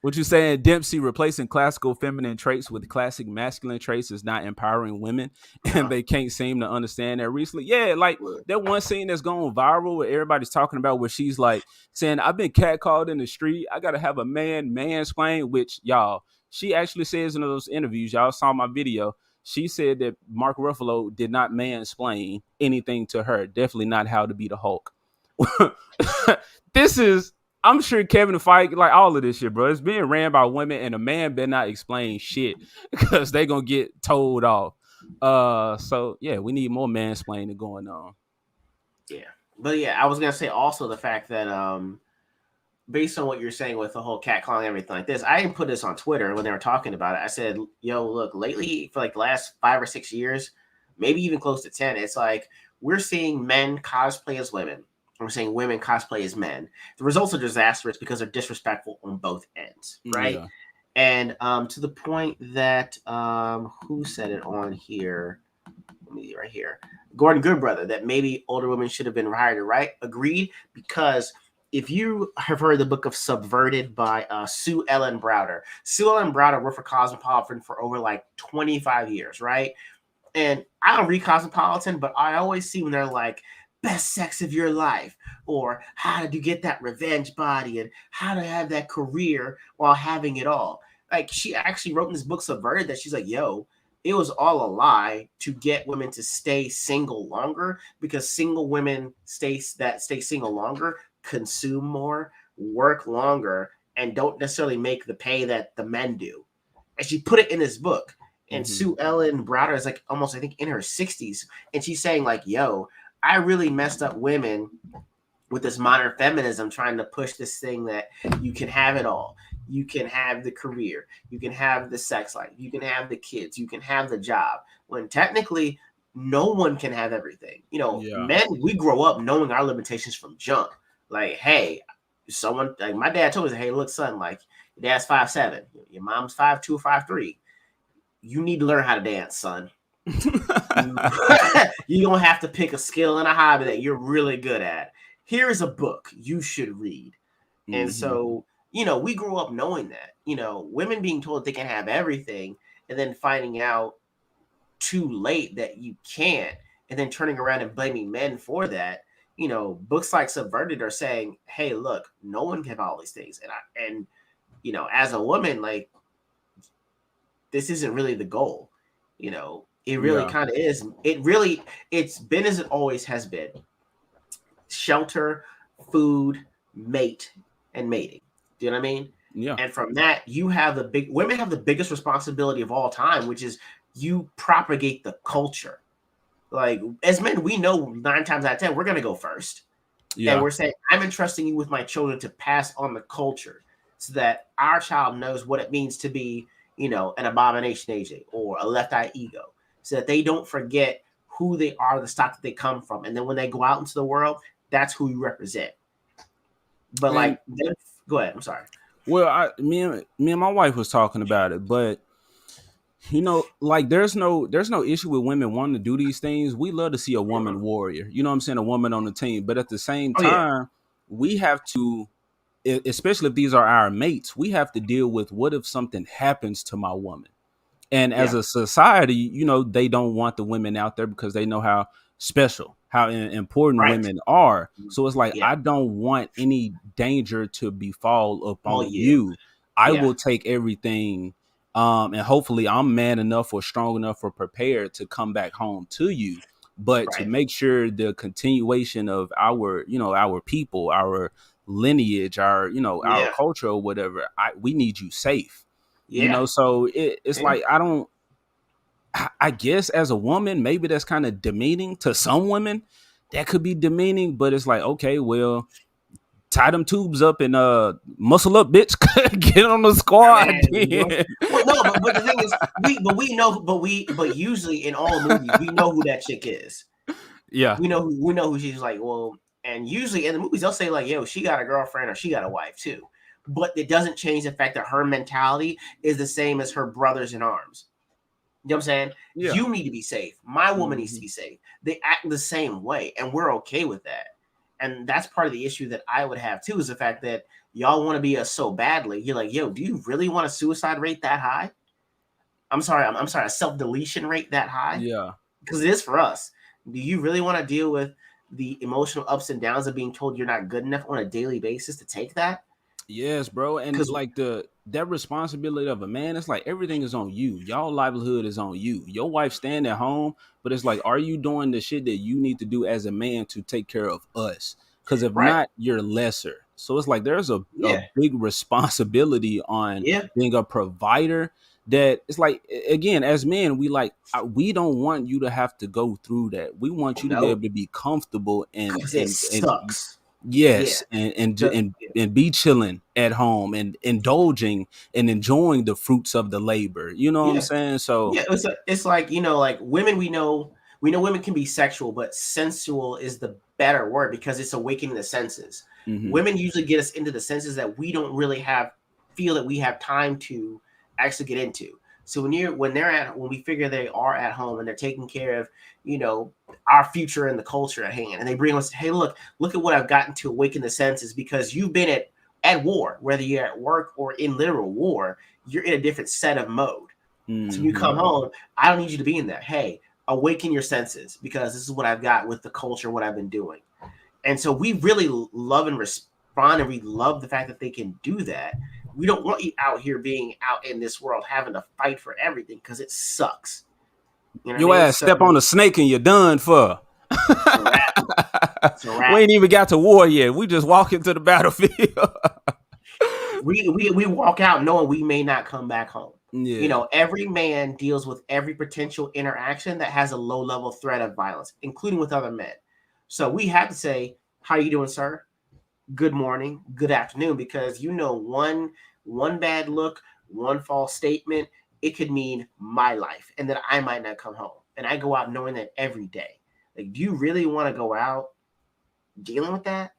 What you saying, Dempsey? Replacing classical feminine traits with classic masculine traits is not empowering women, and they can't seem to understand that recently. Yeah, like that one scene that's going viral where everybody's talking about where she's like saying, "I've been catcalled in the street. I gotta have a man mansplain," which y'all, she actually says in those interviews. Y'all saw my video. She said that Mark Ruffalo did not mansplain anything to her. Definitely not how to be the Hulk. This is, I'm sure Kevin Feige, like all of this shit, bro, it's being ran by women, and a man better not explain shit because they gonna get told off. So yeah, we need more mansplaining going on. Yeah, but yeah, I was gonna say also the fact that based on what you're saying with the whole catcalling and everything like this, I didn't put this on Twitter when they were talking about it. I said, yo, look, lately for like the last 5 or 6 years, maybe even close to 10, it's like we're seeing men cosplay as women. We're seeing women cosplay as men. The results are disastrous because they're disrespectful on both ends, right? Yeah. And to the point that who said it on here? Let me right here. Gordon Goodbrother, that maybe older women should have been hired, right? Agreed, because if you have heard the book of Subverted by Sue Ellen Browder, Sue Ellen Browder worked for Cosmopolitan for over like 25 years, right? And I don't read Cosmopolitan, but I always see when they're like, best sex of your life, or how did you get that revenge body, and how to have that career while having it all. Like, she actually wrote in this book Subverted that she's like, yo, it was all a lie to get women to stay single longer, because single women stay single longer, consume more, work longer, and don't necessarily make the pay that the men do. And she put it in this book. And Sue Ellen Browder is like almost, I think, in her 60s. And she's saying like, yo, I really messed up women with this modern feminism, trying to push this thing that you can have it all. You can have the career, you can have the sex life, you can have the kids, you can have the job, when technically no one can have everything. You know, men, we grow up knowing our limitations from jump. Like, hey, someone, like my dad told me, hey, look, son, like your dad's 5'7", your mom's 5'2" or 5'3". You need to learn how to dance, son. You're gonna have to pick a skill and a hobby that you're really good at. Here's a book you should read. And so, you know, we grew up knowing that, you know, women being told they can have everything and then finding out too late that you can't, and then turning around and blaming men for that. You know, books like Subverted are saying, hey, look, no one can have all these things. And you know, as a woman, like, this isn't really the goal. You know, it really kind of is. It's been as it always has been. Shelter, food, mate, and mating. Do you know what I mean? Yeah. And from that, women have the biggest responsibility of all time, which is you propagate the culture. Like, as men, we know 9 times out of 10, we're going to go first. Yeah. And we're saying, I'm entrusting you with my children to pass on the culture so that our child knows what it means to be, you know, an abomination AJ or a left eye ego, so that they don't forget who they are, the stock that they come from. And then when they go out into the world, that's who you represent. But go ahead. I'm sorry. Well, me and my wife was talking about it, but you know, like there's no issue with women wanting to do these things. We love to see a woman warrior. You know what I'm saying? A woman on the team. But at the same time, we have to, especially if these are our mates, we have to deal with what if something happens to my woman. And as a society, you know, they don't want the women out there because they know how special, how important women are. So it's like, I don't want any danger to befall upon you. I will take everything. And hopefully I'm man enough or strong enough or prepared to come back home to you. But to make sure the continuation of our, you know, our people, our lineage, our, you know, our culture or whatever, we need you safe. You know, so it's like, I guess as a woman, maybe that's kind of demeaning to some women. That could be demeaning, but it's like, okay, well, tie them tubes up and muscle up, bitch. Get on the squad. Well, no, but the thing is, but usually in all movies, we know who that chick is. Yeah, we know who she's like. Well, and usually in the movies they'll say like, yo, she got a girlfriend or she got a wife too. But it doesn't change the fact that her mentality is the same as her brothers in arms. You know what I'm saying? Yeah. You need to be safe. My woman needs to be safe. They act the same way, and we're okay with that. And that's part of the issue that I would have too, is the fact that y'all want to be us so badly. You're like, yo, do you really want a suicide rate that high? I'm sorry, a self-deletion rate that high? Yeah. Because it is for us. Do you really want to deal with the emotional ups and downs of being told you're not good enough on a daily basis to take that? Yes, bro. And like that responsibility of a man, it's like everything is on you. Y'all livelihood is on you. Your wife staying at home, but it's like, are you doing the shit that you need to do as a man to take care of us? Because if Right. not, you're lesser. So it's like there's a Yeah. big responsibility on Yeah. being a provider. That it's like, again, as men, we don't want you to have to go through that. We want you to be No. able to be comfortable and Because it sucks. yes, Yeah. and be chilling at home and indulging and enjoying the fruits of the labor. You know what I'm saying? So yeah, it's like, you know, like women, we know women can be sexual, but sensual is the better word because it's awakening the senses. Women usually get us into the senses that we don't really feel that we have time to actually get into. So when we figure they are at home and they're taking care of, you know, our future and the culture at hand, and they bring us, hey, look at what I've gotten to awaken the senses, because you've been at war, whether you're at work or in literal war, you're in a different set of mode. So when you come home, I don't need you to be in there. Hey, awaken your senses, because this is what I've got with the culture, what I've been doing. And so we really love and respond, and we love the fact that they can do that. We don't want you out here being out in this world having to fight for everything, because it sucks. You know, your ass step on a snake and you're done for. We ain't even got to war yet. We just walk into the battlefield. we walk out knowing we may not come back home. Yeah. You know, every man deals with every potential interaction that has a low level threat of violence, including with other men. So we have to say, how you doing, sir? Good morning, good afternoon, because you know, one bad look, one false statement, it could mean my life, and that I might not come home. And I go out knowing that every day. Like, do you really want to go out dealing with that?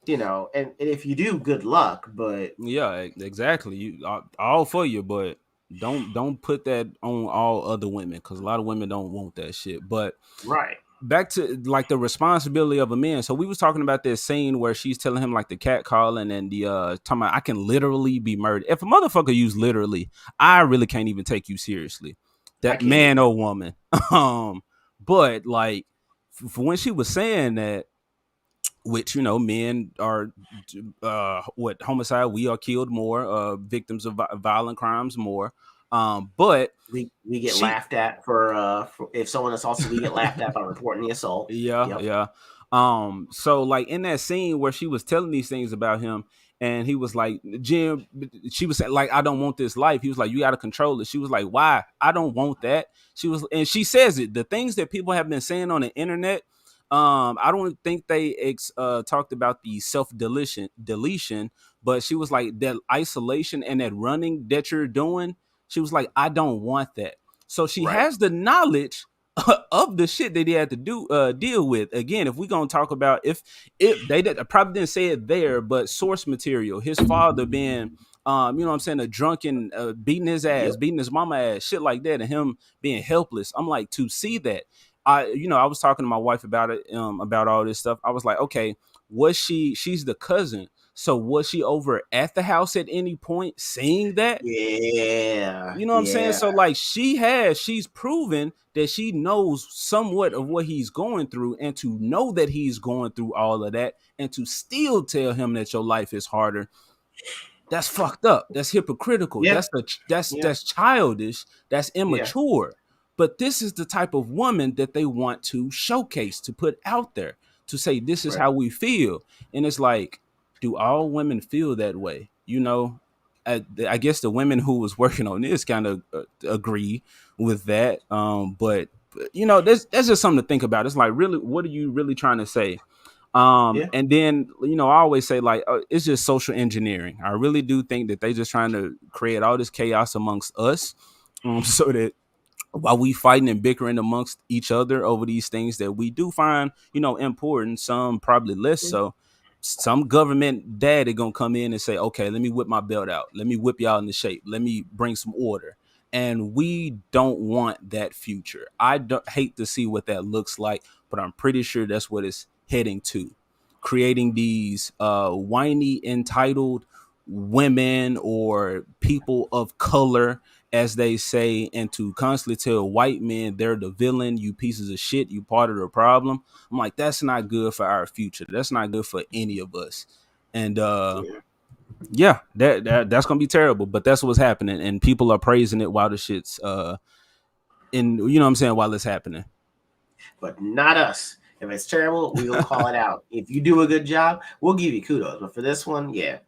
You know, and if you do, good luck. But yeah, exactly. You all for you, but don't put that on all other women, because a lot of women don't want that shit. But right. Back to like the responsibility of a man. So we was talking about this scene where she's telling him like the cat calling and the talking about I can literally be murdered. If a motherfucker use literally, I really can't even take you seriously. That man or woman. But like for when she was saying that, which, you know, men are homicide, we are killed more, victims of violent crimes more. But we get laughed at for if someone assaults, we get laughed at by reporting the assault. Yeah. So like in that scene where she was telling these things about him, and he was like, Jim, she was like, I don't want this life. He was like, you got to control it. She was like, why? I don't want that. And she says it. The things that people have been saying on the internet, I don't think they talked about the deletion, but she was like, that isolation and that running that you're doing. She was like, I don't want that. So she has the knowledge of the shit that he had to deal with. Again, if we're gonna talk about if they probably didn't say it there, but source material, his father being you know what I'm saying, a drunken, beating his ass, beating his mama ass, shit like that, and him being helpless. I'm like, to see that. I was talking to my wife about it, about all this stuff. I was like, okay, she's the cousin. So was she over at the house at any point seeing that? Yeah. You know what I'm saying? So like she's proven that she knows somewhat of what he's going through, and to know that he's going through all of that and to still tell him that your life is harder. That's fucked up. That's hypocritical. Yeah. That's childish. That's immature. Yeah. But this is the type of woman that they want to showcase, to put out there, to say this is how we feel. And it's like, do all women feel that way? You know, I guess the women who was working on this kind of agree with that. But you know, that's just something to think about. It's like, really, what are you really trying to say? And then, you know, I always say like, it's just social engineering. I really do think that they just trying to create all this chaos amongst us, so that while we fighting and bickering amongst each other over these things that we do find, you know, important, some probably less so, some government daddy gonna come in and say, okay, let me whip my belt out. Let me whip y'all into shape. Let me bring some order. And we don't want that future. I don't hate to see what that looks like, but I'm pretty sure that's what it's heading to. creating these whiny, entitled women or people of color, as they say, and to constantly tell white men they're the villain, you pieces of shit, you part of the problem. I'm like, that's not good for our future. That's not good for any of us. And yeah, that's gonna be terrible. But that's what's happening, and people are praising it while the shit's in, you know what I'm saying, while it's happening. But not us. If it's terrible, we will call it out. If you do a good job, we'll give you kudos. But for this one, yeah,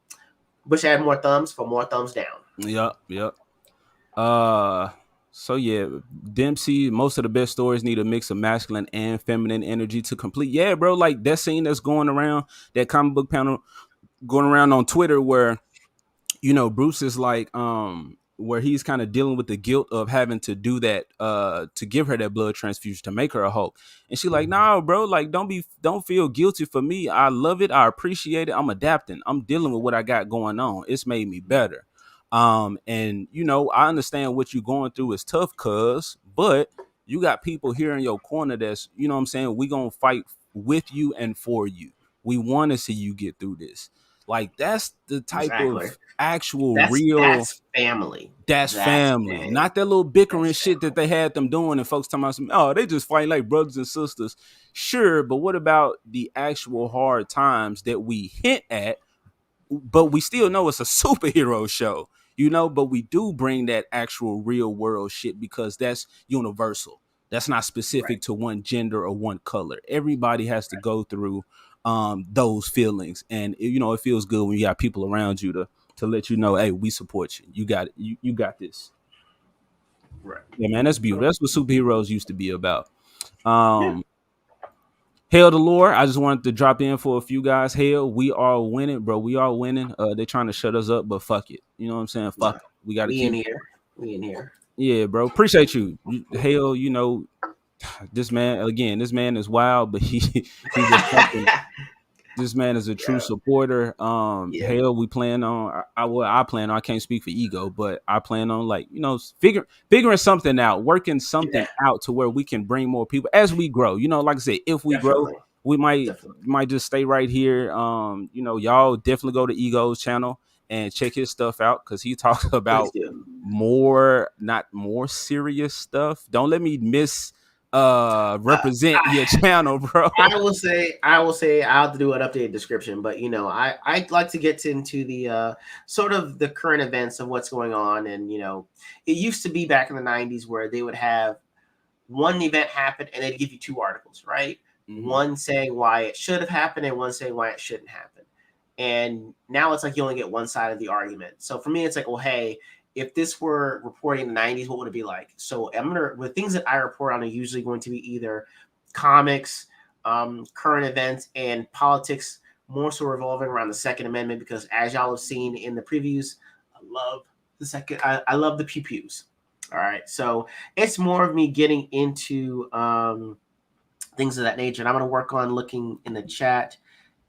wish I had more thumbs for more thumbs down. Yep. So yeah, Dempsey, most of the best stories need a mix of masculine and feminine energy to complete. Yeah, bro, like that scene that's going around, that comic book panel going around on Twitter where, you know, Bruce is like, where he's kind of dealing with the guilt of having to do that, to give her that blood transfusion to make her a Hulk. And she like, nah, bro, like, don't feel guilty for me. I love it. I appreciate it. I'm adapting. I'm dealing with what I got going on. It's made me better. And you know, I understand what you're going through is tough, but you got people here in your corner that's, you know what I'm saying, we gonna fight with you and for you. We want to see you get through this. Like, that's the type of actual real. That's family. That's family. Not that little bickering shit that they had them doing and folks talking about some, oh, they just fight like brothers and sisters. Sure, but what about the actual hard times that we hint at, but we still know it's a superhero show, you know, but we do bring that actual real world shit because that's universal. That's not specific to one gender or one color. Everybody has to go through those feelings, and you know, it feels good when you got people around you to let you know, hey, we support you. You got it. You got this. Right. Yeah, man, that's beautiful. That's what superheroes used to be about. Hail the Lord. I just wanted to drop in for a few guys. Hail, we are winning, bro. We are winning. They're trying to shut us up, but fuck it. You know what I'm saying? Fuck it. We got to keep in here. We in here. Yeah, bro. Appreciate you. Hail, you know, this man is wild, but he was fucking. This man is a true supporter. Hell, we plan on. I plan on. I can't speak for ego, but I plan on, like, you know, figuring something out, working something out to where we can bring more people as we grow. You know, like I said, if we grow, we might just stay right here. You know, y'all definitely go to Ego's channel and check his stuff out because he talks about not more serious stuff. Don't let me represent your channel, bro. I will say I'll have to do an updated description, but you know, I like to get into the sort of the current events of what's going on. And you know, it used to be back in the 90s where they would have one event happen and they'd give you two articles, right? Mm-hmm. One saying why it should have happened and one saying why it shouldn't happen. And now it's like you only get one side of the argument. So for me, it's like, well, hey, if this were reporting in the 90s, what would it be like? So the things that I report on are usually going to be either comics, current events, and politics, more so revolving around the Second Amendment, because as y'all have seen in the previews, I love the second. I love the pew-pews. All right. So it's more of me getting into things of that nature. And I'm going to work on looking in the chat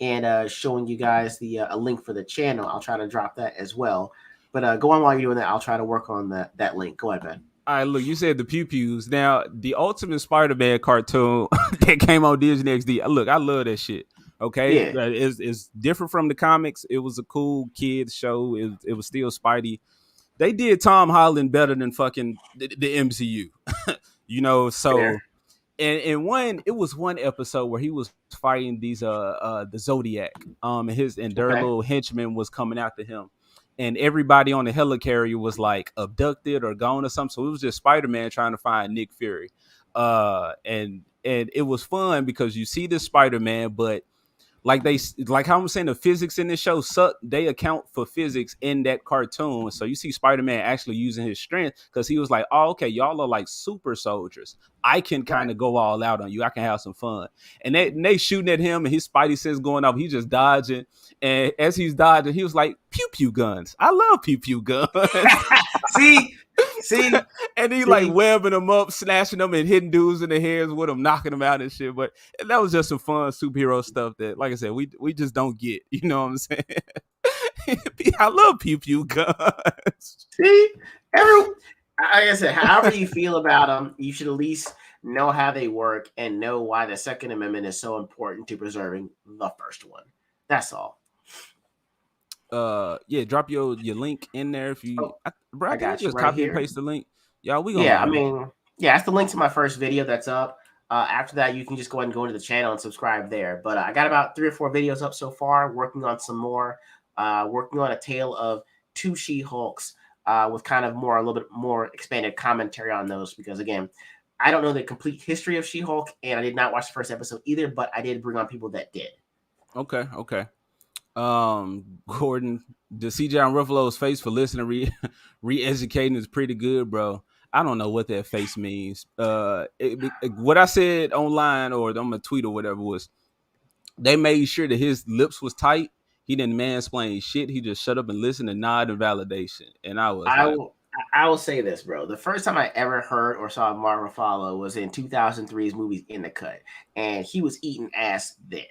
and showing you guys a link for the channel. I'll try to drop that as well. But go on while you're doing that. I'll try to work on that link. Go ahead, man. All right, look, you said the pew-pews. Now, the Ultimate Spider-Man cartoon that came on Disney XD, look, I love that shit. Okay? Yeah. It's different from the comics. It was a cool kids show. It was still Spidey. They did Tom Holland better than fucking the MCU. You know, so... Yeah. And it was one episode where he was fighting these the Zodiac. And their little henchman was coming after him. And everybody on the helicarrier was like abducted or gone or something. So it was just Spider-Man trying to find Nick Fury. And it was fun because you see this Spider-Man, but like how I'm saying, the physics in this show suck. They account for physics in that cartoon. So you see Spider-Man actually using his strength because he was like, oh, okay, y'all are like super soldiers. I can kind of go all out on you. I can have some fun. And they shooting at him and his Spidey sense going off. He's just dodging. And as he's dodging, he was like, pew pew guns. I love pew pew guns. See, and he like webbing them up, snatching them and hitting dudes in the heads with them, knocking them out and shit. But that was just some fun superhero stuff that, like I said, we just don't get. You know what I'm saying? I love pew pew guns. See, like I said, however you feel about them, you should at least know how they work, and know why the Second Amendment is so important to preserving the first one. That's all. Yeah, drop your link in there if you. Bro, I think got you you just right copy and here. paste the link. Y'all, we Yeah, I gonna. mean, yeah, that's the link to my first video that's up. After that, you can just go ahead and go into the channel and subscribe there. But I got about 3 or 4 videos up so far, working on some more, working on a tale of 2 She-Hulks with kind of a little bit more expanded commentary on those. Because again, I don't know the complete history of She-Hulk, and I did not watch the first episode either, but I did bring on people that did. Okay. Gordon, the C. John Ruffalo's face for listening re-educating is pretty good, bro. I don't know what that face means. What I said online or on my tweet or whatever was they made sure that his lips was tight. He didn't mansplain shit. He just shut up and listened and nod and validation. And I was I will say this, bro. The first time I ever heard or saw Mark Ruffalo was in 2003's movie In the Cut, and he was eating ass then.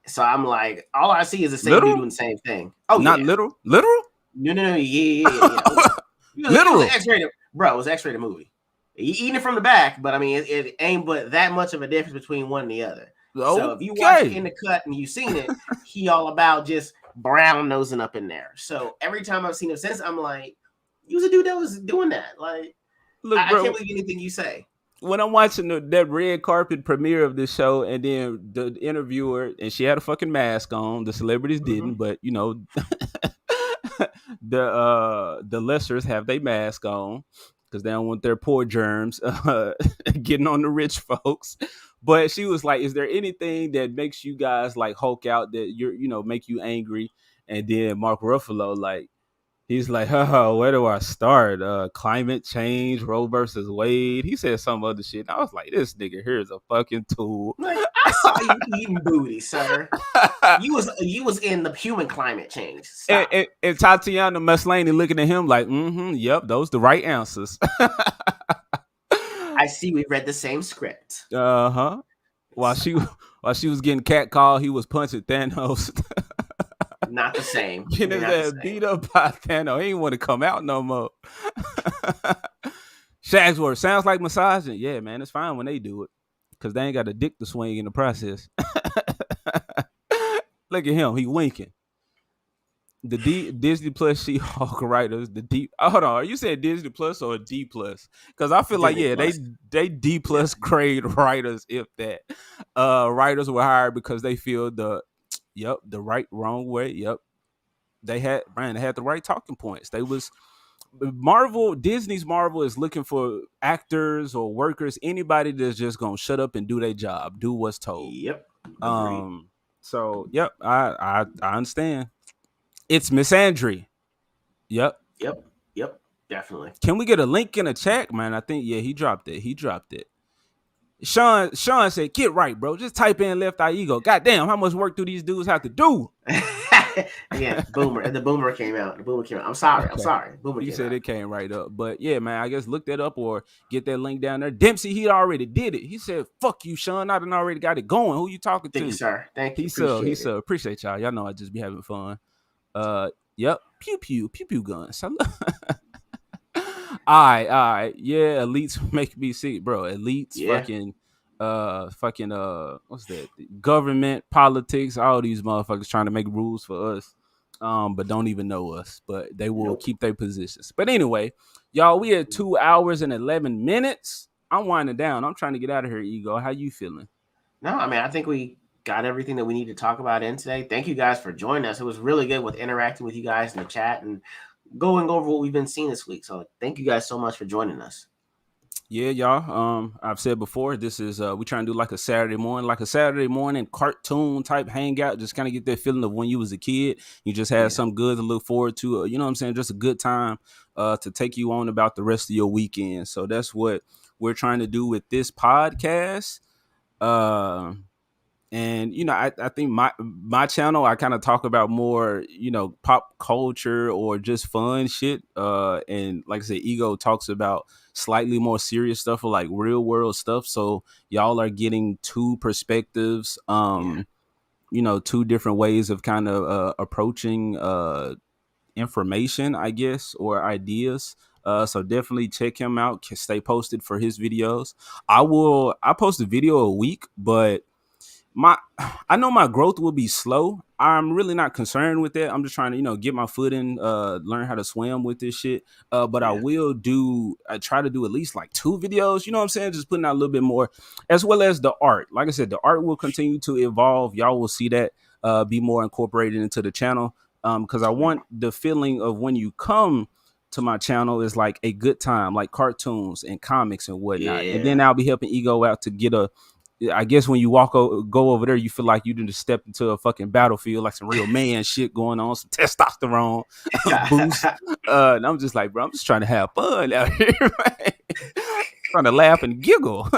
So I'm like, all I see is the same dude doing the same thing. Oh, not yeah. literal? No, yeah. Literal. It was X-rated, bro. It was X-rated movie. You eating it from the back, but I mean, it ain't but that much of a difference between one and the other. Okay. So if you watch it In the Cut and you've seen it, he all about just brown nosing up in there. So every time I've seen him since, I'm like, he was a dude that was doing that. Like, look, I can't believe anything you say. When I'm watching that red carpet premiere of this show, and then the interviewer, and she had a fucking mask on, the celebrities didn't, but you know, the lessers have their mask on because they don't want their poor germs getting on the rich folks. But she was like, "Is there anything that makes you guys like Hulk out that make you angry?" And then Mark Ruffalo like. He's like, where do I start? Climate change, Roe versus Wade. He said some other shit. And I was like, this nigga here is a fucking tool. Like, I saw you eating booty, sir. You was in the human climate change. And Tatiana Maslany looking at him like, yep, those the right answers. I see we read the same script. Uh-huh. While she was getting catcalled, he was punching Thanos. Not the same. Getting his ass beat up by Thanos. He ain't want to come out no more. Shagsworth sounds like massaging. Yeah, man, it's fine when they do it because they ain't got a dick to swing in the process. Look at him, he winking. The Disney Plus She-Hulk writers, hold on, you said Disney Plus or D Plus? Because I feel Disney like Plus. they D Plus grade writers if that. Writers were hired because they feel the right wrong way. Yep. They had the right talking points. Disney's Marvel is looking for actors or workers, anybody that's just gonna shut up and do their job, do what's told. Yep. Agreed. So yep, I understand. It's misandry. Yep. Definitely. Can we get a link in the chat, man? I think he dropped it. Sean said, "Get right, bro. Just type in left eye ego. Goddamn, how much work do these dudes have to do?" Yeah, boomer. The boomer came out. I'm sorry. Boomer. He said it came right up. But yeah, man, I guess look that up or get that link down there. Dempsey, he already did it. He said, "Fuck you, Sean. I done already got it going. Who you talking to?" Thank you, sir. Thank you. He said, appreciate y'all. Y'all know I just be having fun. Yep. Pew guns. All right. Yeah, elites make me sick, bro. Elites, fucking, what's that? Government, politics, all these motherfuckers trying to make rules for us, but don't even know us. But they will keep their positions. But anyway, y'all, we at 2 hours and 11 minutes. I'm winding down. I'm trying to get out of here, Ego. How you feeling? No, I mean, I think we got everything that we need to talk about in today. Thank you guys for joining us. It was really good with interacting with you guys in the chat and going over what we've been seeing this week. So thank you guys so much for joining us. Yeah, y'all. I've said before, this is we trying to do like a Saturday morning cartoon type hangout. Just kind of get that feeling of when you was a kid. You just had something good to look forward to. You know what I'm saying? Just a good time to take you on about the rest of your weekend. So that's what we're trying to do with this podcast. And I think my channel, I kind of talk about more, pop culture or just fun shit. And like I said, Ego talks about slightly more serious stuff or like real world stuff. So y'all are getting two perspectives, two different ways of kind of approaching information, I guess, or ideas. So definitely check him out. Stay posted for his videos. I post a video a week, but I know my growth will be slow. I'm really not concerned with that. I'm just trying to, get my foot in, learn how to swim with this shit. But I try to do at least like 2 videos, you know what I'm saying? Just putting out a little bit more, as well as the art. Like I said, the art will continue to evolve. Y'all will see that be more incorporated into the channel. Because I want the feeling of when you come to my channel is like a good time, like cartoons and comics and whatnot. And then I'll be helping Ego out to get I guess when you go over there, you feel like you just stepped into a fucking battlefield, like some real man shit going on, some testosterone boost. And I'm just like, bro, I'm just trying to have fun out here, man. Trying to laugh and giggle.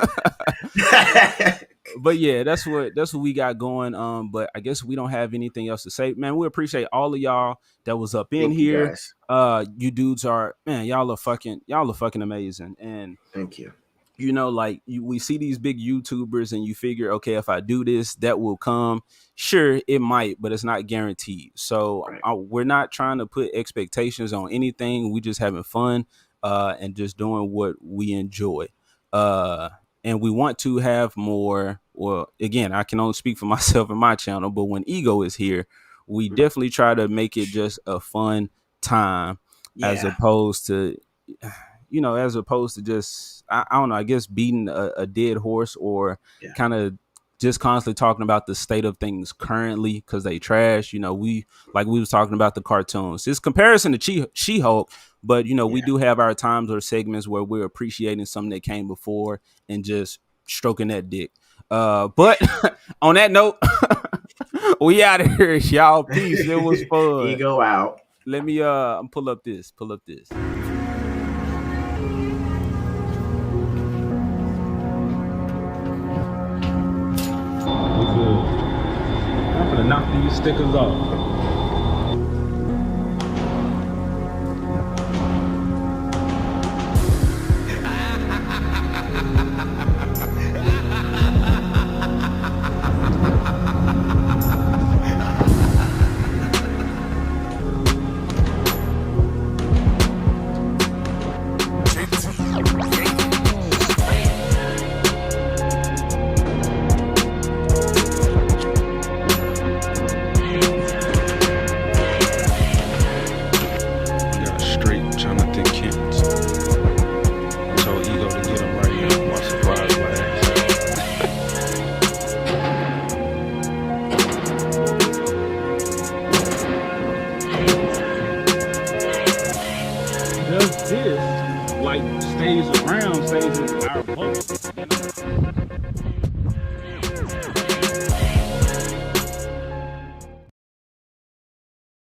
But yeah, that's what we got going. But I guess we don't have anything else to say, man. We appreciate all of y'all that was up in here. You dudes are, man, y'all are fucking amazing. And thank you. We see these big YouTubers and you figure, okay, if I do this, that will come. Sure, it might, but it's not guaranteed. So we're not trying to put expectations on anything. We just having fun and just doing what we enjoy. And we want to have more. Well, again, I can only speak for myself and my channel, but when Ego is here, we definitely try to make it just a fun time as opposed to just, I don't know, I guess beating a dead horse or kind of just constantly talking about the state of things currently because they trash. We was talking about the cartoons. It's comparison to She-Hulk, but we do have our times or segments where we're appreciating something that came before and just stroking that dick. But on that note, we out of here, y'all. Peace. It was fun. Ego out. Let me pull up this. I'm gonna knock these stickers off. Stays in our boat.